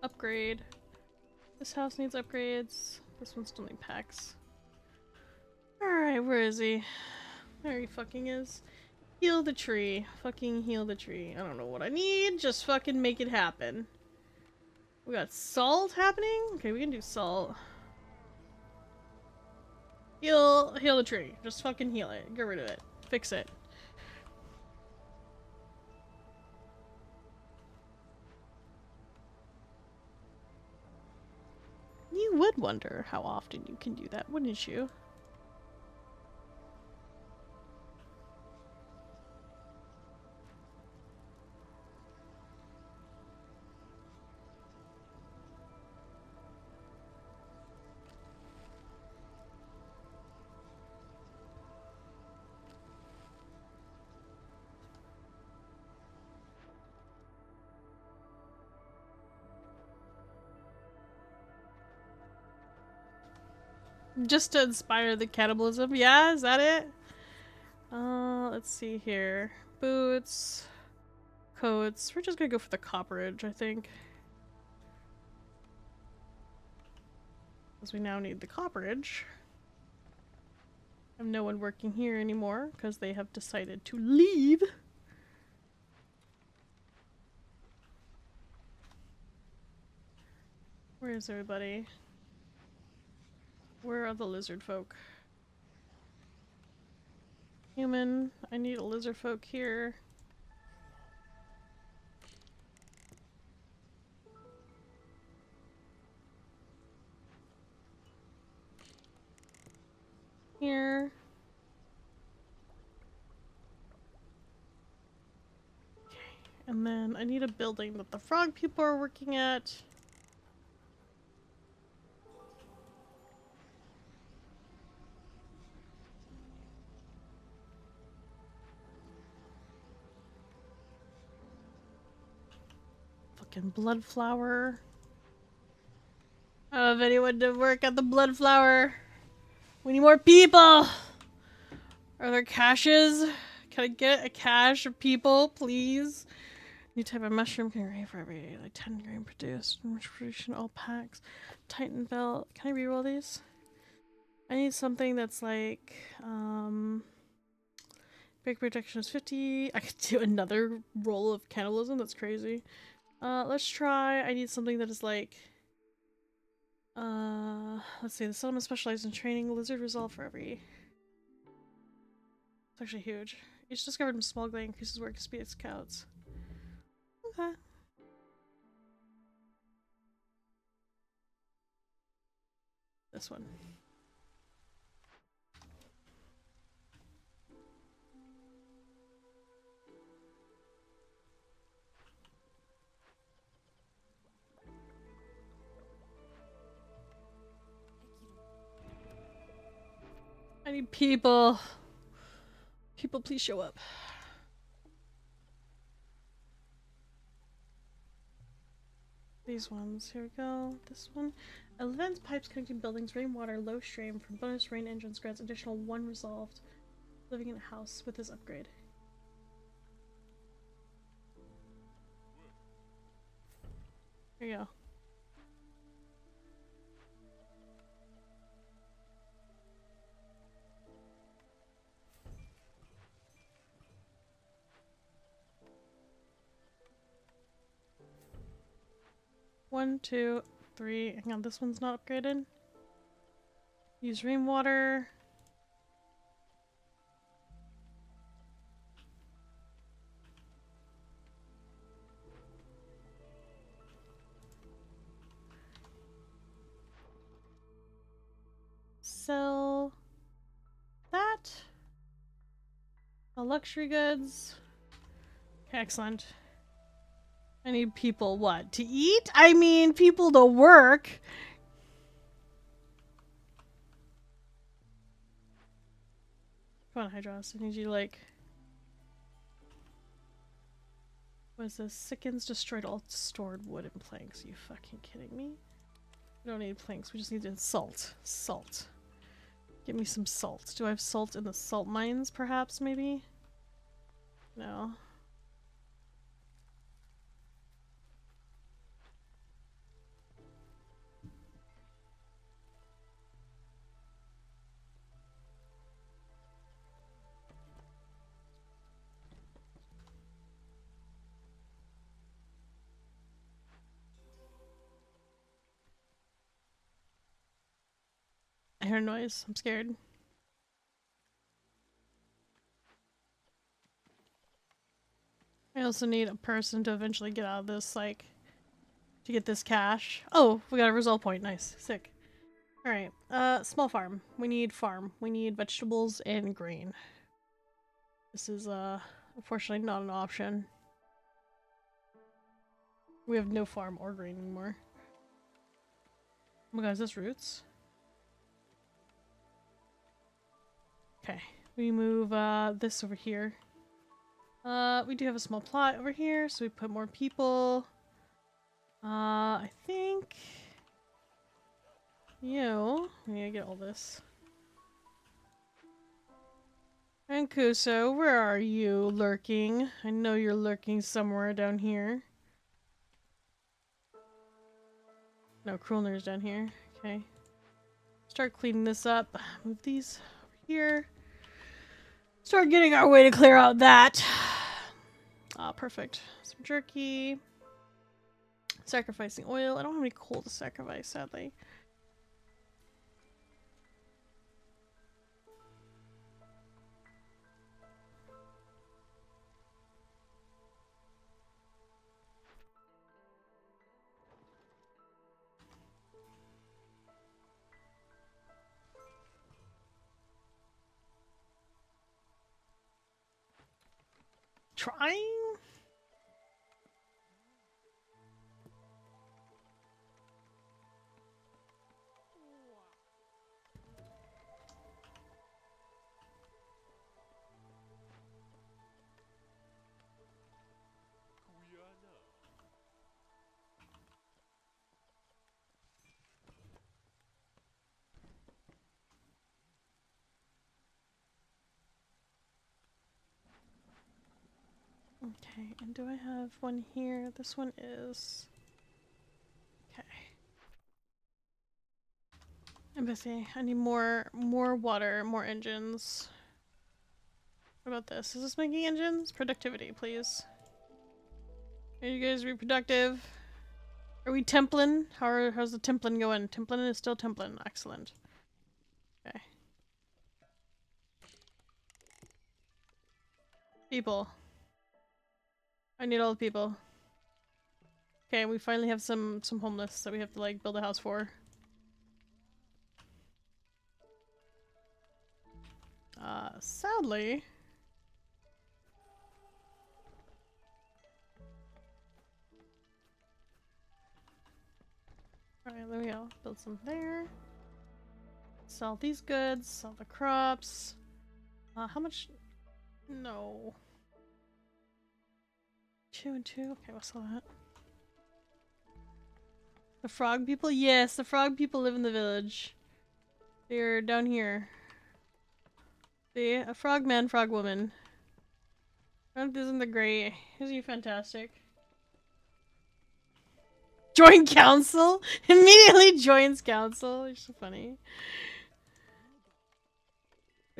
Upgrade. This house needs upgrades. This one still needs packs. Alright, where is he? There he fucking is. Heal the tree. Fucking heal the tree. I don't know what I need. Just fucking make it happen. We got salt happening? Okay, we can do salt. Heal the tree. Just fucking heal it. Get rid of it. Fix it. You would wonder how often you can do that, wouldn't you? Just to inspire the cannibalism. Yeah, is that it? Let's see here. Boots, coats. We're just gonna go for the copperage, I think. Because we now need the copperage. I have no one working here anymore because they have decided to leave. Where is everybody? Where are the lizard folk? Human, I need a lizard folk here. Here. Okay, and then I need a building that the frog people are working at. Fucking blood flower. I don't have anyone to work at the blood flower. We need more people. Are there caches? Can I get a cache of people, please? New type of mushroom can array for every like 10 grain produced. Production all packs. Titan belt. Can I reroll these? I need something that's like big protection is 50. I could do another roll of cannibalism. That's crazy. Let's try. I need something that is like let's see. The settlement specializes in training lizard resolve for every. It's actually huge. Each discovered small glade increases work speed of scouts. Okay. This one. I need people. People, please show up. These ones. Here we go. This one. Events pipes connecting buildings, rainwater, low stream from bonus rain engines grants additional 1 resolved. Living in a house with this upgrade. Here you go. One, two, three. Hang on, this one's not upgraded. Use rainwater. Sell that. Luxury goods. Okay, excellent. I need people, what, to eat? I mean, people to work. Come on, Hydros. I need you to, like... What is this? Sickens destroyed all stored wood and planks. Are you fucking kidding me? We don't need planks. We just need salt. Salt. Give me some salt. Do I have salt in the salt mines, perhaps, maybe? No. I heard a noise. I'm scared. I also need a person to eventually get out of this, like, to get this cash. Oh, we got a result point. Nice. Sick. Alright. Small farm. We need farm. We need vegetables and grain. This is, unfortunately not an option. We have no farm or grain anymore. Oh my god, is this roots? Okay. We move, this over here. We do have a small plot over here, so we put more people. I think... You. I need to get all this. And Kuso, where are you lurking? I know you're lurking somewhere down here. No, Krulner's down here. Okay. Start cleaning this up. Move these over here. Start getting our way to clear out that. Ah, perfect. Some jerky. Sacrificing oil. I don't have any coal to sacrifice, sadly. Trying? Okay, and do I have one here? This one is... Okay. Empathy. I need more water, more engines. What about this? Is this making engines? Productivity, please. Are you guys reproductive? Are we templin? How's the templin going? Templin is still templin. Excellent. Okay. People. I need all the people. Okay, we finally have some homeless that we have to like build a house for. Sadly. Alright, there we go. Build some there. Sell these goods, sell the crops. How much? No. 2 and 2? Okay, we'll sell that. The frog people? Yes, the frog people live in the village. They're down here. See? A frog man, frog woman. Isn't the great? Isn't he fantastic? Join council? Immediately joins council. You're so funny.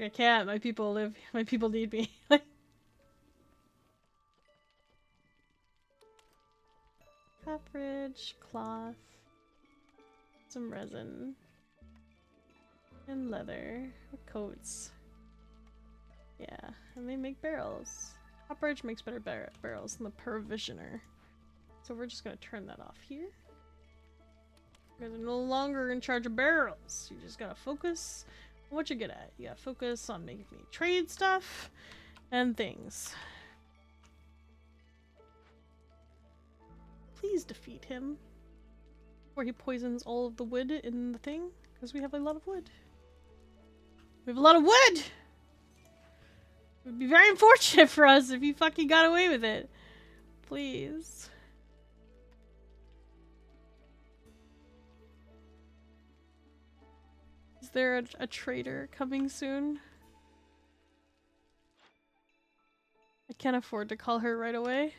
I can't. My people live. My people need me. Coppage, cloth, some resin, and leather, coats. Yeah, and they make barrels. Coppage makes better barrels than the provisioner. So we're just gonna turn that off here. You guys are no longer in charge of barrels. You just gotta focus on what you're good at. You gotta focus on making me trade stuff and things. Please defeat him. Or he poisons all of the wood in the thing, because we have a lot of wood. We have a lot of wood! It would be very unfortunate for us if he fucking got away with it. Please. Is there a trader coming soon? I can't afford to call her right away.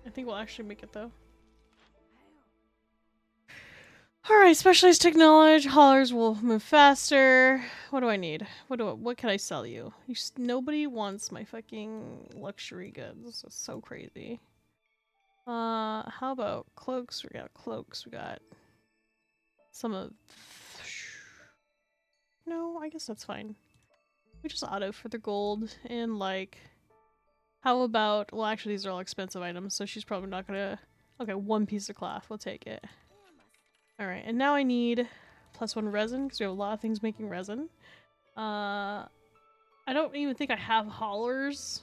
I think we'll actually make it though. Alright, specialized technology. Haulers will move faster. What do I need? What can I sell you? Nobody wants my fucking luxury goods. It's so crazy. How about cloaks? We got cloaks. We got some of... No, I guess that's fine. We just auto for the gold and like... How about... Well, actually these are all expensive items, so she's probably not gonna... Okay, one piece of cloth. We'll take it. Alright, and now I need +1 resin, because we have a lot of things making resin. I don't even think I have haulers.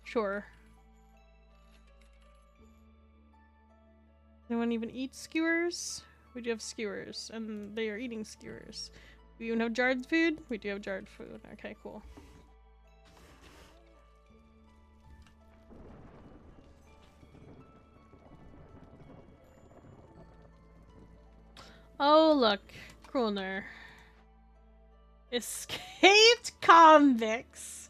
Sure. Anyone even eat skewers? We do have skewers, and they are eating skewers. We even have jarred food? We do have jarred food. Okay, cool. Oh, look. Kroner. Escaped convicts.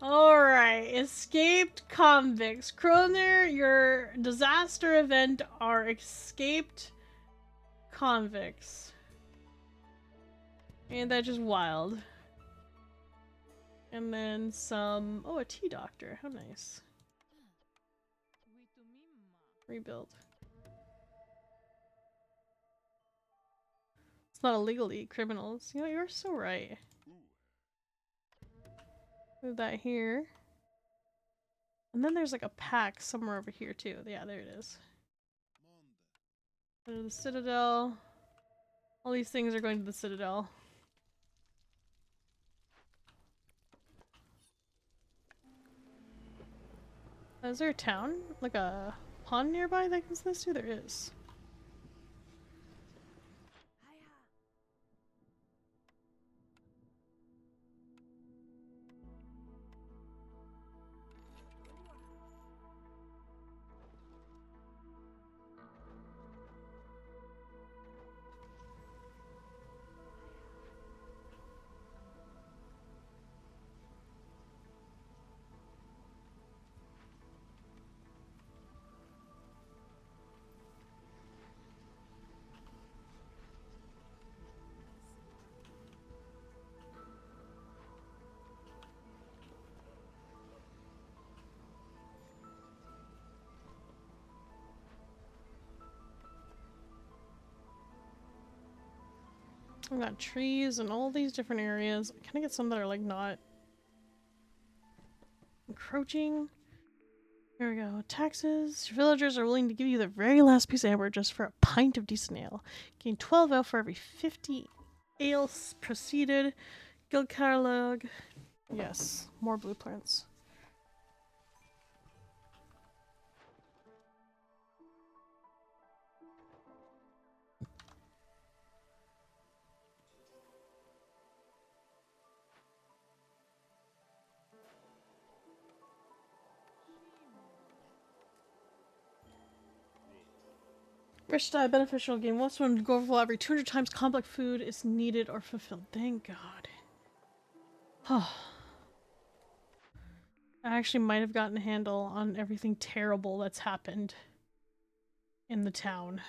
Alright, escaped convicts. Kroner, your disaster event are escaped convicts. Ain't that just wild? And then some... Oh, a tea doctor. How nice. Rebuild. It's not illegal to eat criminals. You know, you're so right. Move that here. And then there's like a pack somewhere over here too. Yeah, there it is. Go to the Citadel. All these things are going to the Citadel. Is there a town? Like a pond nearby that can this to? There is. I've got trees and all these different areas. Can I get some that are like not encroaching? Here we go. Taxes. Your villagers are willing to give you the very last piece of amber just for a pint of decent ale. Gain 12 ale for every 50 ale proceeded. Guild catalog. Yes. More blueprints. Rich diet beneficial gain once when go overflow every 200 times complex food is needed or fulfilled. Thank God. I actually might have gotten a handle on everything terrible that's happened in the town.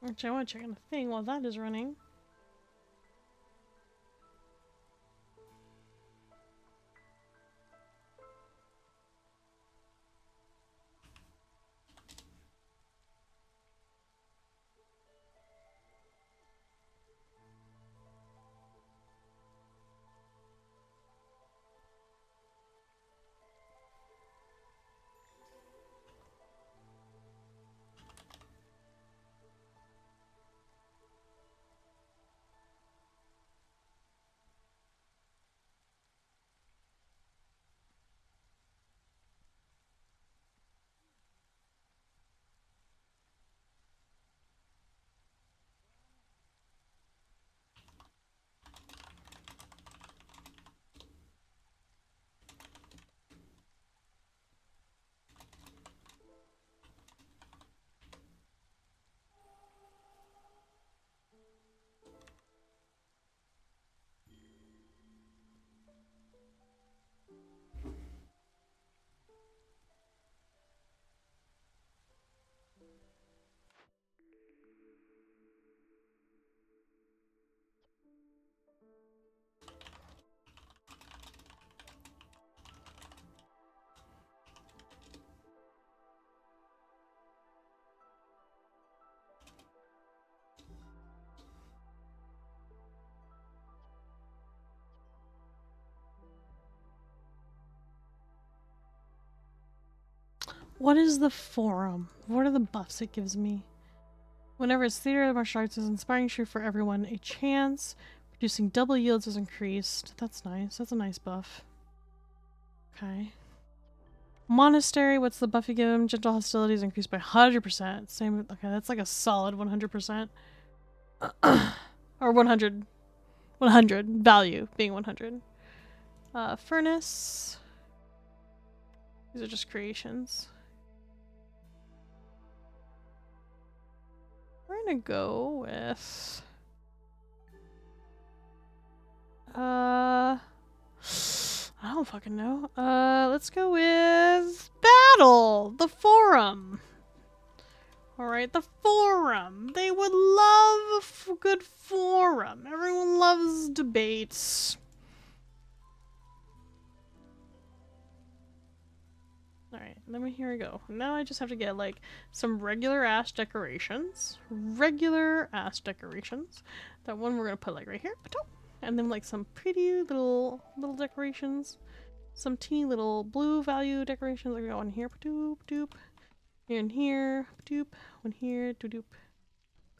Actually, I want to check on the thing while that is running. What is the forum? What are the buffs it gives me? Whenever it's theater of martial arts is inspiring shoot for everyone, a chance. Producing double yields is increased. That's nice. That's a nice buff. Okay. Monastery, what's the buff you give him? Gentle hostility is increased by 100%. Same. Okay, that's like a solid 100%. Or 100. 100. Value being 100. Furnace. These are just creations. We're gonna go with... I don't fucking know. Let's go with battle. The forum. Alright, the forum. They would love a good forum. Everyone loves debates. Alright, here we go. Now I just have to get like some regular ass decorations. Regular ass decorations. That one we're gonna put like right here. And then like some pretty little decorations. Some teeny little blue value decorations. Like we got one here, doop doop. Here and here, doop. One here, doop doop.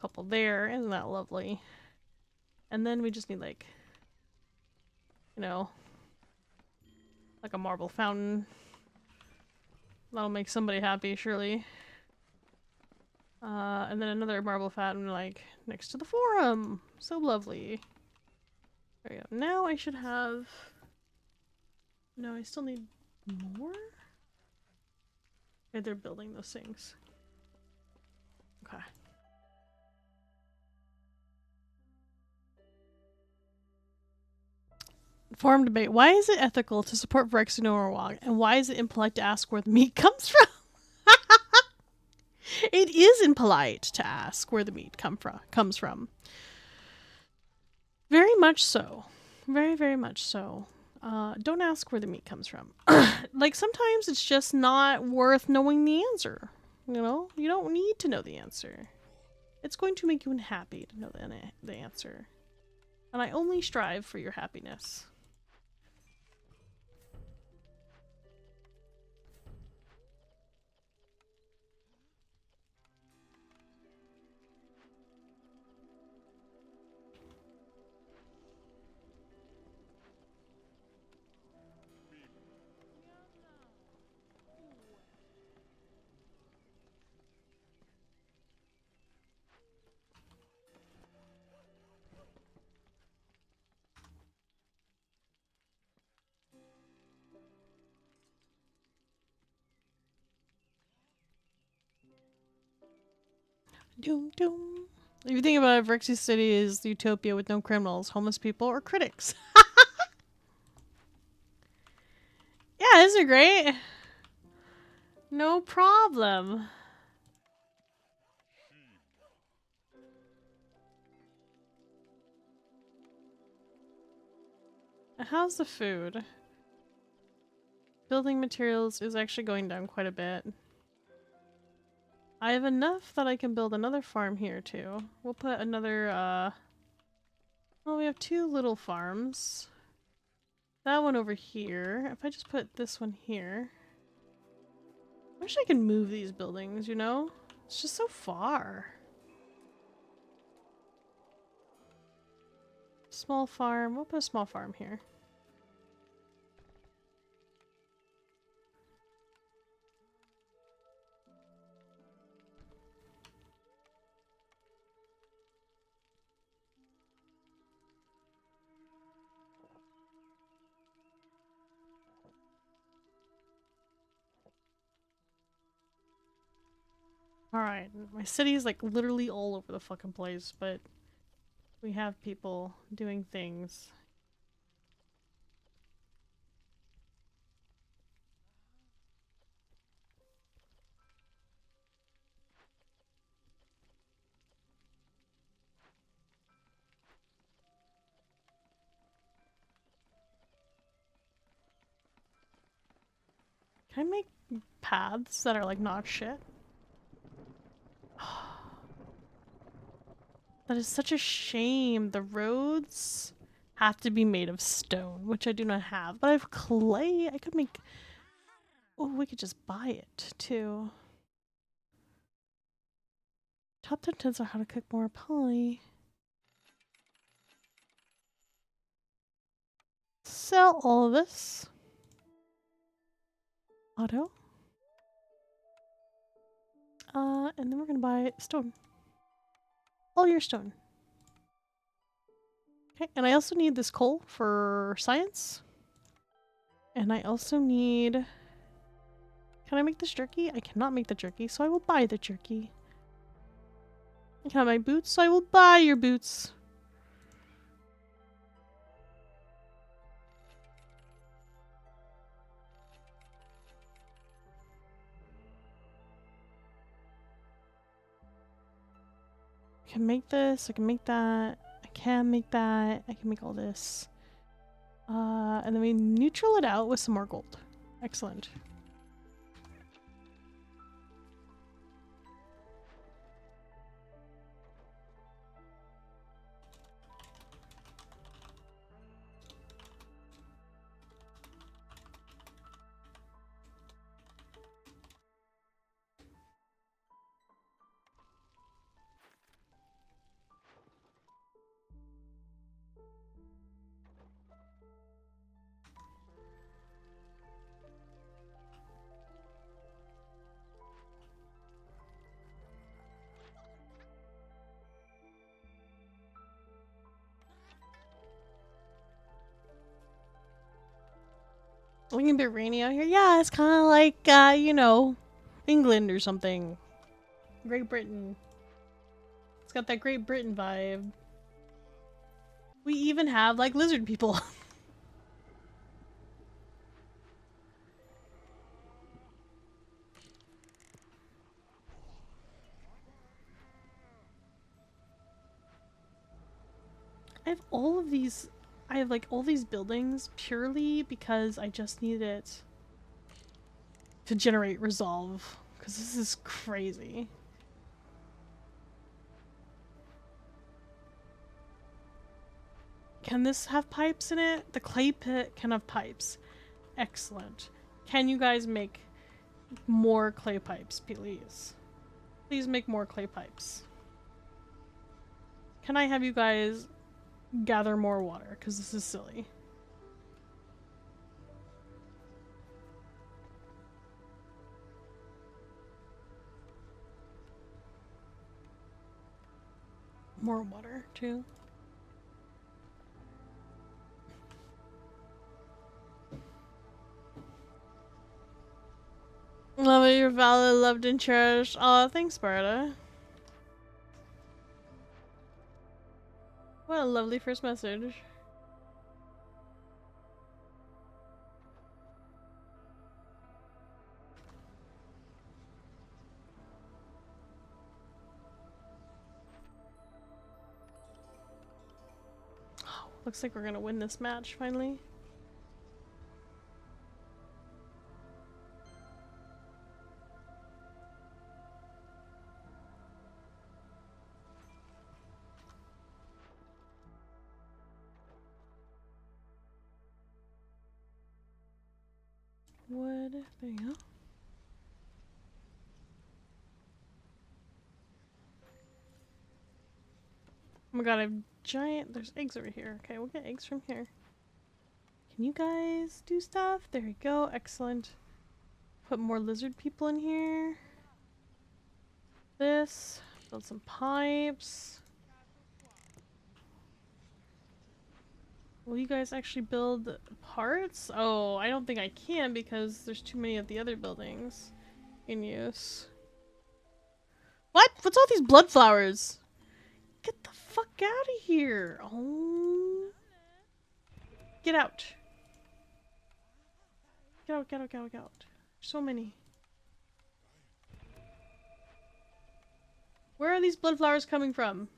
Couple there. Isn't that lovely? And then we just need like, you know, like a marble fountain. That'll make somebody happy, surely. And then another marble fountain like next to the forum. So lovely. There we go. Now I should have... No, I still need more? Okay, they're building those things. Okay. Forum debate. Why is it ethical to support Verexi Acheron? And why is it impolite to ask where the meat comes from? It is impolite to ask where the meat comes from. Very much so. Very, very much so. Don't ask where the meat comes from. Like, sometimes it's just not worth knowing the answer. You know? You don't need to know the answer. It's going to make you unhappy to know the answer. And I only strive for your happiness. Doom doom. If you think about it, Verexi City is utopia with no criminals, homeless people, or critics. Yeah, isn't it great? No problem. How's the food? Building materials is actually going down quite a bit. I have enough that I can build another farm here too. We'll put another, well, we have two little farms. That one over here. If I just put this one here. I wish I could move these buildings, you know? It's just so far. Small farm. We'll put a small farm here. Alright, my city is like literally all over the fucking place, but we have people doing things. Can I make paths that are like not shit? That is such a shame. The roads have to be made of stone, which I do not have. But I have clay. I could make... Oh, we could just buy it too. Top 10 tips on how to cook more poly. Sell all of this. Auto. And then we're gonna buy stone. All your stone. Okay, and I also need this coal for science. And I also need... Can I make this jerky? I cannot make the jerky, so I will buy the jerky. Can I buy boots? So I will buy your boots. I can make this, I can make that, I can make that, I can make all this. And then we neutral it out with some more gold. Excellent. Looking a bit rainy out here. Yeah, it's kind of like, you know, England or something. Great Britain. It's got that Great Britain vibe. We even have, like, lizard people. I have all of these... I have, like, all these buildings purely because I just need it to generate resolve. Because this is crazy. Can this have pipes in it? The clay pit can have pipes. Excellent. Can you guys make more clay pipes, please? Please make more clay pipes. Can I have you guys gather more water? Because this is silly. More water, too. Love it, you're valid, loved, and cherished. Aw, thanks, Sparta. What a lovely first message. Oh, looks like we're gonna win this match, finally. Wood. There you go. Oh my god, I have giant... There's eggs over here. Okay, we'll get eggs from here. Can you guys do stuff? There we go. Excellent. Put more lizard people in here. This. Build some pipes. Will you guys actually build parts? Oh, I don't think I can because there's too many of the other buildings in use. What? What's all these blood flowers? Get the fuck out of here. Oh. Get out. Get out, get out, get out, get out. So many. Where are these blood flowers coming from?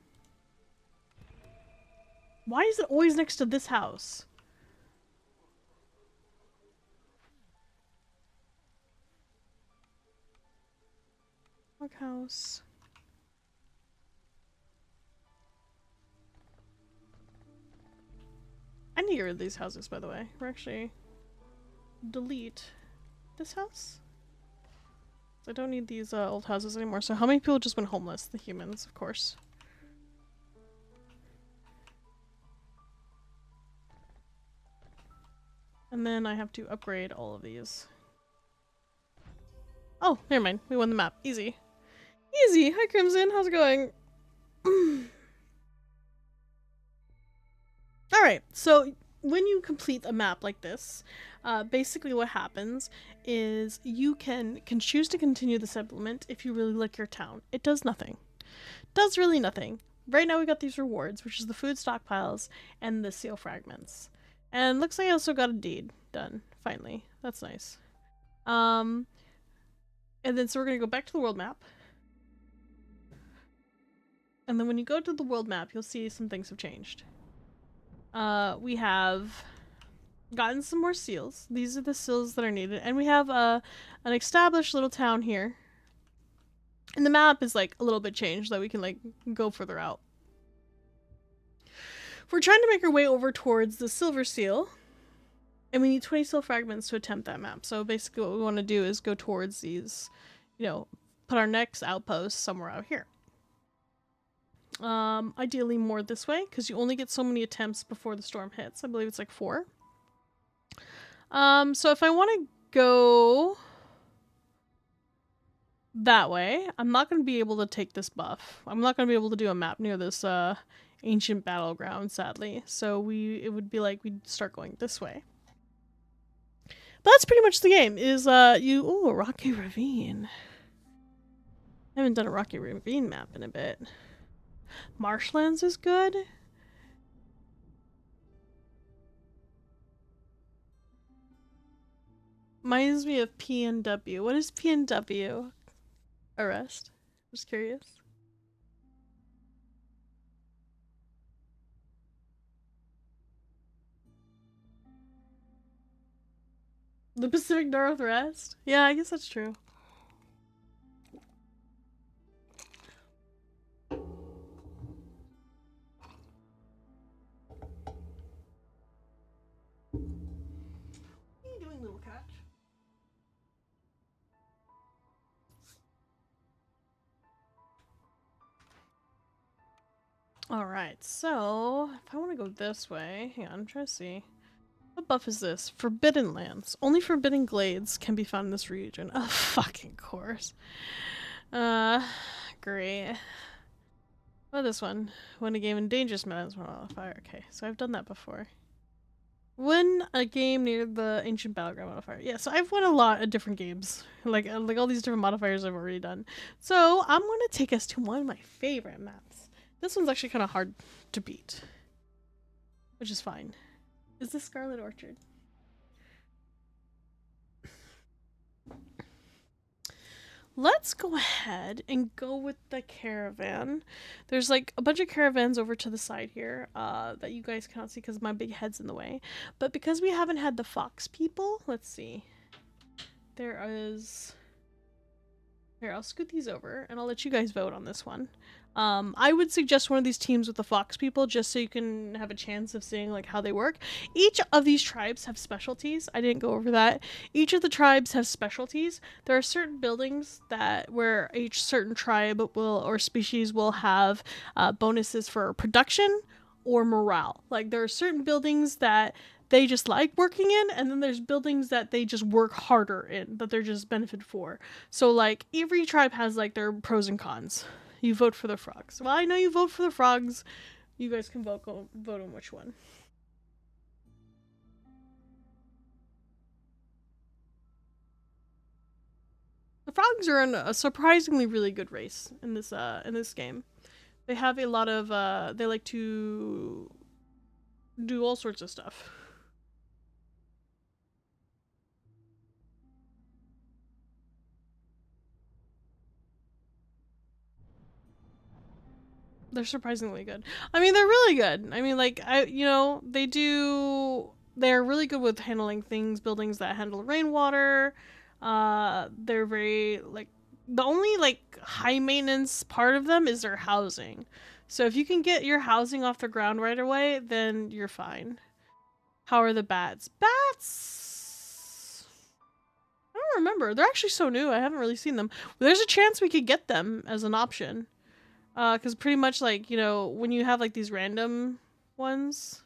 Why is it always next to this house? What house? I need to get rid of these houses, by the way. We're actually... Delete. this house? I don't need these old houses anymore. So how many people just went homeless? The humans, of course. And then I have to upgrade all of these. Oh, never mind. We won the map. Easy. Easy! Hi, Crimson. How's it going? Alright, so when you complete a map like this, basically what happens is you can choose to continue the settlement if you really like your town. It does nothing. Does really nothing. Right now we got these rewards, which is the food stockpiles and the seal fragments. And looks like I also got a deed done, finally. That's nice. And then so we're gonna go back to the world map. And then when you go to the world map, you'll see some things have changed. We have gotten some more seals. These are the seals that are needed. And we have an established little town here. And the map is like a little bit changed so that we can like go further out. We're trying to make our way over towards the silver seal. And we need 20 seal fragments to attempt that map. So basically what we want to do is go towards these, you know, put our next outpost somewhere out here. Ideally more this way, because you only get so many attempts before the storm hits. I believe it's like 4. So if I want to go that way, I'm not going to be able to take this buff. I'm not going to be able to do a map near this ancient battleground, sadly. So it would be like we'd start going this way. But that's pretty much the game, is ooh, a Rocky Ravine. I haven't done a Rocky Ravine map in a bit. Marshlands is good. Reminds me of PNW. What is PNW? Arrest. Just curious. The Pacific Northwest? Yeah, I guess that's true. Alright, so if I want to go this way, hang on, I'm trying to see. What buff is this? Forbidden lands. Only forbidden glades can be found in this region. Oh, fucking course. Great. What this one? Win a game in dangerous meadows when on fire. Okay, so I've done that before. Win a game near the ancient battleground modifier. Yeah, so I've won a lot of different games. Like all these different modifiers I've already done. So I'm gonna take us to one of my favorite maps. This one's actually kind of hard to beat, which is fine. Is this Scarlet Orchard? Let's go ahead and go with the caravan. There's like a bunch of caravans over to the side here that you guys cannot see because my big head's in the way. But because we haven't had the fox people, let's see. There is... Here, I'll scoot these over and I'll let you guys vote on this one. I would suggest one of these teams with the fox people just so you can have a chance of seeing like how they work. Each of these tribes have specialties. I didn't go over that. Each of the tribes have specialties. There are certain buildings that where each certain tribe will or species will have bonuses for production or morale. Like there are certain buildings that they just like working in, and then there's buildings that they just work harder in, that they're just benefit for. So like every tribe has like their pros and cons. You vote for the frogs. Well, I know you vote for the frogs. You guys can vote on which one. The frogs are in a surprisingly really good race in this game. They have a lot of they like to do all sorts of stuff. They're surprisingly good. I mean, they're really good. I mean, like, they're really good with handling things, buildings that handle rainwater. They're very, like, the only, like, high maintenance part of them is their housing. So if you can get your housing off the ground right away, then you're fine. How are the bats? Bats! I don't don't remember. They're actually so new. I haven't really seen them. There's a chance we could get them as an option. Because pretty much like, you know, when you have like these random ones.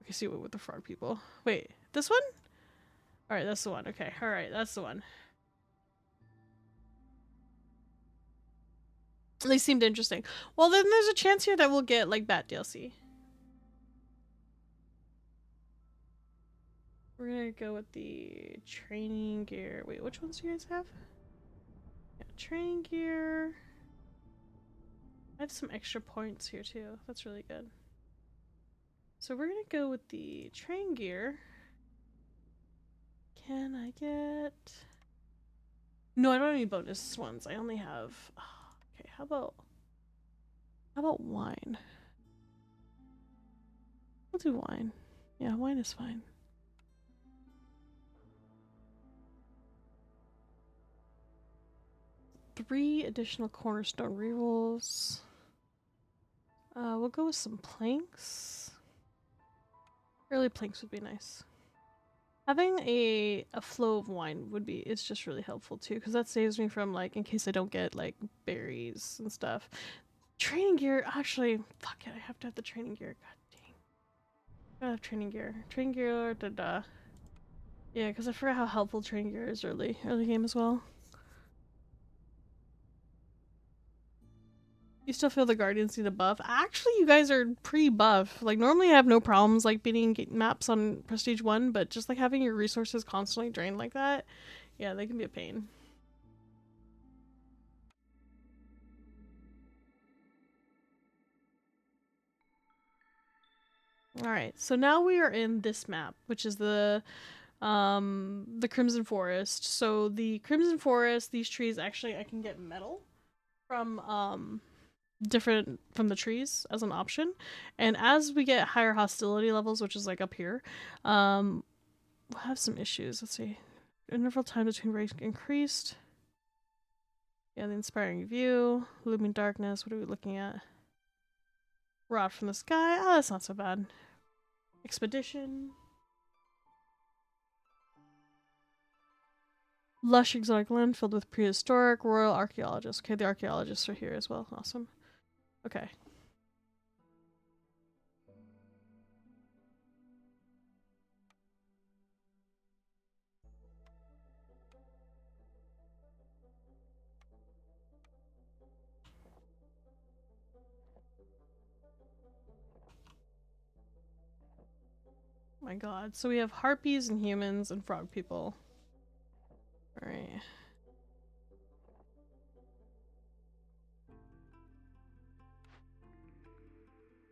Okay, see what with the frog people. Wait, this one? Alright, that's the one. Okay, alright, that's the one. They seemed interesting. Well, then there's a chance here that we'll get like Bat DLC. We're gonna go with the training gear. Wait, which ones do you guys have? Yeah, training gear. I have some extra points here too. That's really good. So we're gonna go with the training gear. Can I get... No, I don't have any bonus ones. I only have... Oh, okay, how about wine? We'll do wine. Yeah, wine is fine. Three additional cornerstone rerolls. We'll go with some planks. Early planks would be nice. Having a flow of wine is just really helpful too, because that saves me from like, in case I don't get like berries and stuff. Training gear, actually, fuck it, I have to have the training gear. God dang. Gotta have training gear. Training gear, da-da. Yeah, because I forgot how helpful training gear is early game as well. You still feel the Guardians need a buff? Actually, you guys are pretty buff. Like, normally I have no problems, like, beating maps on Prestige 1, but just, like, having your resources constantly drained like that, yeah, they can be a pain. Alright, so now we are in this map, which is the Crimson Forest. So, the Crimson Forest, these trees, actually, I can get metal from, from the trees as an option, and as we get higher hostility levels, which is like up here, we'll have some issues. Let's see, interval time between breaks increased. Yeah, the inspiring view, looming darkness. What are we looking at? Rot from the sky. Oh, that's not so bad. Expedition. Lush exotic land filled with prehistoric royal archaeologists. Okay, the archaeologists are here as well. Awesome. Okay. My god. So we have harpies and humans and frog people. Alright.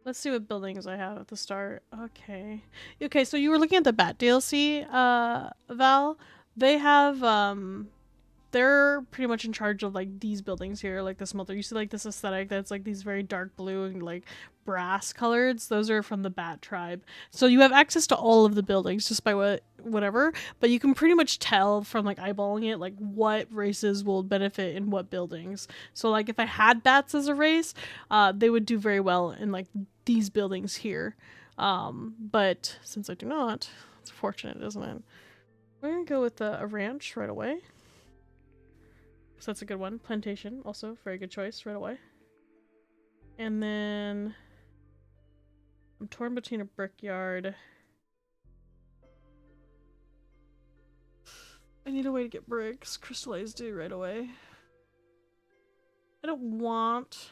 Let's see what buildings I have at the start. Okay. Okay, so you were looking at the Bat DLC, Val. They have, they're pretty much in charge of, like, these buildings here, like the smelter. You see, like, this aesthetic that's, like, these very dark blue and, like, brass coloreds. Those are from the Bat tribe. So you have access to all of the buildings just by whatever, but you can pretty much tell from, like, eyeballing it, like, what races will benefit in what buildings. So, like, if I had bats as a race, they would do very well in, like, these buildings here. But since I do not, it's fortunate, isn't it? We're gonna go with a ranch right away. So that's a good one. Plantation, also very good choice right away. And then I'm torn between a brickyard. I need a way to get bricks. Crystallized do right away. I don't want...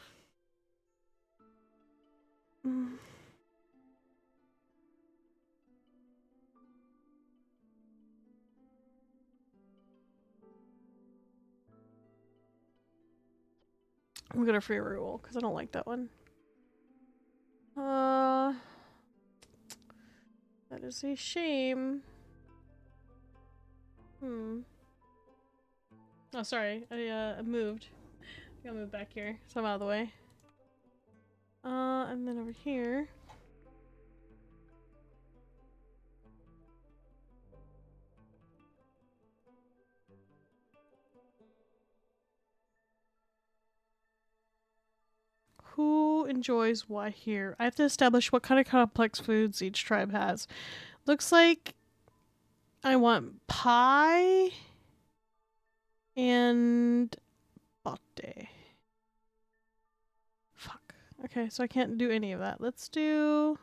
I'm gonna free reroll because I don't like that one. That is a shame. Oh, sorry. I moved. I gotta move back here, so I'm out of the way. And then over here. Who enjoys what here? I have to establish what kind of complex foods each tribe has. Looks like I want pie And botte. Fuck. Okay, so I can't do any of that. Let's do.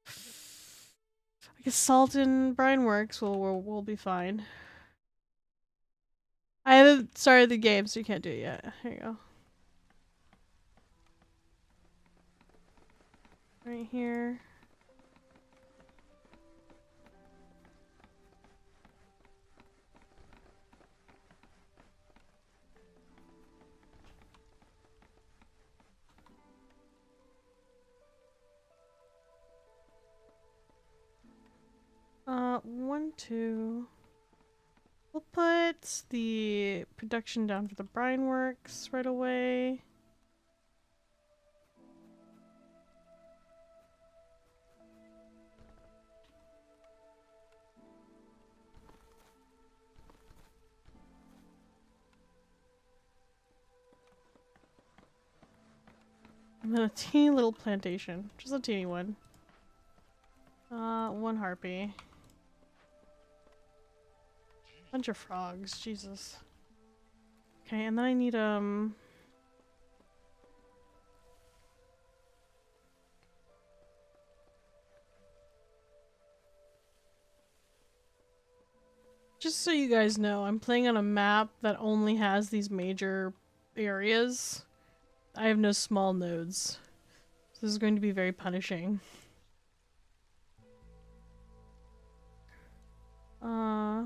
I guess salt and brine works. We'll be fine. I haven't started the game, so you can't do it yet. Here you go. Right here. One, two. We'll put the production down for the brine works right away. And then a teeny little plantation. Just a teeny one. One harpy. Bunch of frogs, Jesus. Okay, and then I need, just so you guys know, I'm playing on a map that only has these major areas. I have no small nodes. So this is going to be very punishing.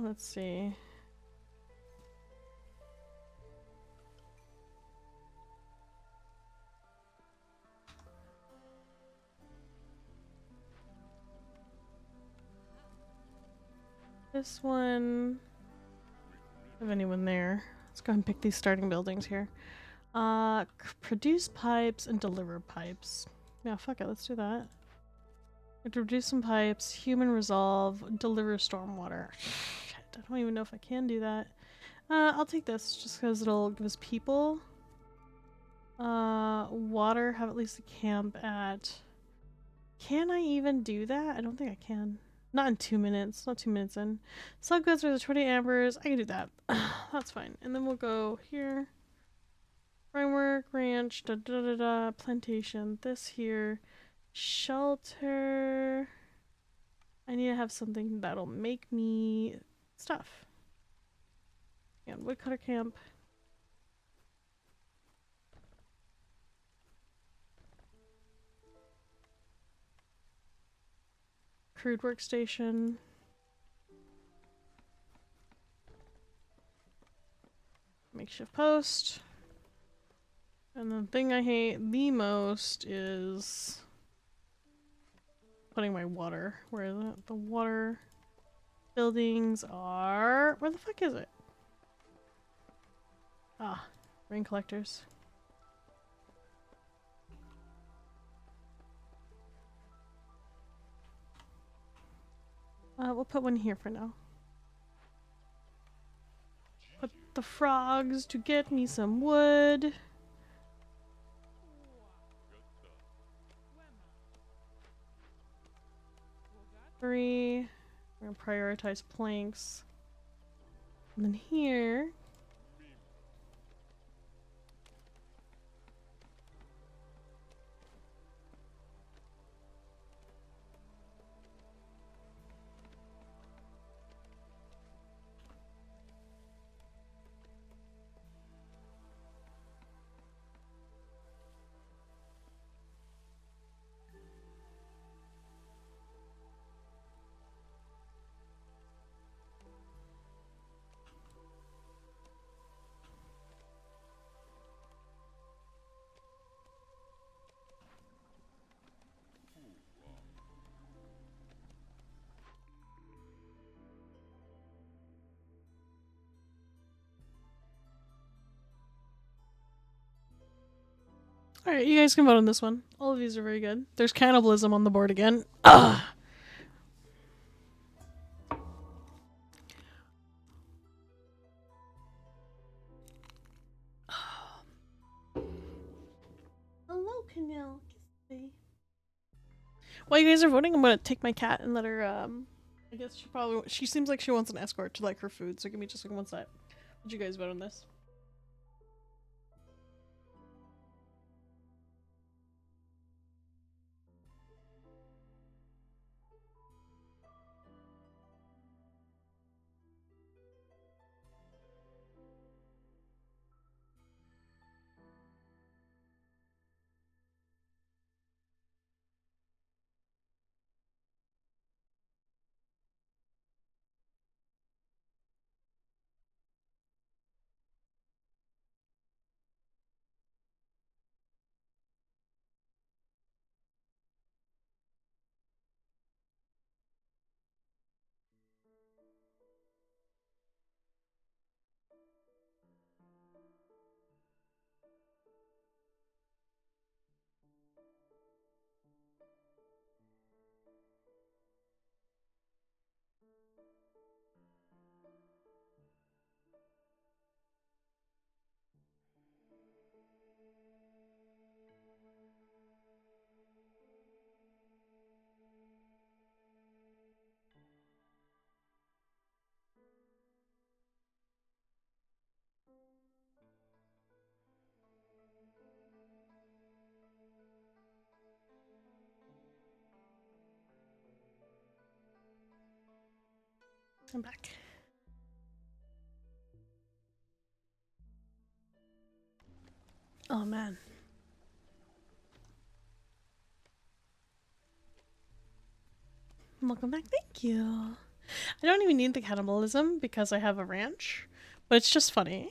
Let's see. This one. Have anyone there? Let's go ahead and pick these starting buildings here. Produce pipes and deliver pipes. Yeah, fuck it, let's do that. Produce some pipes, human resolve, deliver stormwater. Shit, I don't even know if I can do that. I'll take this just because it'll give us people. Water, have at least a camp at. Can I even do that? I don't think I can. Not in 2 minutes. Not 2 minutes in. Sell goods for the 20 ambers. I can do that. That's fine. And then we'll go here. Framework, ranch, plantation. This here. Shelter. I need to have something that'll make me stuff. And woodcutter camp. Crude workstation. Makeshift post. And the thing I hate the most is putting my water. Where is it? The water buildings are... Where the fuck is it? Ah, rain collectors. We'll put one here for now. Put the frogs to get me some wood. Three. We're gonna prioritize planks. And then here. Alright, you guys can vote on this one. All of these are very good. There's cannibalism on the board again. Ugh. Hello, Canal. While you guys are voting, I'm gonna take my cat and let her, I guess she seems like she wants an escort to like her food, so give me just like 1 sec. What'd you guys vote on this? I'm back. Oh man. Welcome back, thank you. I don't even need the cannibalism because I have a ranch, but it's just funny.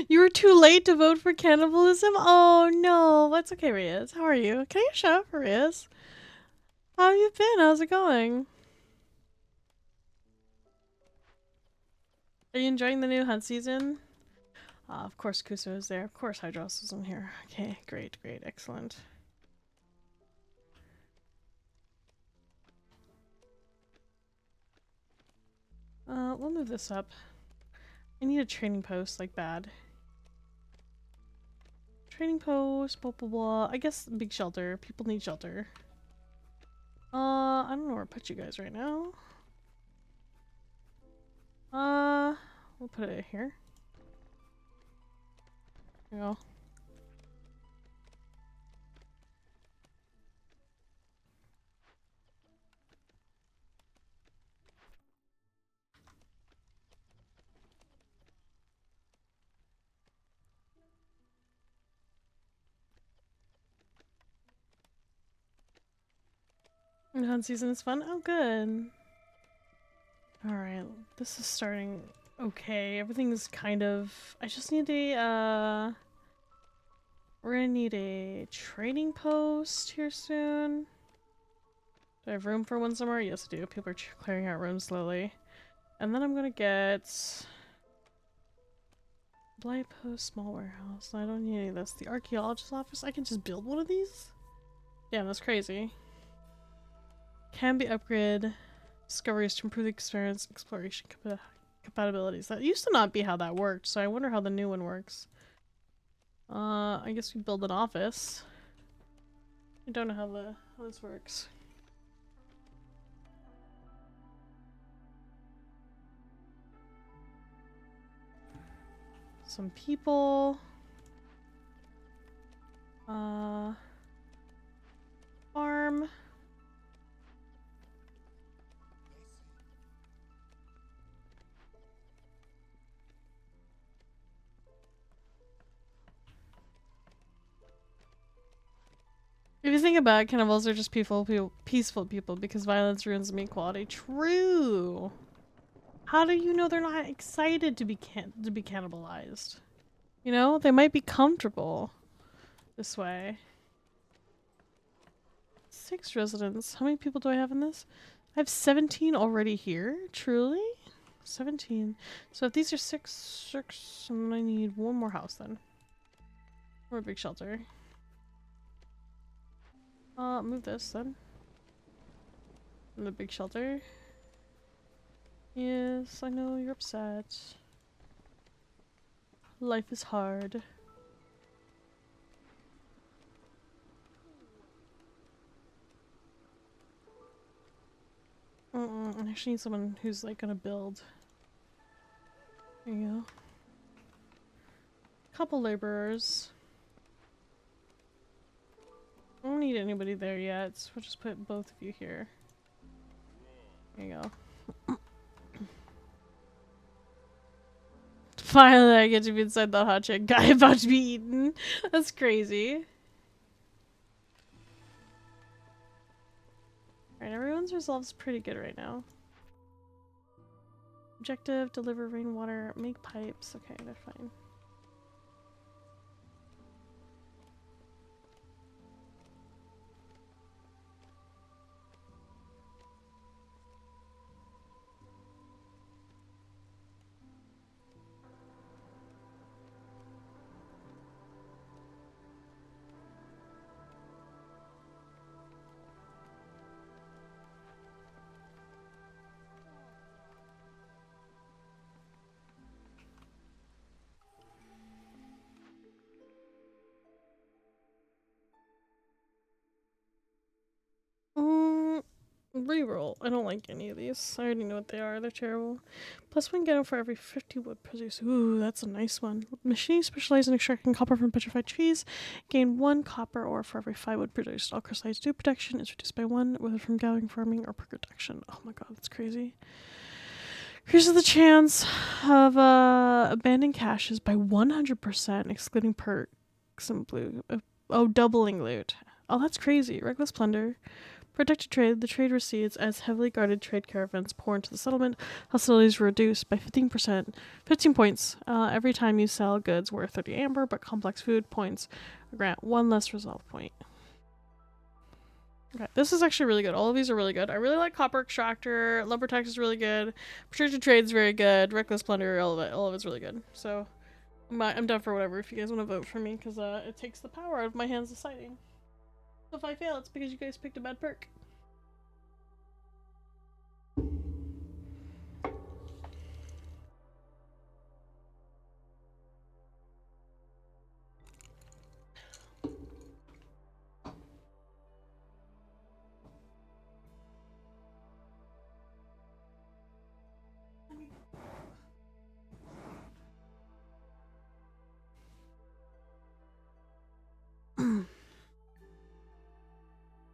You were too late to vote for cannibalism? Oh no, that's okay, Riaz. How are you? Can you shut up, Riaz? How have you been? How's it going? Are you enjoying the new hunt season? Of course Kuso is there. Of course Hydros is in here. Okay, great, great, excellent. We'll move this up. I need a training post, like bad. Training post, blah blah blah. I guess big shelter. People need shelter. I don't know where to put you guys right now. We'll put it here. There you go. And hunt season is fun? Oh, good. Alright, this is starting okay. Everything's kind of... I just need a, we're gonna need a trading post here soon. Do I have room for one somewhere? Yes, I do. People are clearing out rooms slowly. And then I'm gonna get... Blight post, small warehouse. I don't need any of this. The archaeologist's office? I can just build one of these? Damn, that's crazy. Can be upgraded. Discoveries to improve the experience, exploration compatibilities. That used to not be how that worked, so I wonder how the new one works. I guess we build an office. I don't know how this works. Some people. Farm. If you think about it, cannibals are just peaceful people because violence ruins meat quality. True. How do you know they're not excited to be cannibalized? You know, they might be comfortable this way. 6 residents. How many people do I have in this? I have 17 already here. Truly? 17. So if these are 6, and I need one more house then. Or a big shelter. Move this then. And the big shelter. Yes, I know you're upset. Life is hard. I actually need someone who's like gonna build. There you go. Couple laborers. I don't need anybody there yet, so we'll just put both of you here. There you go. Finally, I get to be inside the hot chick guy about to be eaten. That's crazy. Alright, everyone's resolve's pretty good right now. Objective, deliver rainwater, make pipes. Okay, they're fine. Reroll. I don't like any of these. I already know what they are. They're terrible. Plus one get them for every 50 wood produced. Ooh, that's a nice one. Machines specialize in extracting copper from petrified trees. Gain 1 copper ore for every 5 wood produced. All crystallized dew protection is reduced by 1, whether from gathering, farming, or production. Oh my god, that's crazy. Increases the chance of abandoned caches by 100%, excluding perks and blue. Doubling loot. Oh, that's crazy. Reckless plunder. Protected trade. The trade recedes as heavily guarded trade caravans pour into the settlement. Hostilities reduced by 15%, 15 points every time you sell goods worth 30 amber, but complex food points grant 1 less resolve point. Okay, this is actually really good. All of these are really good. I really like Copper Extractor. Lumber Tax is really good. Protected Trade is very good. Reckless Plunder, all of it's really good. So I'm down for whatever if you guys want to vote for me, because it takes the power out of my hands deciding. So if I fail, it's because you guys picked a bad perk.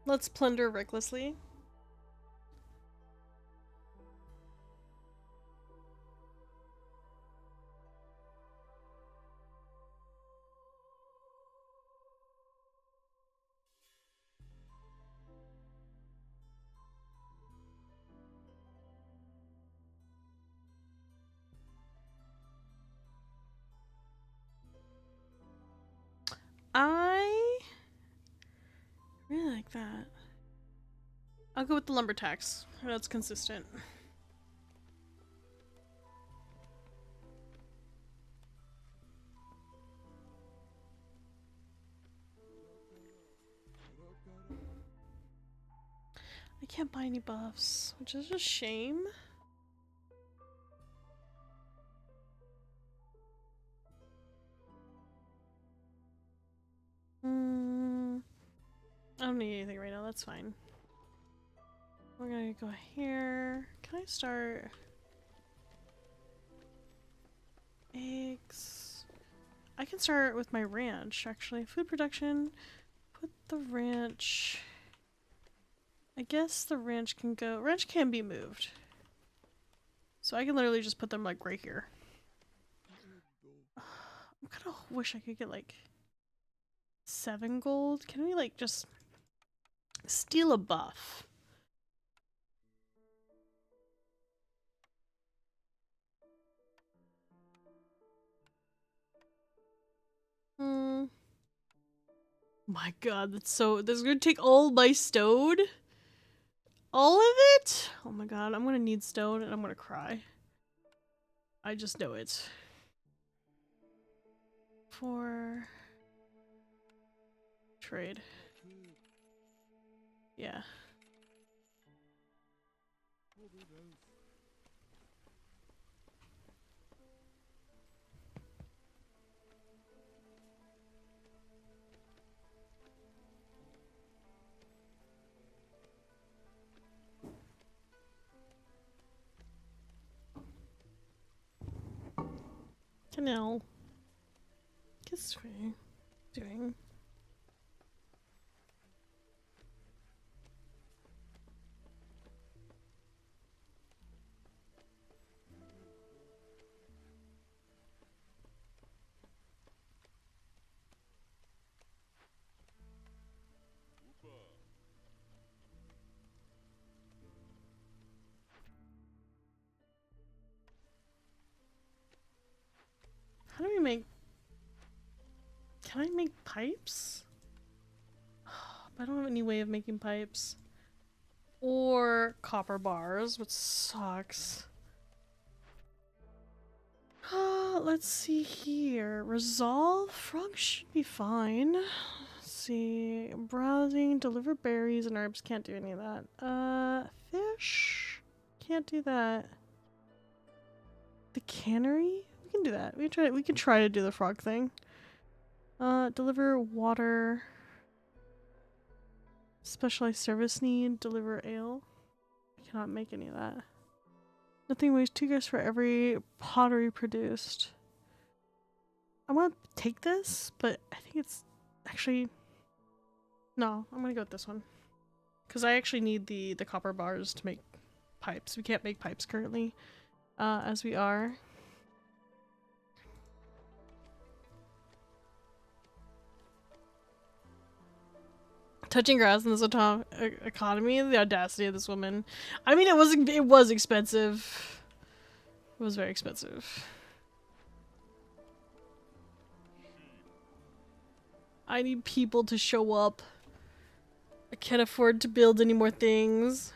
Let's plunder recklessly. I really like that. I'll go with the lumber tax. That's consistent. I can't buy any buffs, which is a shame. I don't need anything right now, that's fine. We're gonna go here. Can I start? Eggs. I can start with my ranch, actually. Food production. Put the ranch. I guess the ranch can go. Ranch can be moved. So I can literally just put them like right here. I kind of wish I could get like 7 gold. Can we like just steal a buff? My god, that's gonna take all my stone? All of it? Oh my god, I'm gonna need stone and I'm gonna cry. I just know it. For trade. Yeah. Canal. Guess we're doing. How do we make... Can I make pipes? I don't have any way of making pipes. Or copper bars, which sucks. Let's see here. Resolve? Frogs should be fine. Let's see. Browsing, deliver berries and herbs. Can't do any of that. Fish? Can't do that. The cannery? We can do that. We can try to do the frog thing. Deliver water. Specialized service need. Deliver ale. I cannot make any of that. Nothing weighs 2 grams for every pottery produced. I want to take this, but I think it's actually... No, I'm gonna go with this one. Because I actually need the copper bars to make pipes. We can't make pipes currently, as we are. Touching grass in this economy, the audacity of this woman. I mean, it was expensive. It was very expensive. I need people to show up. I can't afford to build any more things.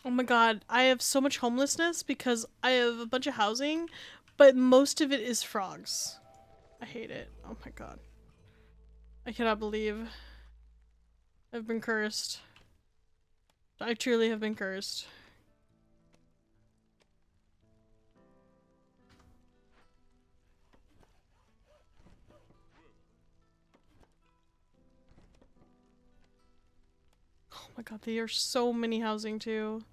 Oh my god, I have so much homelessness because I have a bunch of housing, but most of it is frogs. I hate it. Oh my god. I cannot believe I've been cursed. I truly have been cursed. Oh my god, there are so many housing too.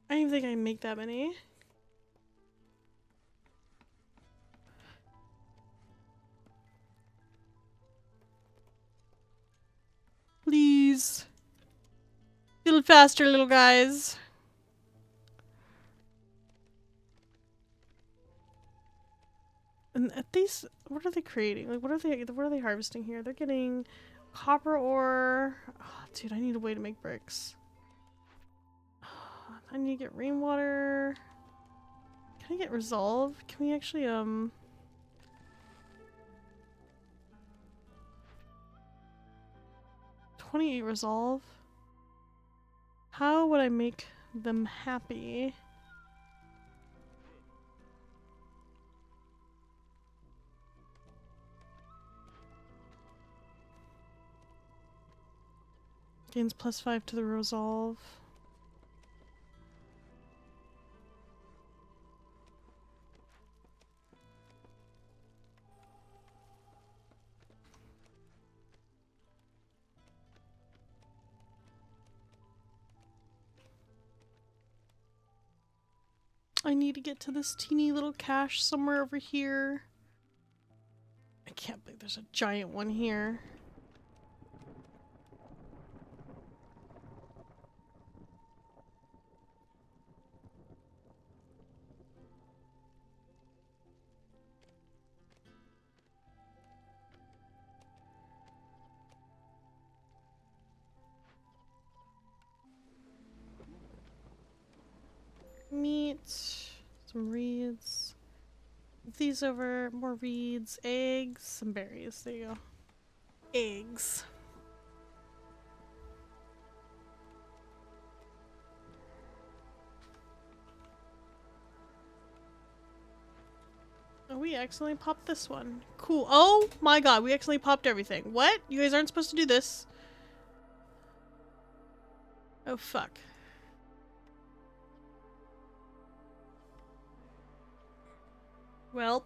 I don't even think I can make that many. Please. A little faster, little guys. And at these, what are they creating? Like, what are they harvesting here? They're getting copper ore. Oh, dude, I need a way to make bricks. I need to get rainwater. Can I get resolve? Can we actually, 28 resolve? How would I make them happy? Gains +5 to the resolve. I need to get to this teeny little cache somewhere over here. I can't believe there's a giant one here. meat, some reeds. Move these over, more reeds, eggs, some berries. There you go. Eggs. Oh, we accidentally popped this one. Cool. Oh my god, we accidentally popped everything. What? You guys aren't supposed to do this. Oh, fuck. Welp.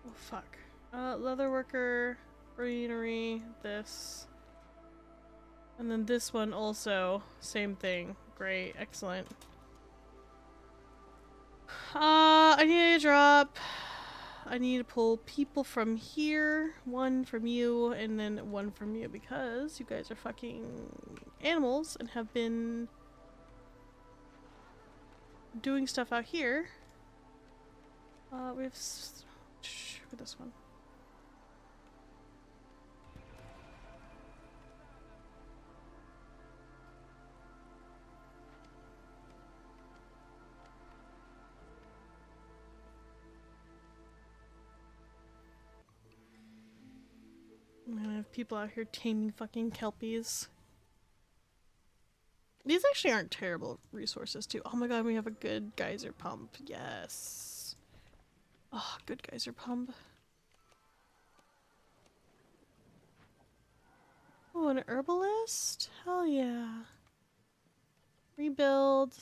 Oh, fuck. Leatherworker, greenery, this. And then this one also, same thing. Great, excellent. I need a drop. I need to pull people from here. One from you, and then one from you, because you guys are fucking animals and have been doing stuff out here. We have for this one. I'm gonna have people out here taming fucking kelpies. These actually aren't terrible resources too. Oh my god, we have a good geyser pump. Yes. Oh, good geyser pump. Oh, an herbalist? Hell yeah. Rebuild.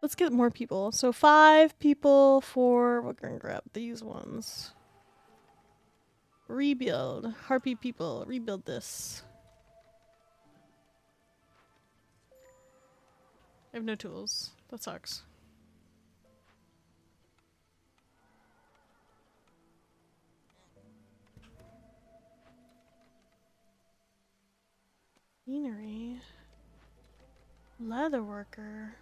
Let's get more people. So 5 people for... We're gonna grab these ones. Rebuild. Harpy people. Rebuild this. I have no tools. That sucks. Scenery. Leatherworker.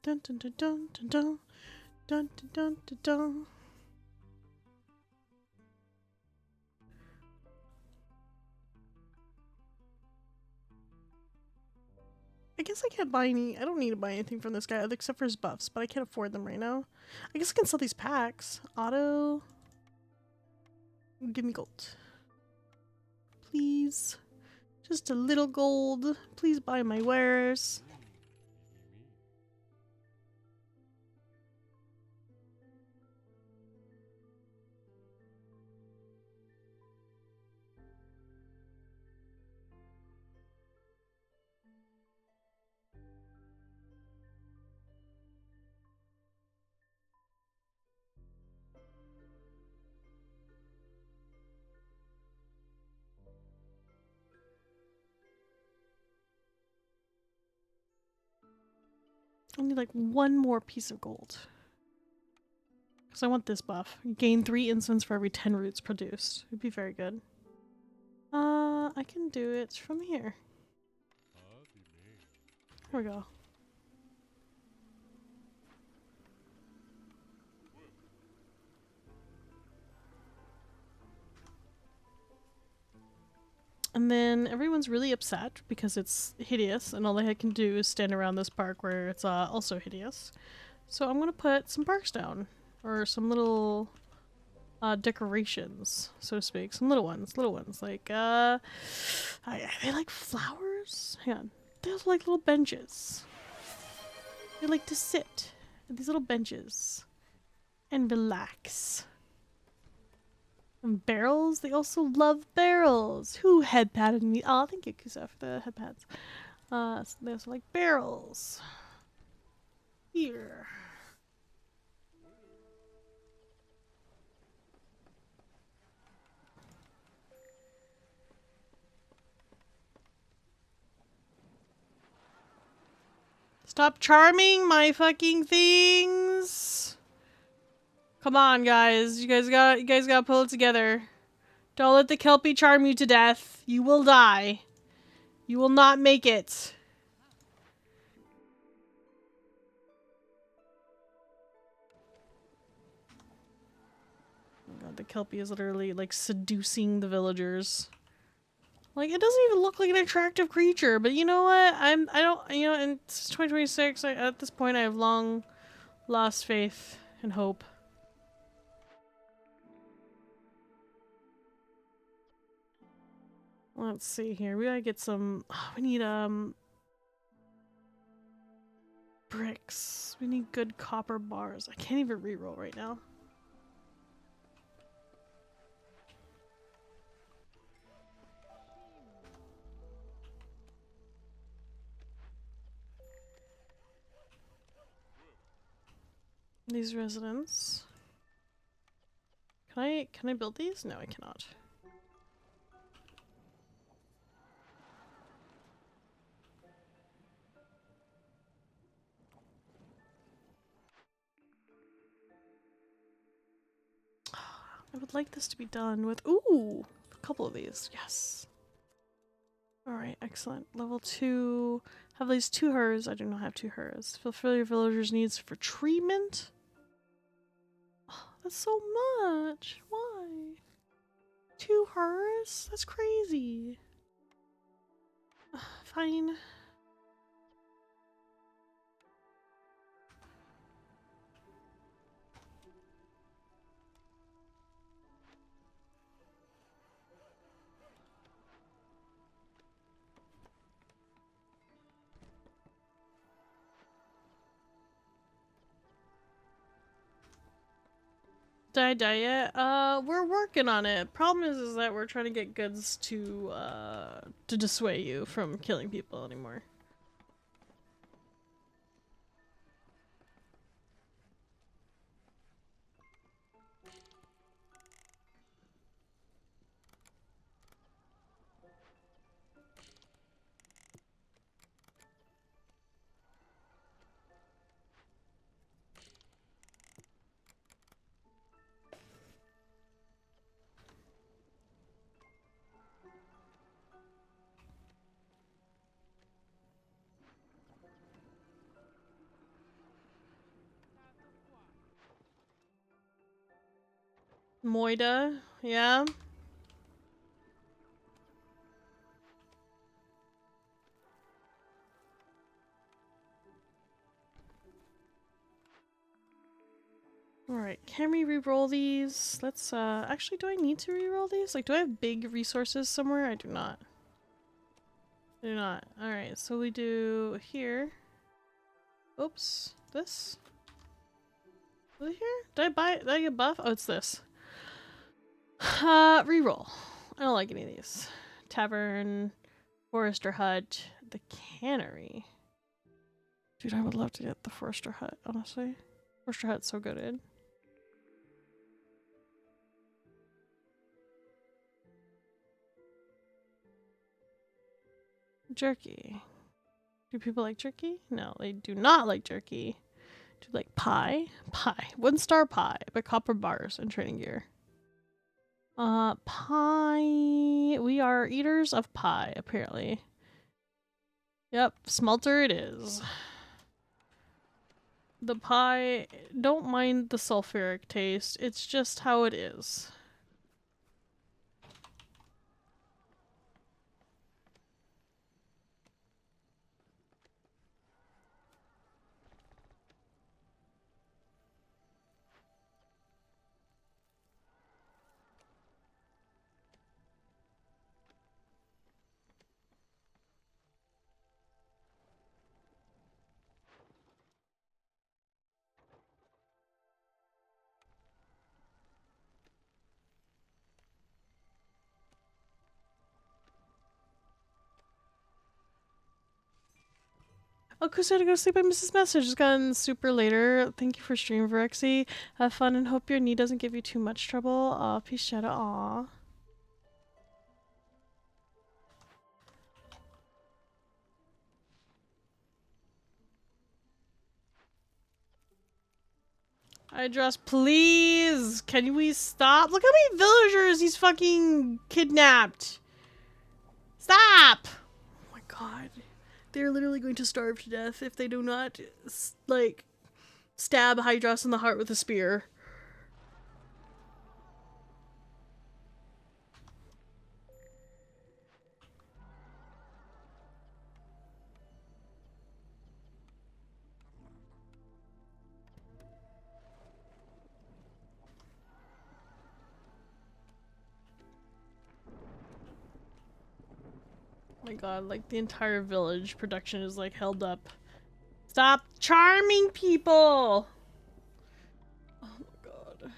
Dun dun dun dun dun dun dun dun dun dun. I guess I can't buy any. I don't need to buy anything from this guy except for his buffs, but I can't afford them right now. I guess I can sell these packs. Auto. Give me gold. Please. Just a little gold. Please buy my wares. I need like one more piece of gold. Because I want this buff. Gain 3 incense for every 10 roots produced. It'd be very good. I can do it from here. Here we go. And then everyone's really upset because it's hideous and all they can do is stand around this park where it's also hideous. So I'm gonna put some parks down. Or some little decorations, so to speak. Some little ones. Like, they like flowers? Hang on. They also like little benches. They like to sit at these little benches and relax. And barrels? They also love barrels. Who head patted me? Oh, thank you, Kusa, for the head pads. So they also like barrels. Here. Stop charming my fucking things. Come on, guys. You guys gotta pull it together. Don't let the Kelpie charm you to death. You will die. You will not make it. Oh god, the Kelpie is literally like seducing the villagers. Like, it doesn't even look like an attractive creature, but you know what? I don't, you know, in 2026, at this point, I have long lost faith and hope. Let's see here. We gotta get some, we need, bricks. We need good copper bars. I can't even reroll right now. These residents. Can I build these? No, I cannot. I would like this to be done with, ooh, a couple of these. Yes. Alright, excellent. Level 2. Have these 2 hers. I do not have 2 hers. Fulfill your villagers' needs for treatment. Oh, that's so much. Why? 2 hers? That's crazy. Fine. Did I die yet? We're working on it. Problem is that we're trying to get goods to dissuade you from killing people anymore. Moida, yeah. Alright, can we re-roll these? Let's, actually, do I need to re-roll these? Like, do I have big resources somewhere? I do not. I do not. Alright, so we do here. Oops. This? Was it here? Did I get buff? Oh, it's this. Reroll. I don't like any of these. Tavern, Forester Hut, the Cannery. Dude, I would love to get the Forester Hut, honestly. Forester Hut's so good. Jerky. Do people like jerky? No, they do not like jerky. Do you like pie? Pie. 1-star pie, but copper bars and training gear. Pie. We are eaters of pie, apparently. Yep, smelter it is. The pie, don't mind the sulfuric taste. It's just how it is. Oh, Chris, I had to go sleep. I missed this message. It's gotten super later. Thank you for stream, Verexi. Have fun and hope your knee doesn't give you too much trouble. Aw, peace, shadow. Aw. Hydros, please! Can we stop? Look how many villagers he's fucking kidnapped! Stop! Oh my god. They're literally going to starve to death if they do not, like, stab Hydros in the heart with a spear. Oh my god, like the entire village production is like held up. Stop charming people! Oh my god.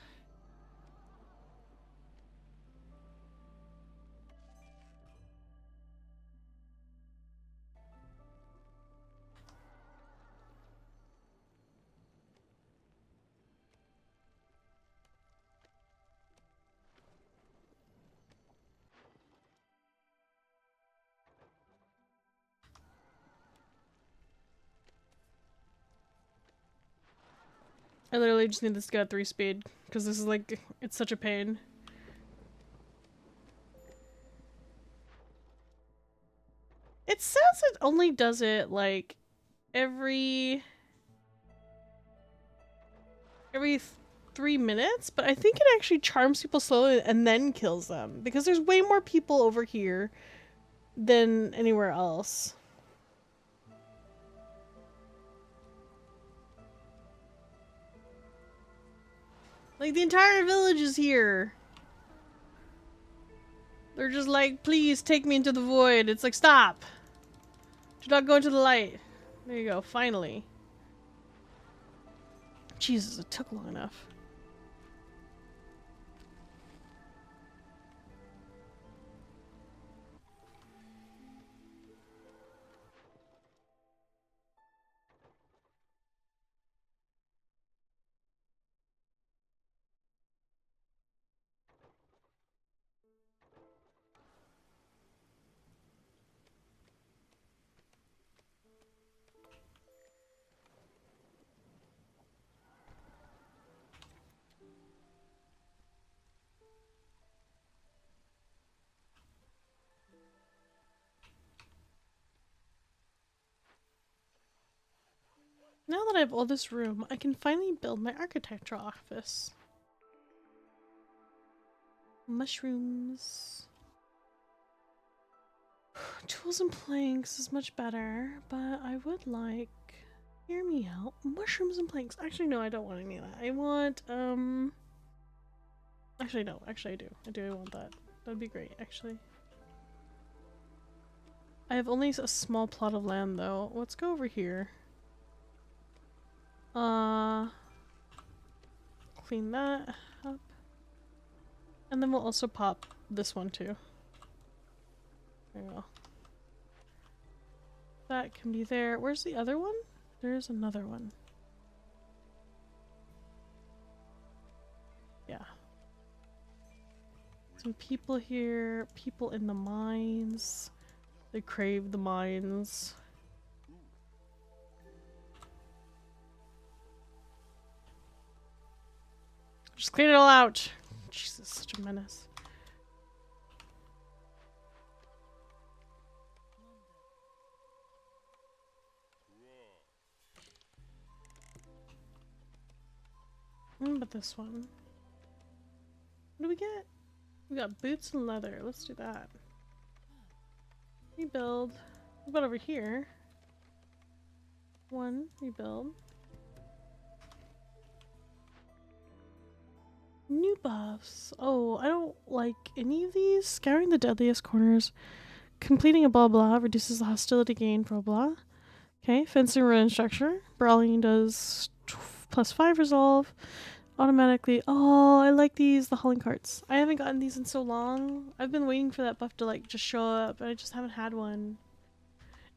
I literally just need this to go at 3 speed, because this is like, it's such a pain. It says it only does it like every 3 minutes, but I think it actually charms people slowly and then kills them, because there's way more people over here than anywhere else. Like, the entire village is here. They're just like, please take me into the void. It's like, stop. Do not go into the light. There you go, finally. Jesus, it took long enough. Now that I have all this room, I can finally build my architecture office. Mushrooms. Tools and planks is much better, but I would like, hear me out, mushrooms and planks. Actually, no, I don't want any of that. I want, actually, no, actually I do. I want that. That'd be great, actually. I have only a small plot of land, though. Let's go over here. Clean that up. And then we'll also pop this one too. There we go. That can be there. Where's the other one? There's another one. Yeah. Some people here. People in the mines. They crave the mines. Just clean it all out. Jesus, such a menace. But this one. What do we get? We got boots and leather. Let's do that. Rebuild. What about over here? One, rebuild. New buffs. Oh, I don't like any of these. Scouring the deadliest corners. Completing a blah blah reduces the hostility gain, blah blah. Okay, fencing ruin structure. Brawling does +5 resolve. Automatically. Oh, I like these, the hauling carts. I haven't gotten these in so long. I've been waiting for that buff to like just show up, but I just haven't had one.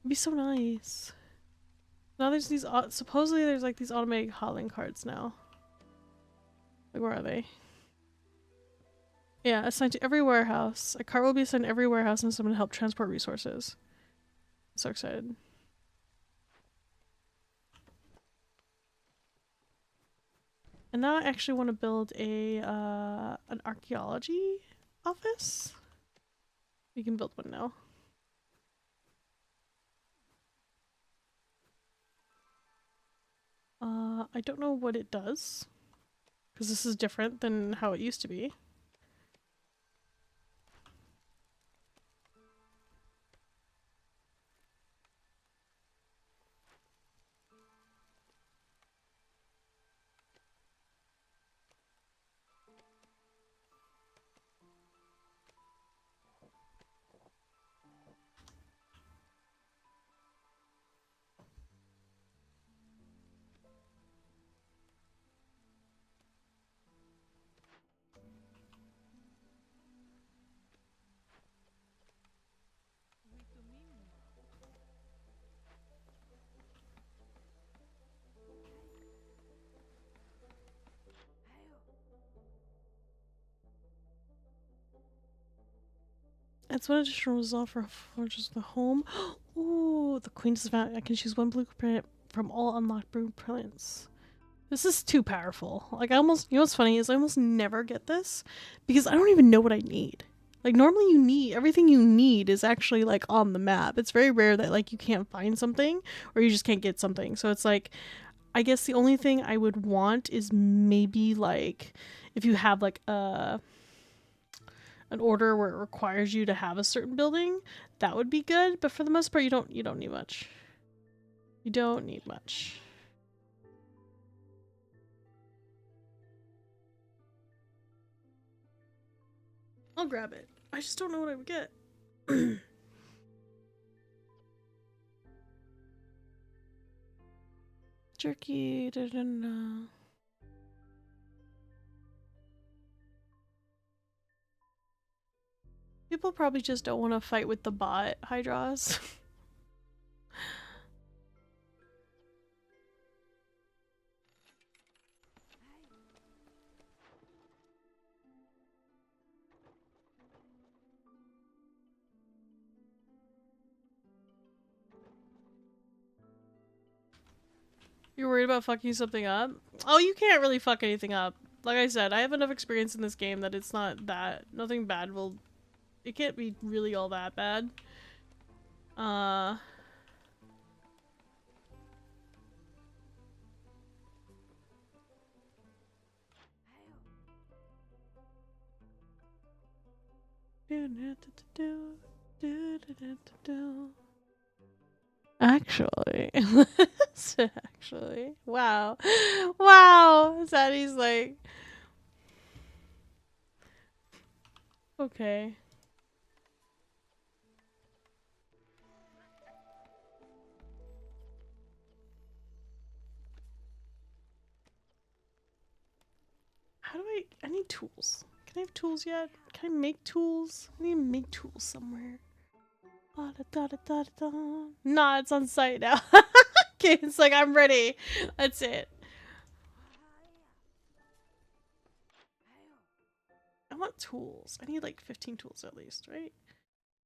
It'd be so nice. Now there's these, supposedly there's like these automatic hauling carts now. Like, where are they? Yeah, assigned to every warehouse. A cart will be assigned to every warehouse and someone to help transport resources. So excited. And now I actually want to build a an archaeology office. We can build one now. I don't know what it does, because this is different than how it used to be. It's one additional resolve for just the home. Ooh, the queen is found. I can choose one blueprint from all unlocked blueprints. This is too powerful. Like, I almost, you know what's funny is I almost never get this because I don't even know what I need. Like, normally you need, everything you need is actually like on the map. It's very rare that like you can't find something or you just can't get something. So it's like, I guess the only thing I would want is maybe like if you have like an order where it requires you to have a certain building, that would be good. But for the most part, you don't need much. You don't need much. I'll grab it. I just don't know what I would get. Jerky. People probably just don't want to fight with the bot Hydras. You're worried about fucking something up? Oh, you can't really fuck anything up. Like I said, I have enough experience in this game that it's not that. Nothing bad will... It can't be really all that bad. Actually, wow, wow, Zaddy's like, okay. How do I need tools. Can I have tools yet? Can I make tools? I need to make tools somewhere. Nah, it's on site now. Okay, it's like, I'm ready. That's it. I want tools. I need like 15 tools at least, right?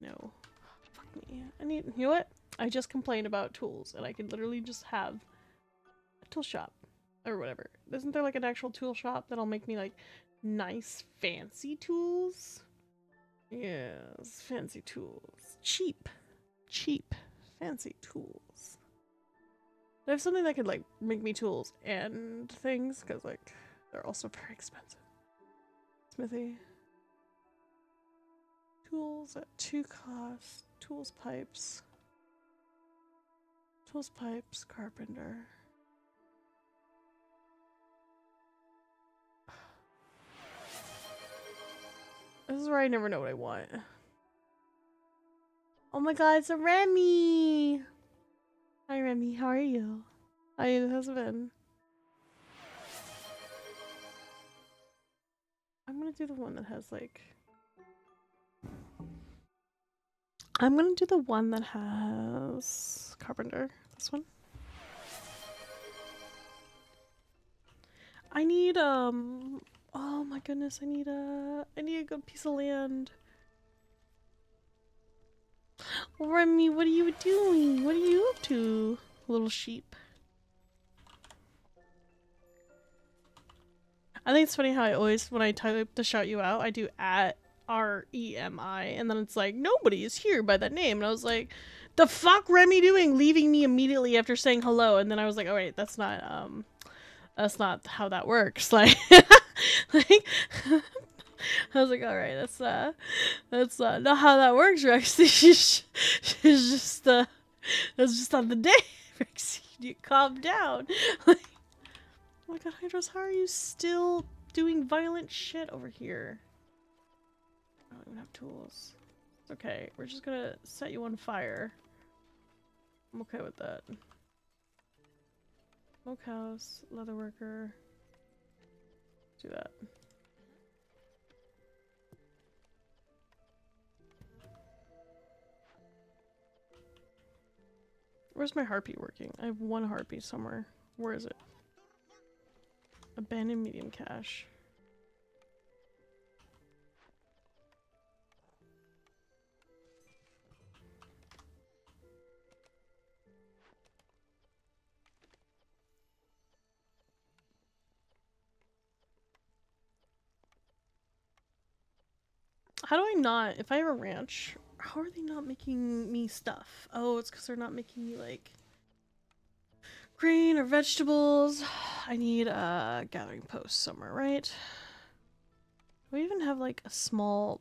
No. Fuck me. I need, you know what? I just complained about tools and I could literally just have a tool shop or whatever. Isn't there like an actual tool shop that'll make me like nice fancy tools? Yes, fancy tools. Cheap, fancy tools. I have something that could like make me tools and things because like they're also very expensive. Smithy. Tools at 2 cost. Tools, pipes. Tools, pipes, carpenter. This is where I never know what I want. Oh my god, it's a Remy! Hi Remy, how are you? How's it been? I'm gonna do the one that has like... I'm gonna do the one that has carpenter. This one. I need oh my goodness, I need a good piece of land. Remy, what are you doing? What are you up to, little sheep? I think it's funny how I always, when I type to shout you out, I do at REMI, and then it's like, nobody is here by that name. And I was like, the fuck Remy doing leaving me immediately after saying hello? And then I was like, oh wait, that's not how that works. Like, like I was like, all right, that's not how that works, Rexy. She's just that's just on the day. Rexy, you calm down. Like, oh my god, Hydros, how are you still doing violent shit over here? I don't even have tools. It's okay. We're just gonna set you on fire. I'm okay with that. Smokehouse, leatherworker. Do that. Where's my harpy working? I have one harpy somewhere. Where is it? Abandoned medium cache. How do I not, if I have a ranch, how are they not making me stuff? Oh, it's because they're not making me like grain or vegetables. I need a gathering post somewhere, right? Do we even have like a small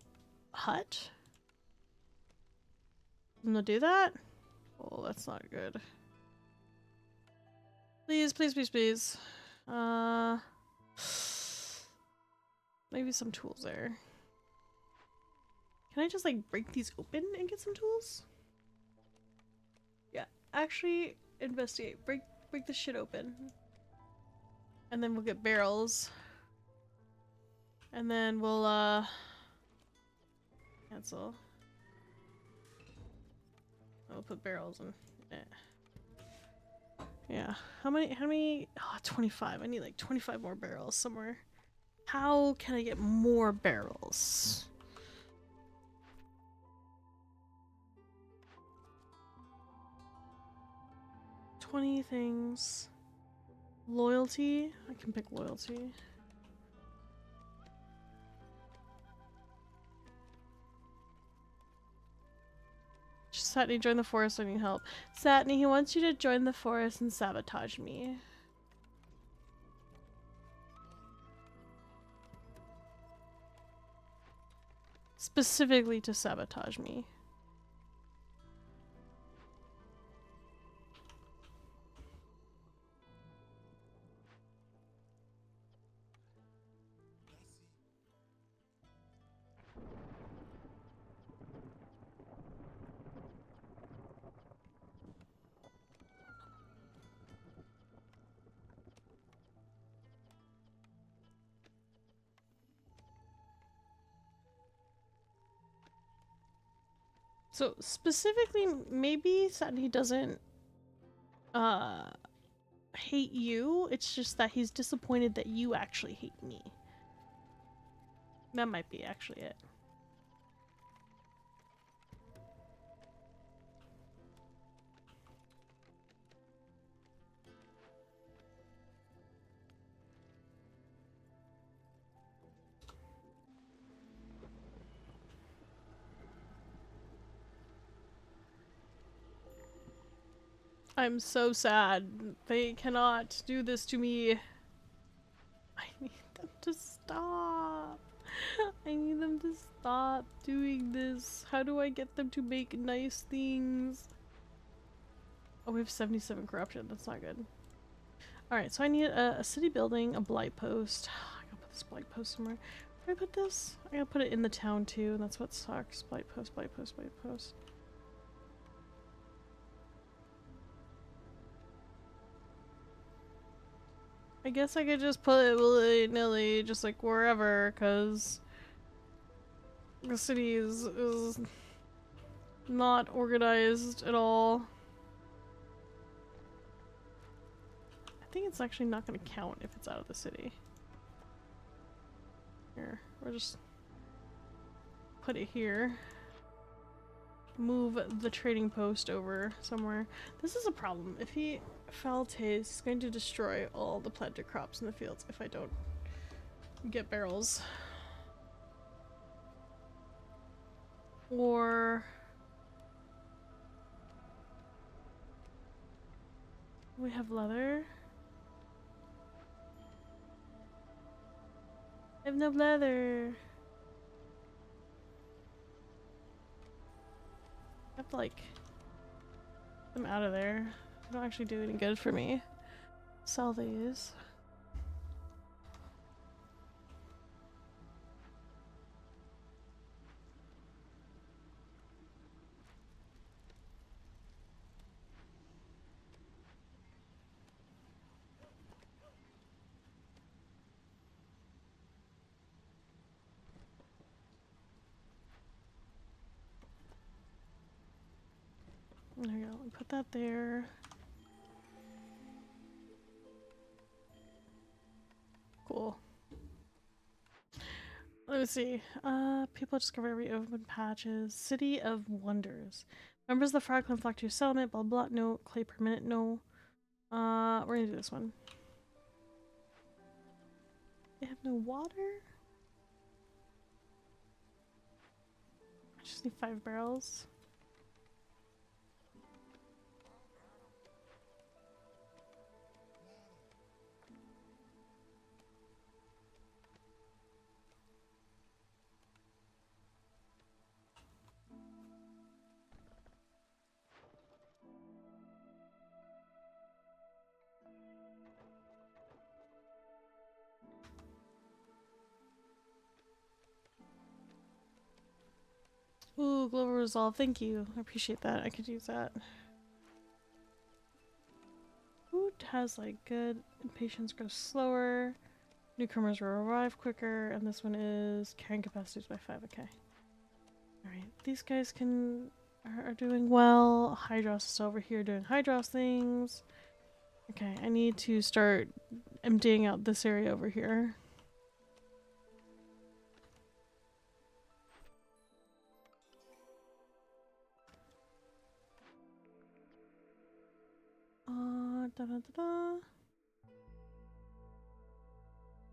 hut? I'm gonna do that? Oh, that's not good. Please, please, please, please. Maybe some tools there. Can I just like break these open and get some tools? Yeah, actually investigate. Break the shit open. And then we'll get barrels. And then we'll cancel. We'll put barrels in. Yeah. How many? Oh, 25. I need like 25 more barrels somewhere. How can I get more barrels? $20 things. Loyalty. I can pick loyalty. Satni, join the forest, I need help. Satni, he wants you to join the forest and sabotage me. Specifically to sabotage me. So specifically, maybe Satni doesn't hate you. It's just that he's disappointed that you actually hate me. That might be actually it. I'm so sad. They cannot do this to me. I need them to stop. I need them to stop doing this. How do I get them to make nice things? Oh, we have 77 corruption. That's not good. Alright, so I need a city building, a blight post. I gotta put this blight post somewhere. Where do I put this? I gotta put it in the town too, and that's what sucks. Blight post, blight post, blight post. I guess I could just put it willy-nilly, just like wherever, because the city is not organized at all. I think it's actually not going to count if it's out of the city. Here, we'll just put it here. Move the trading post over somewhere. This is a problem. If he foul tastes, he's going to destroy all the planted crops in the fields if I don't get barrels. Or we have leather. I have no leather. I have to like get them out of there. They don't actually do any good for me. Sell these. There we go. Put that there. Cool. Let me see. People discover every open patches. City of Wonders. Members of the Frog Clan flock to your settlement. Blah blah. No clay per minute. No. We're gonna do this one. They have no water. I just need 5 barrels. Ooh, global resolve. Thank you. I appreciate that. I could use that. Food has like good. Impatience grows slower. Newcomers will arrive quicker. And this one is carrying capacities by 5. Okay. Alright. These guys are doing well. Hydros is over here doing Hydros things. Okay. I need to start emptying out this area over here. Da, da, da, da.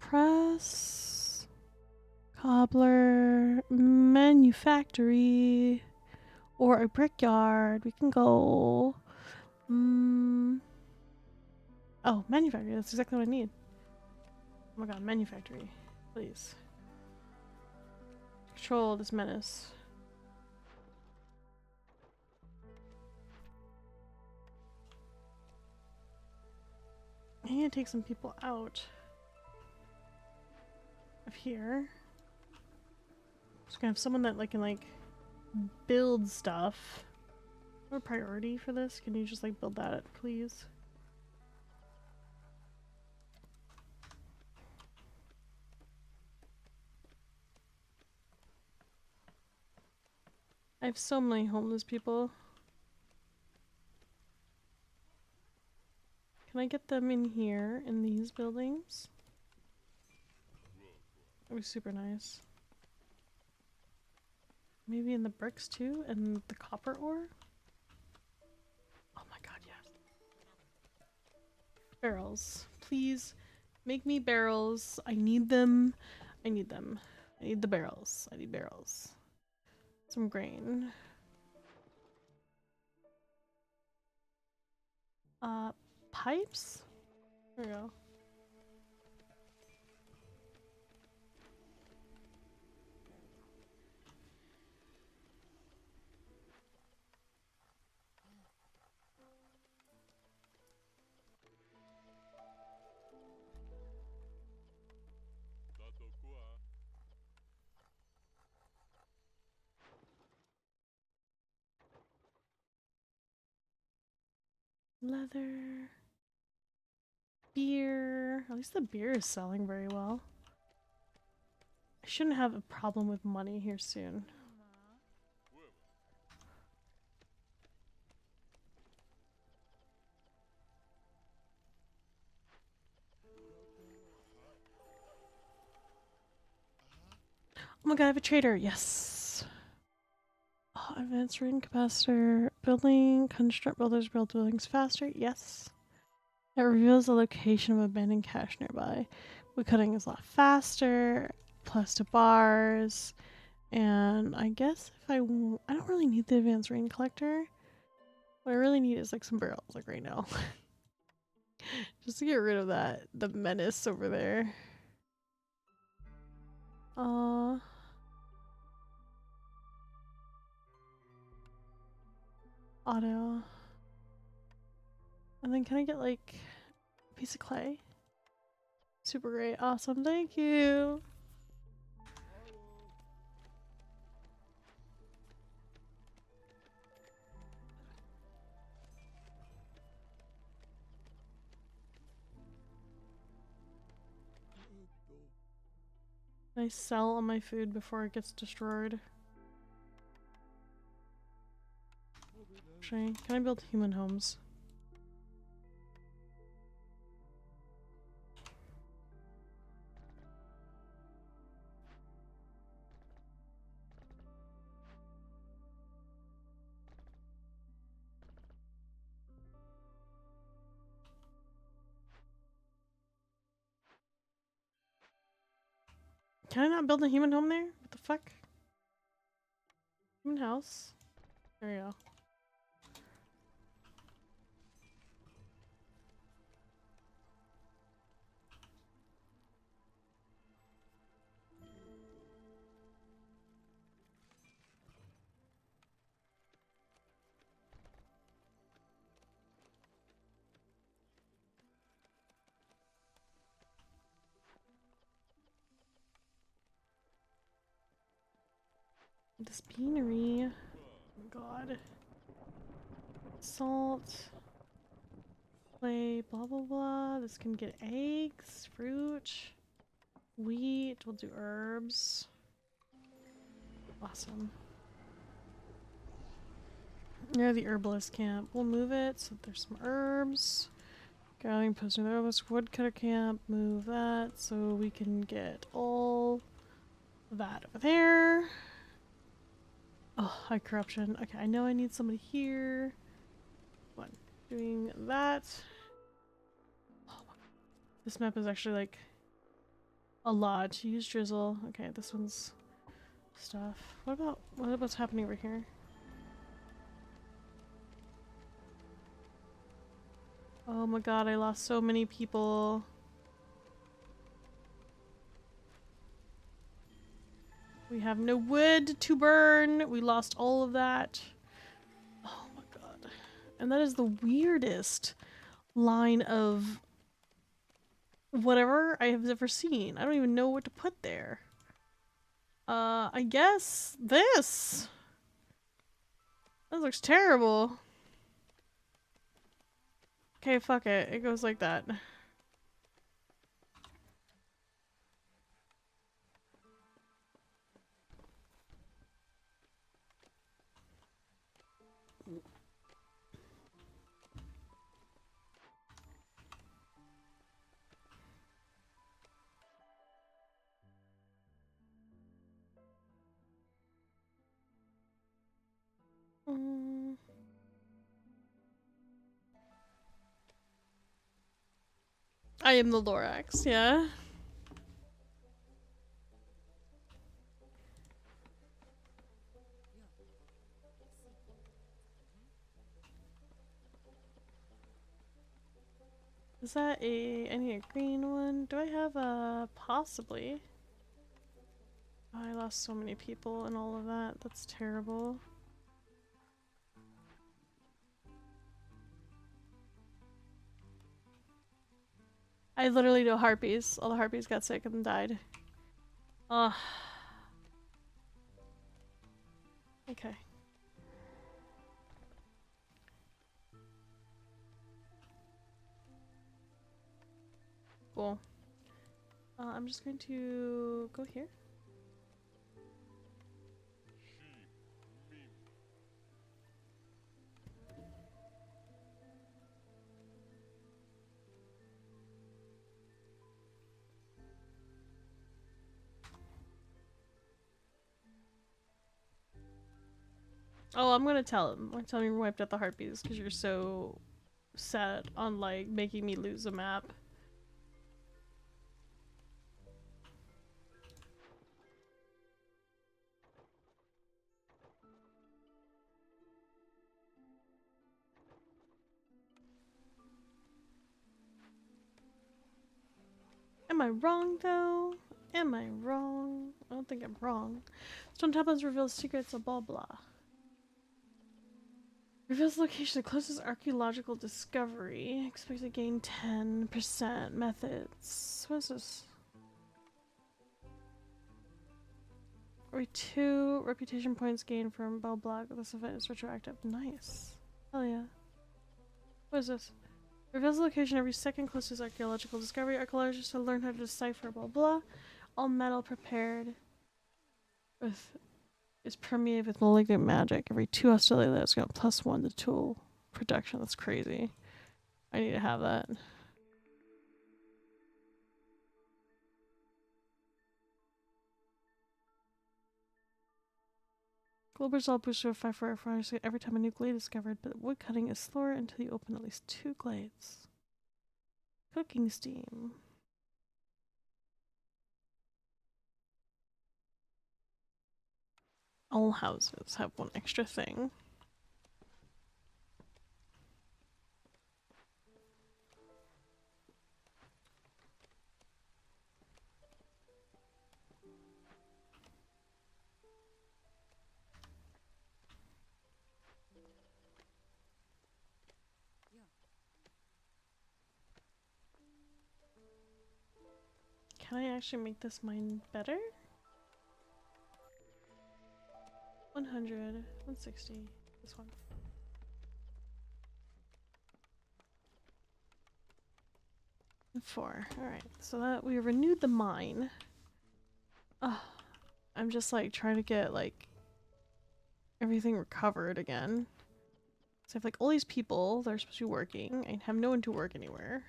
Press, cobbler, manufactory, or a brickyard. We can go. Oh, manufactory. That's exactly what I need. Oh my god, manufactory. Please. Control this menace. I need to take some people out of here. Just gonna have someone that can like build stuff. What a priority for this? Can you just like build that, please? I have so many homeless people. Can I get them in here in these buildings? That'd be super nice. Maybe in the bricks too, and the copper ore? Oh my god, yes. Barrels. Please make me barrels. I need them. I need them. I need the barrels. I need barrels. Some grain. Pipes? There we go. Leather. Beer. At least the beer is selling very well. I shouldn't have a problem with money here soon. Oh my god, I have a trader. Yes. Oh, advanced rain capacitor. Building. Construct builders build buildings faster. Yes. It reveals the location of abandoned cache nearby. Wood cutting is a lot faster. Plus 2 bars. And I guess if I don't really need the advanced rain collector. What I really need is like some barrels, like right now. Just to get rid of that, the menace over there. Auto. And then can I get like a piece of clay? Super great. Awesome. Thank you. Can I sell all my food before it gets destroyed? Actually, can I build human homes? Can I not build a human home there? What the fuck? Human house? There you go. This beanery. Oh my god. Salt. Clay, blah blah blah. This can get eggs, fruit, wheat. We'll do herbs. Awesome. Near the herbalist camp. We'll move it so there's some herbs. Going, posting the herbalist woodcutter camp. Move that so we can get all that over there. Oh, high corruption. Okay, I know I need somebody here. One. Doing that. Oh, this map is actually like a lot. Use drizzle. Okay, this one's stuff. What's happening over here? Oh my god, I lost so many people. We have no wood to burn. We lost all of that. Oh my god. And that is the weirdest line of whatever I have ever seen. I don't even know what to put there. I guess this. That looks terrible. Okay, fuck it. It goes like that. I am the Lorax, yeah. Is that I need a green one? Do I have a possibly? Oh, I lost so many people and all of that. That's terrible. I literally know harpies. All the harpies got sick and died. Ugh. Okay. Cool. I'm just going to go here. Oh, I'm gonna tell him. I'm gonna tell him you wiped out the harpies because you're so set on like making me lose a map. Am I wrong though? Am I wrong? I don't think I'm wrong. Stone tablets reveal secrets of blah blah. Reveals location of closest archaeological discovery. Expect to gain 10% methods. What is this? Or 2 reputation points gained from blah blah. This event is retroactive. Nice. Hell yeah. What is this? Reveals the location of every second closest archaeological discovery. Archaeologists have learned how to decipher blah blah. All metal prepared with is permeated with malignant magic. Every 2 hostility that's got +1 to tool protection. That's crazy. I need to have that. Global result booster of 5 for every time a new glade is discovered, but wood cutting is slower until you open at least 2 glades. Cooking steam. All houses have 1 extra thing. Can I actually make this mine better? 100, 160, this one. And 4. Alright, so that we renewed the mine. I'm just like trying to get like everything recovered again. So I have like all these people that are supposed to be working. I have no one to work anywhere.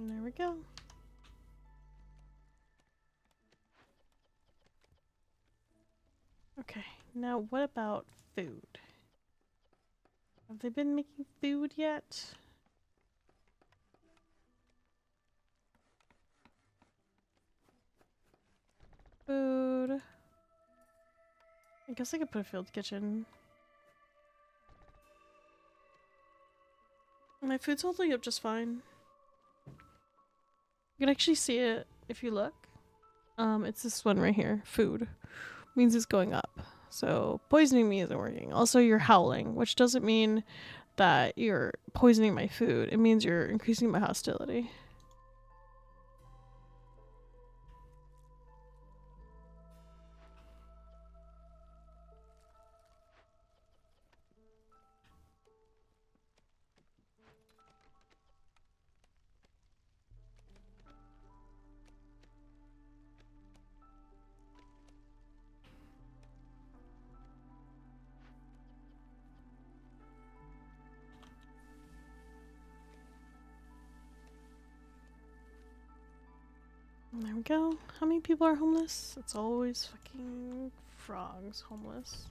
And there we go. Okay, now what about food? Have they been making food yet? Food. I guess I could put a field kitchen. My food's holding up just fine. You can actually see it if you look. It's this one right here. Food. Means it's going up. So poisoning me isn't working. Also, you're howling, which doesn't mean that you're poisoning my food. It means you're increasing my hostility. There we go. How many people are homeless? It's always fucking frogs homeless.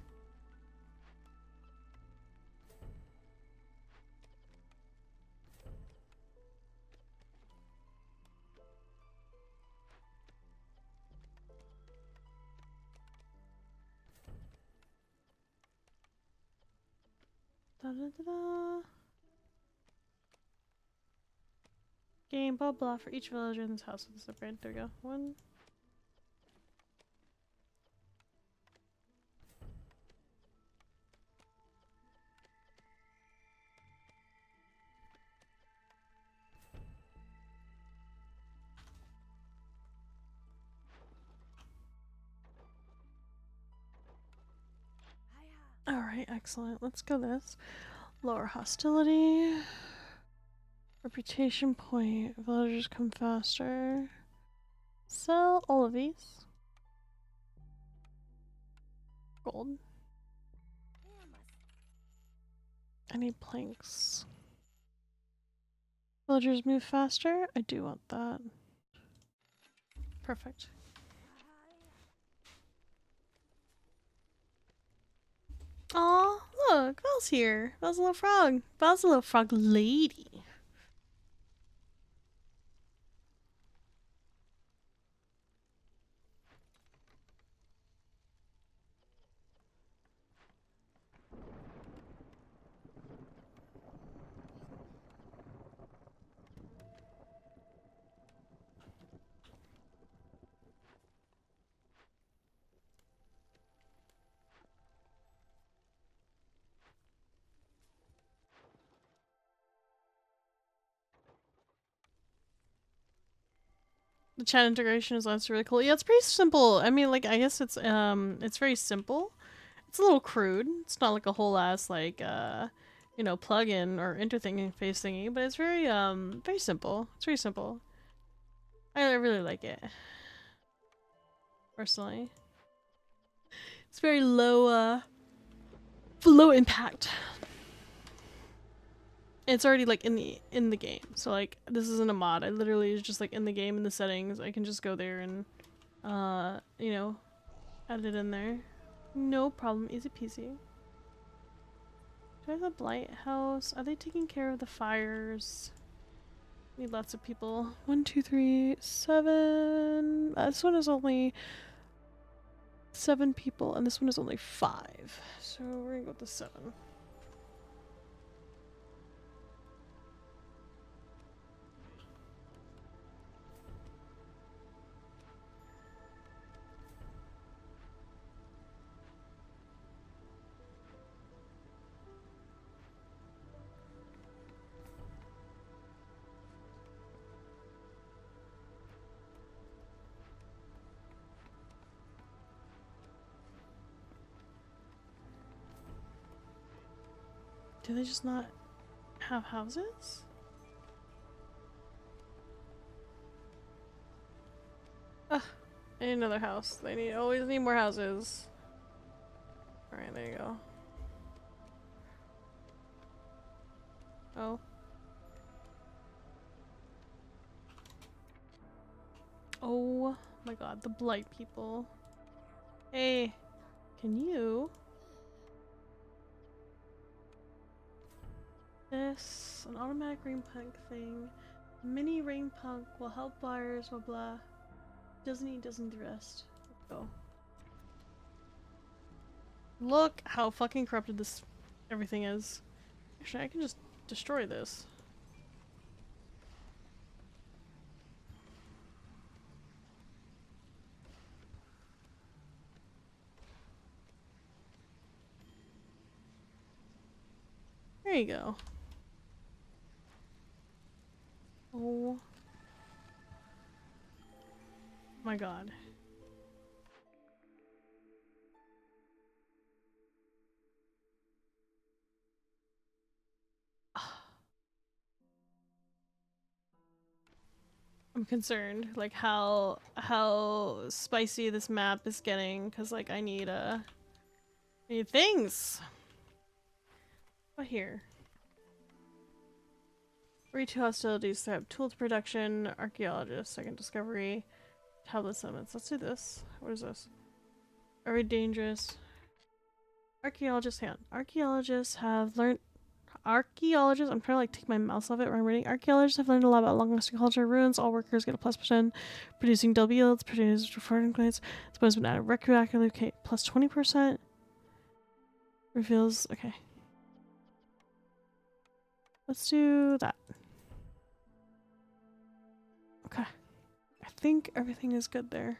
Da da da da. Game blah blah for each villager in this house with a separate. There we go. 1. Alright, excellent. Let's go this. Lower hostility. Reputation point. Villagers come faster. Sell all of these. Gold. I need planks. Villagers move faster. I do want that. Perfect. Aw, look, Belle's here. Belle's a little frog. Belle's a little frog lady. The chat integration is also really cool. Yeah, it's pretty simple. I mean, like, I guess it's very simple. It's a little crude. It's not like a whole ass like you know, plugin or interthing face thingy, but it's very simple. It's very simple. I really like it. Personally. It's very low low impact. It's already like in the game, so like this isn't a mod. I literally is just like in the game in the settings. I can just go there and you know, add it in there. No problem, easy peasy. Do I have a blight house? Are they taking care of the fires? Need lots of people. 1, 2, 3, 7. This one is only 7 people, and this one is only 5. So we're gonna go with the 7. Do they just not have houses? Ugh, I need another house. They always need more houses. Alright, there you go. Oh. Oh my god, the blight people. Hey, can you? This, an automatic rain punk thing. Mini rain punk will help buyers, blah blah. Doesn't the rest. Let's go. Look how fucking corrupted this everything is. Actually, I can just destroy this. There you go. Oh my god. I'm concerned, like how spicy this map is getting, cause like I need things. What here? 42 hostilities, so I have tools production, archaeologist, second discovery, tablet summits. Let's do this. What is this? Very dangerous. Archaeologist hand. Archaeologists have learned. Archaeologists, I'm trying to like take my mouse off it when I'm reading. Archaeologists have learned a lot about long-lasting culture ruins. All workers get a +% producing double yields, producing reforming claims. It's been added retroactively. Okay, +20%. Reveals. Okay. Let's do that. Okay. I think everything is good there.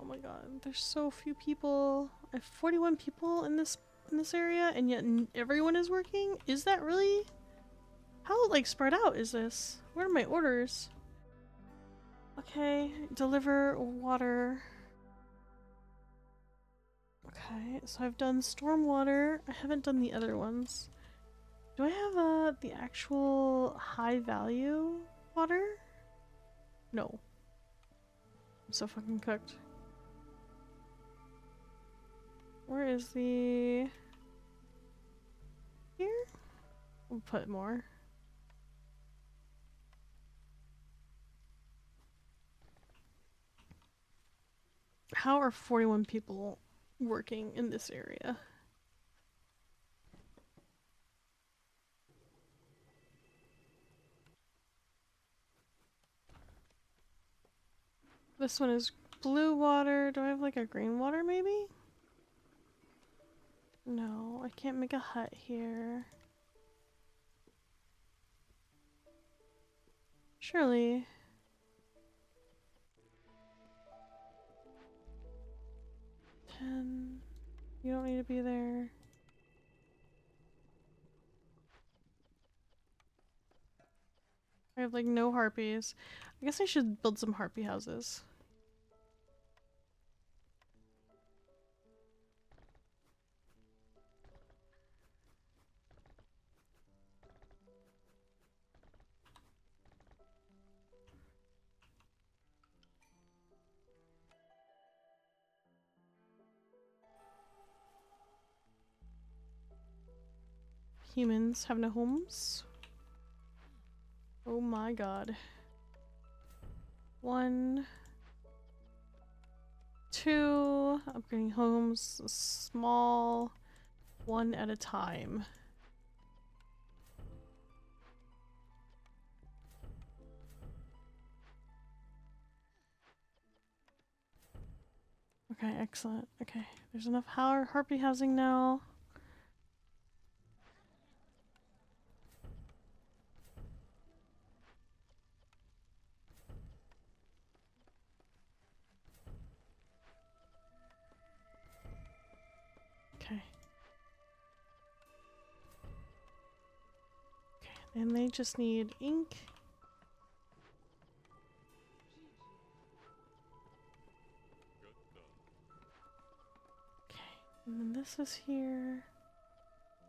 my god, there's so few people. I have 41 people in this area, and yet everyone is working? Is that really? How, like, spread out is this? What are my orders? Okay, deliver water. Okay, so I've done stormwater. I haven't done the other ones. Do I have the actual high value water? No. I'm so fucking cooked. Where is the... Here? We'll put more. How are 41 people working in this area? This one is blue water. Do I have like a green water maybe? No, I can't make a hut here. Surely. You don't need to be there. I have like no harpies. I guess I should build some harpy houses. Humans have no homes. Oh my god. 1, 2, upgrading homes, small, one at a time. Okay, excellent. Okay, there's enough harpy housing now. Okay. Okay, and they just need ink. Okay, and then this is here.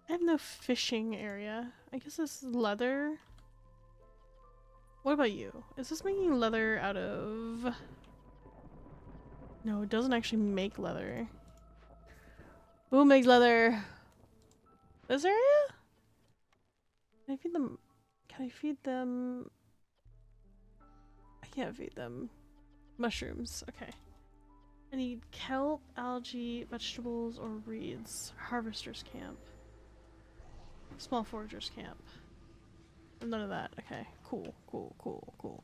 I have no fishing area. I guess this is leather. What about you? Is this making leather out of... No, it doesn't actually make leather. Who makes leather? This area? Can I feed them? Can I feed them? I can't feed them. Mushrooms. Okay. I need kelp, algae, vegetables, or reeds. Harvester's camp. Small foragers camp. None of that. Okay. Cool, cool, cool, cool.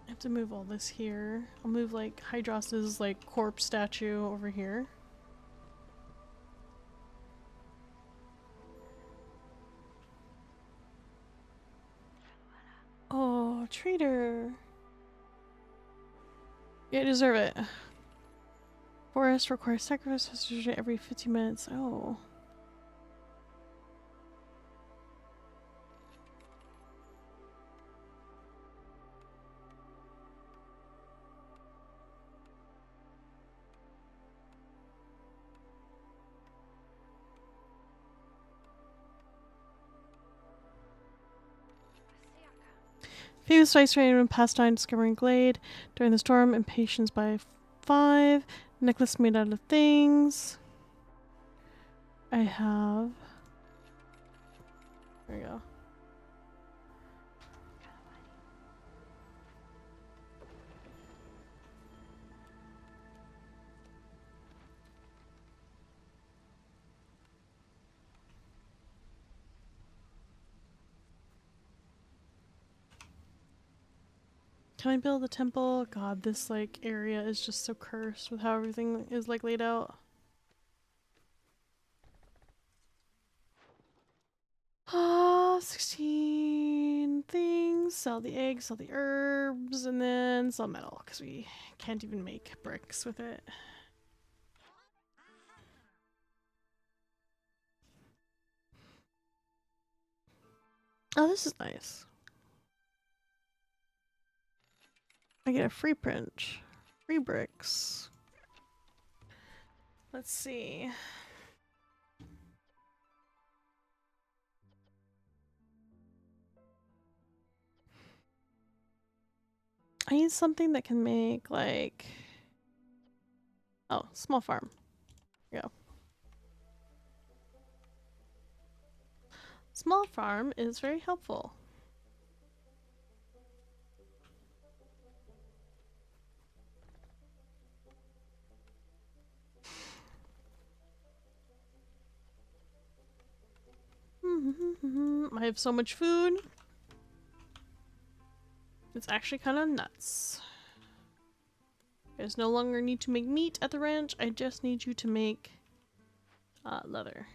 I have to move all this here. I'll move like Hydros's like corpse statue over here. Oh, traitor. You deserve it. Forest requires sacrifice every 15 minutes. Oh. Famous ice rain when past time discovering glade during the storm. Impatience by 5. Necklace made out of things. I have. There we go. Can I build a temple? God, this like area is just so cursed with how everything is like laid out. Ah, 16 things. Sell the eggs, sell the herbs, and then sell metal because we can't even make bricks with it. Oh, this is nice. I get a free print. Free bricks. Let's see. I need something that can make like... Oh, small farm. Here we go. Small farm is very helpful. I have so much food. It's actually kind of nuts. There's no longer need to make meat at the ranch. I just need you to make leather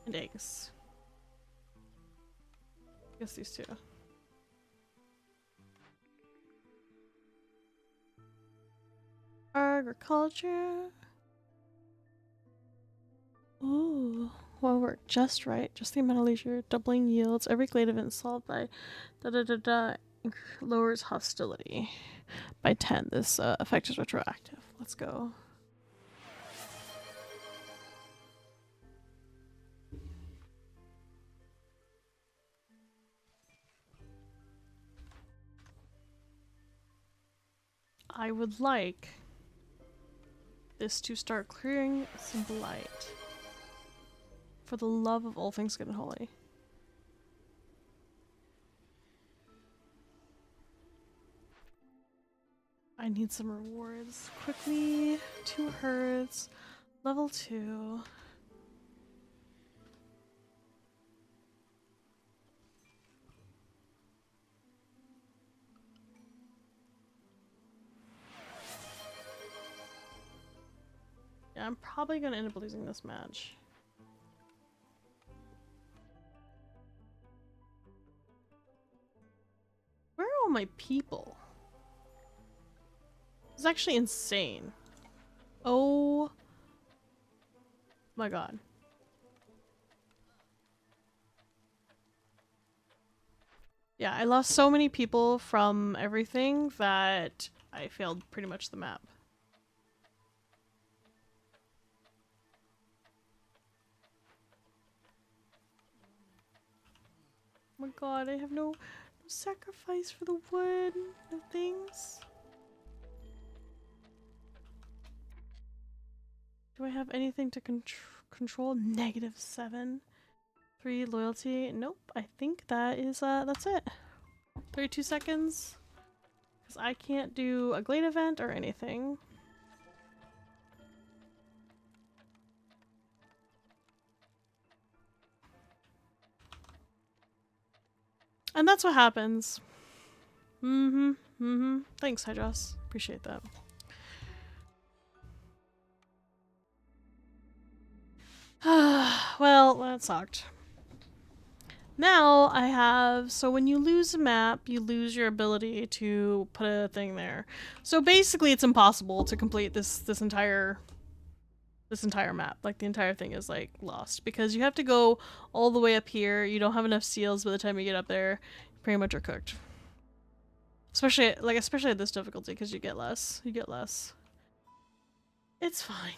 and eggs. I guess these two. Agriculture. Ooh, well worked just right. Just the amount of leisure. Doubling yields. Every glade event solved by lowers hostility by 10. This effect is retroactive. Let's go. I would like this to start clearing some blight. For the love of all things good and holy. I need some rewards. Quickly, 2 herds, level 2. Yeah, I'm probably gonna end up losing this match. Where are all my people? It's actually insane. Oh my god. Yeah, I lost so many people from everything that I failed pretty much the map. Oh my god, I have no sacrifice for the wood, no things. Do I have anything to control? -7. 3 loyalty. Nope, I think that is, that's it. 32 seconds. Because I can't do a glade event or anything. And that's what happens. Thanks, Hydros. Appreciate that. Well, that sucked. Now I have, so when you lose a map, you lose your ability to put a thing there. So basically it's impossible to complete this entire map. Like the entire thing is like lost because you have to go all the way up here. You don't have enough seals by the time you get up there. You pretty much are cooked. Especially at this difficulty because you get less. It's fine.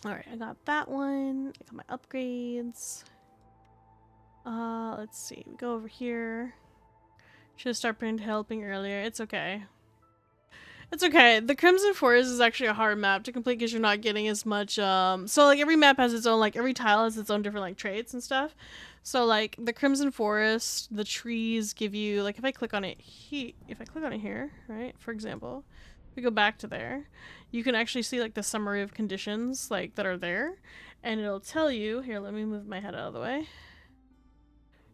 Alright, I got that one. I got my upgrades. Let's see. We go over here. Should have started helping earlier. It's okay. It's okay. The Crimson Forest is actually a hard map to complete because you're not getting as much, so like every map has its own, like every tile has its own different like traits and stuff. So like the Crimson Forest, the trees give you, like if I click on it here, right, for example, if we go back to there, you can actually see like the summary of conditions like that are there. and it'll tell you, here, let me move my head out of the way.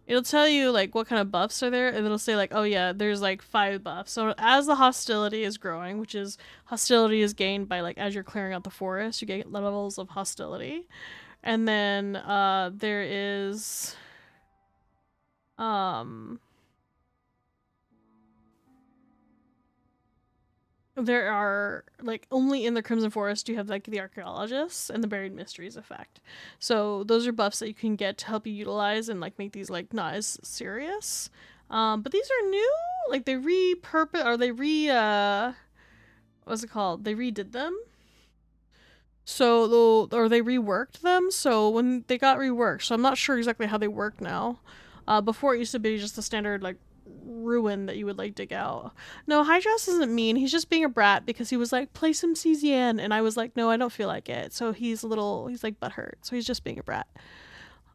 It'll tell you like what kind of buffs are there, and it'll say like, oh yeah, there's like 5 buffs. So as the hostility is growing, which is hostility is gained by like as you're clearing out the forest, you get levels of hostility. And then there is there are like only in the Crimson Forest you have like the archaeologists and the buried mysteries effect. So those are buffs that you can get to help you utilize and like make these like not as serious. But these are new, like they repurpose or they what's it called? They redid them. So or they reworked them. So when they got reworked, so I'm not sure exactly how they work now. Before it used to be just the standard like ruin that you would like dig out. No, Hydras isn't mean. He's just being a brat because he was like, play some CZN, and I was like, no, I don't feel like it. So he's like butthurt. So he's just being a brat.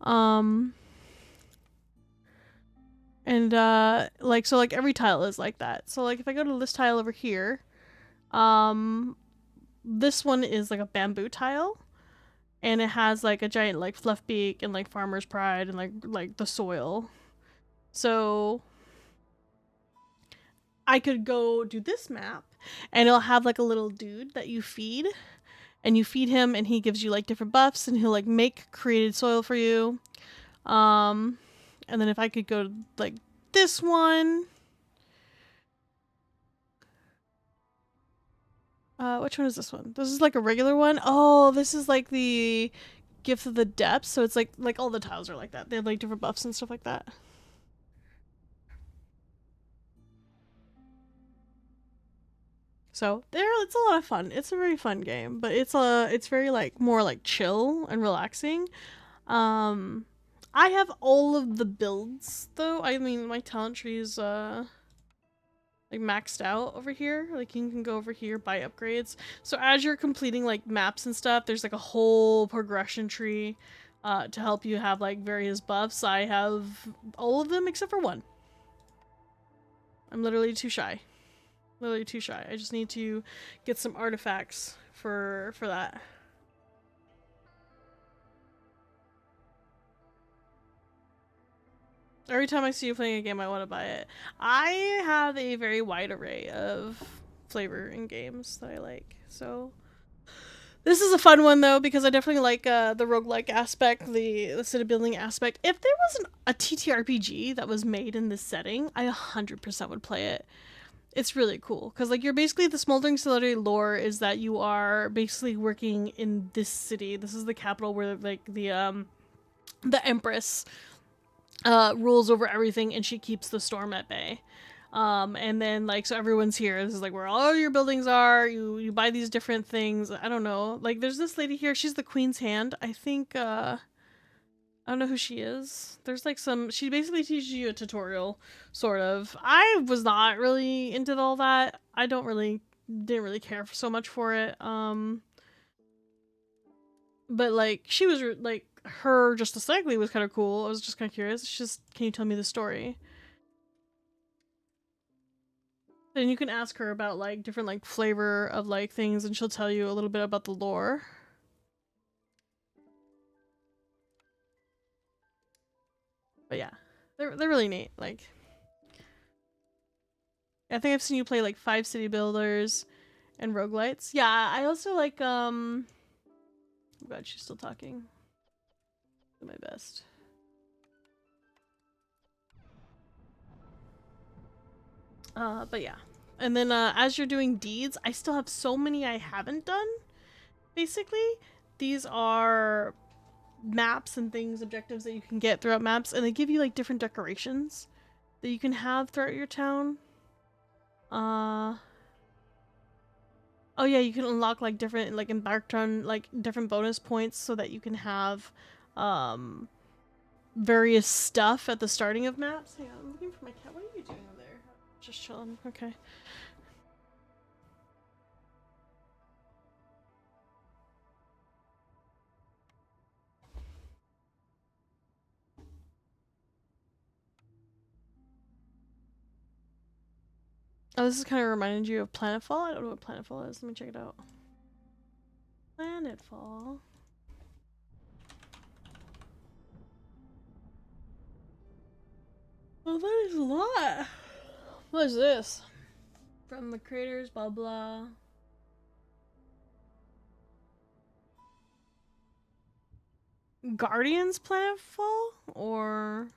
And like so like every tile is like that. So like if I go to this tile over here, this one is like a bamboo tile. And it has like a giant like fluff beak and like farmer's pride and like the soil. So I could go do this map and it'll have like a little dude that you feed, and you feed him and he gives you like different buffs, and he'll like make created soil for you. And then if I could go to like this one, which one is this one? This is like a regular one. Oh, this is like the Gift of the Depths. So it's like all the tiles are like that. They have like different buffs and stuff like that. So it's a lot of fun. It's a very fun game, but it's very like more like chill and relaxing. I have all of the builds though. I mean, my talent tree is like maxed out over here. Like you can go over here, buy upgrades. So as you're completing like maps and stuff, there's like a whole progression tree to help you have like various buffs. I have all of them except for one. I'm literally too shy. Literally too shy. I just need to get some artifacts for that. Every time I see you playing a game, I want to buy it. I have a very wide array of flavor in games that I like. So this is a fun one though, because I definitely like the roguelike aspect, the city building aspect. If there was a TTRPG that was made in this setting, I 100% would play it. It's really cool because like you're basically the Smoldering Celebrity lore is that you are basically working in this city. This is the capital where like the Empress rules over everything, and she keeps the storm at bay. And then like so everyone's here. This is like where all your buildings are. You buy these different things. I don't know. Like there's this lady here. She's the Queen's Hand. I think I don't know who she is. There's like she basically teaches you a tutorial, sort of. I was not really into all that. I didn't really care so much for it. But like she was like her just aesthetically was kind of cool. I was just kind of curious. It's just, can you tell me the story? Then you can ask her about like different like flavor of like things, and she'll tell you a little bit about the lore. But yeah, they're really neat. Like, I think I've seen you play like 5 city builders and roguelites. Yeah, I also like oh god, she's still talking. Do my best. But yeah. And then as you're doing deeds, I still have so many I haven't done. Basically, these are maps and things, objectives that you can get throughout maps, and they give you like different decorations that you can have throughout your town. Oh yeah, you can unlock like different like embarked on like different bonus points so that you can have various stuff at the starting of maps. Hang on, I'm looking for my cat. What are you doing over there? Just chilling. Okay. Oh, this is kind of reminding you of Planetfall. I don't know what Planetfall is. Let me check it out. Planetfall. Well, that is a lot. What is this? From the creators, blah blah. Guardians Planetfall? Or...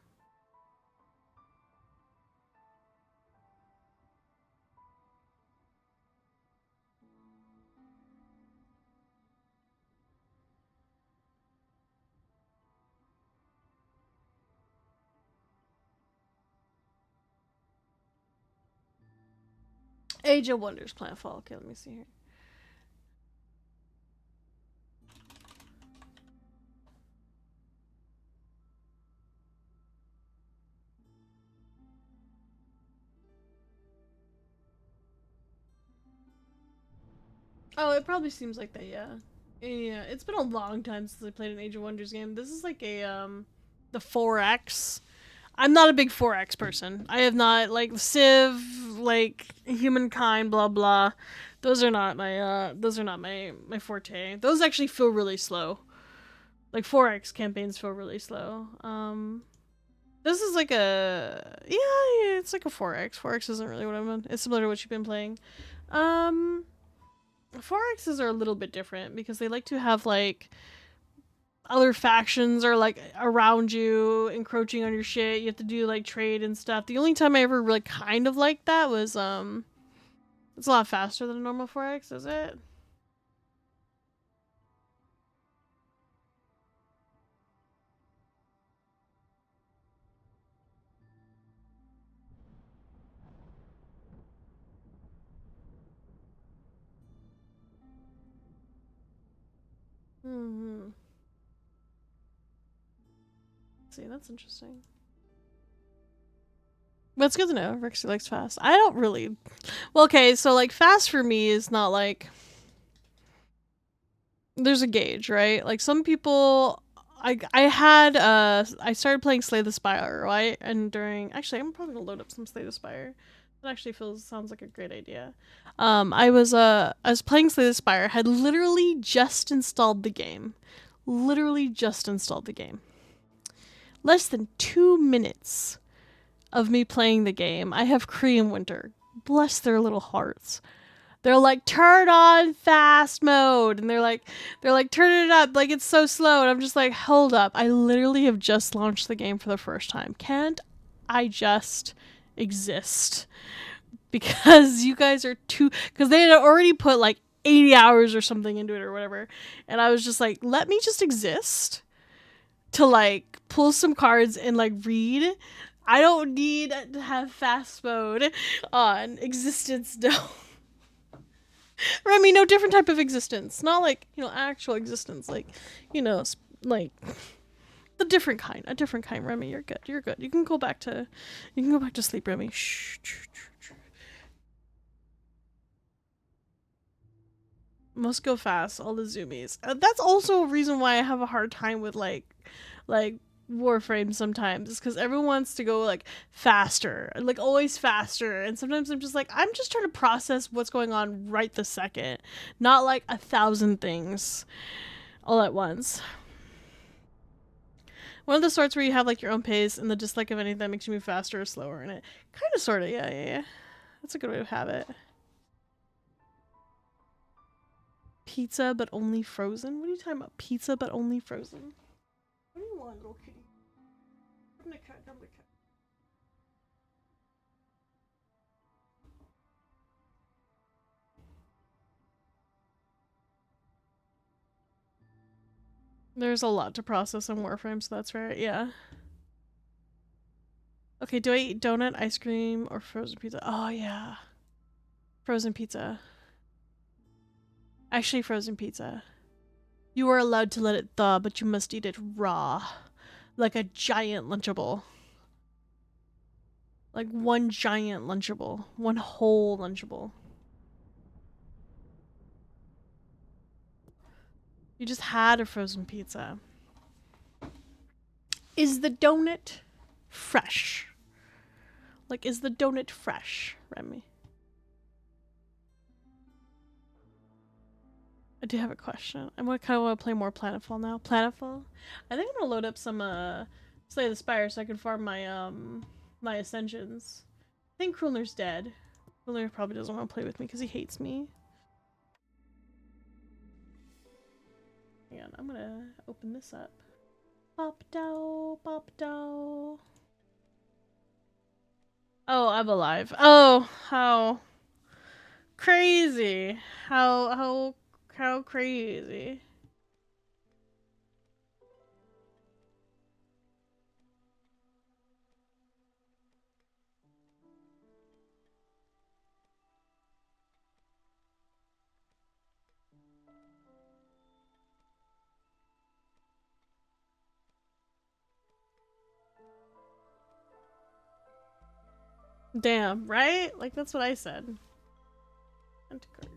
Age of Wonders Planetfall. Okay, let me see here. Oh, it probably seems like that, yeah. Yeah, it's been a long time since I played an Age of Wonders game. This is like a, the 4X. I'm not a big 4X person. I have not, like, Civ, like, Humankind, blah, blah. Those are not my forte. Those actually feel really slow. Like, 4X campaigns feel really slow. This is like a, yeah, it's like a 4X. 4X isn't really what I'm in. It's similar to what you've been playing. 4Xs are a little bit different because they like to have, like, other factions are, like, around you, encroaching on your shit. You have to do, like, trade and stuff. The only time I ever really kind of liked that was, it's a lot faster than a normal 4X, is it? Hmm. See, that's interesting. But it's good to know. Verexi likes fast. I don't really... Well, okay, so, like, fast for me is not, like... There's a gauge, right? Like, some people... I started playing Slay the Spire, right? And during... Actually, I'm probably gonna load up some Slay the Spire. That actually sounds like a great idea. I was playing Slay the Spire, had literally just installed the game. Literally just installed the game. Less than 2 minutes of me playing the game, I have Korean Winter. Bless their little hearts. They're like, turn on fast mode. And they're like, turn it up. Like, it's so slow. And I'm just like, hold up. I literally have just launched the game for the first time. Can't I just exist? Because you guys are too... Because they had already put, like, 80 hours or something into it or whatever. And I was just like, let me just exist to, like, pull some cards and, like, read. I don't need to have fast mode on existence, no. Remy, no, different type of existence. Not like, you know, actual existence. Like, you know, like, a different kind, Remy. You're good. You're good. You can go back to sleep, Remy. Shh. Must go fast, all the zoomies. That's also a reason why I have a hard time with, like, Warframe sometimes, is because everyone wants to go, like, faster, like, always faster, and sometimes I'm just like, I'm just trying to process what's going on right this second, not like 1,000 things all at once. One of the sorts where you have, like, your own pace and the dislike of anything that makes you move faster or slower in it. Kind of, sort of, yeah. That's a good way to have it. Pizza, but only frozen? What are you talking about? Pizza, but only frozen? What do you want, little kitty? Come to cut. There's a lot to process in Warframe, so that's right, yeah. Okay, do I eat donut, ice cream, or frozen pizza? Oh, yeah. Frozen pizza. Actually, frozen pizza. You are allowed to let it thaw, but you must eat it raw. Like a giant Lunchable. Like one giant Lunchable. One whole Lunchable. You just had a frozen pizza. Is the donut fresh? Like, is the donut fresh, Remy? I do have a question. I kind of want to play more Planetfall now. Planetfall? I think I'm gonna load up some Slay the Spire so I can farm my my ascensions. I think Krulner's dead. Krulner probably doesn't want to play with me because he hates me. Hang on, I'm gonna open this up. Pop dow, pop dow. Oh, I'm alive. Oh, how crazy. How crazy. Damn, right? Like, that's what I said. Anticard.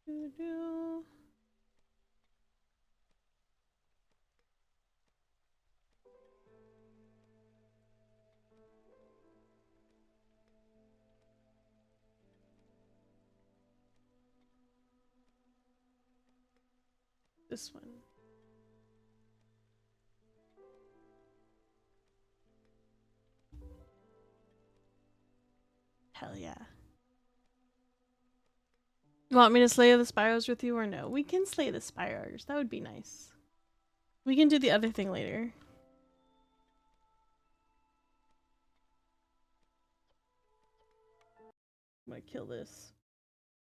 Doo-doo. This one. Hell yeah. You want me to slay the spires with you or no? We can slay the spires. That would be nice. We can do the other thing later. I'm gonna kill this.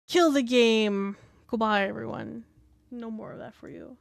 Kill the game! Goodbye, everyone. No more of that for you.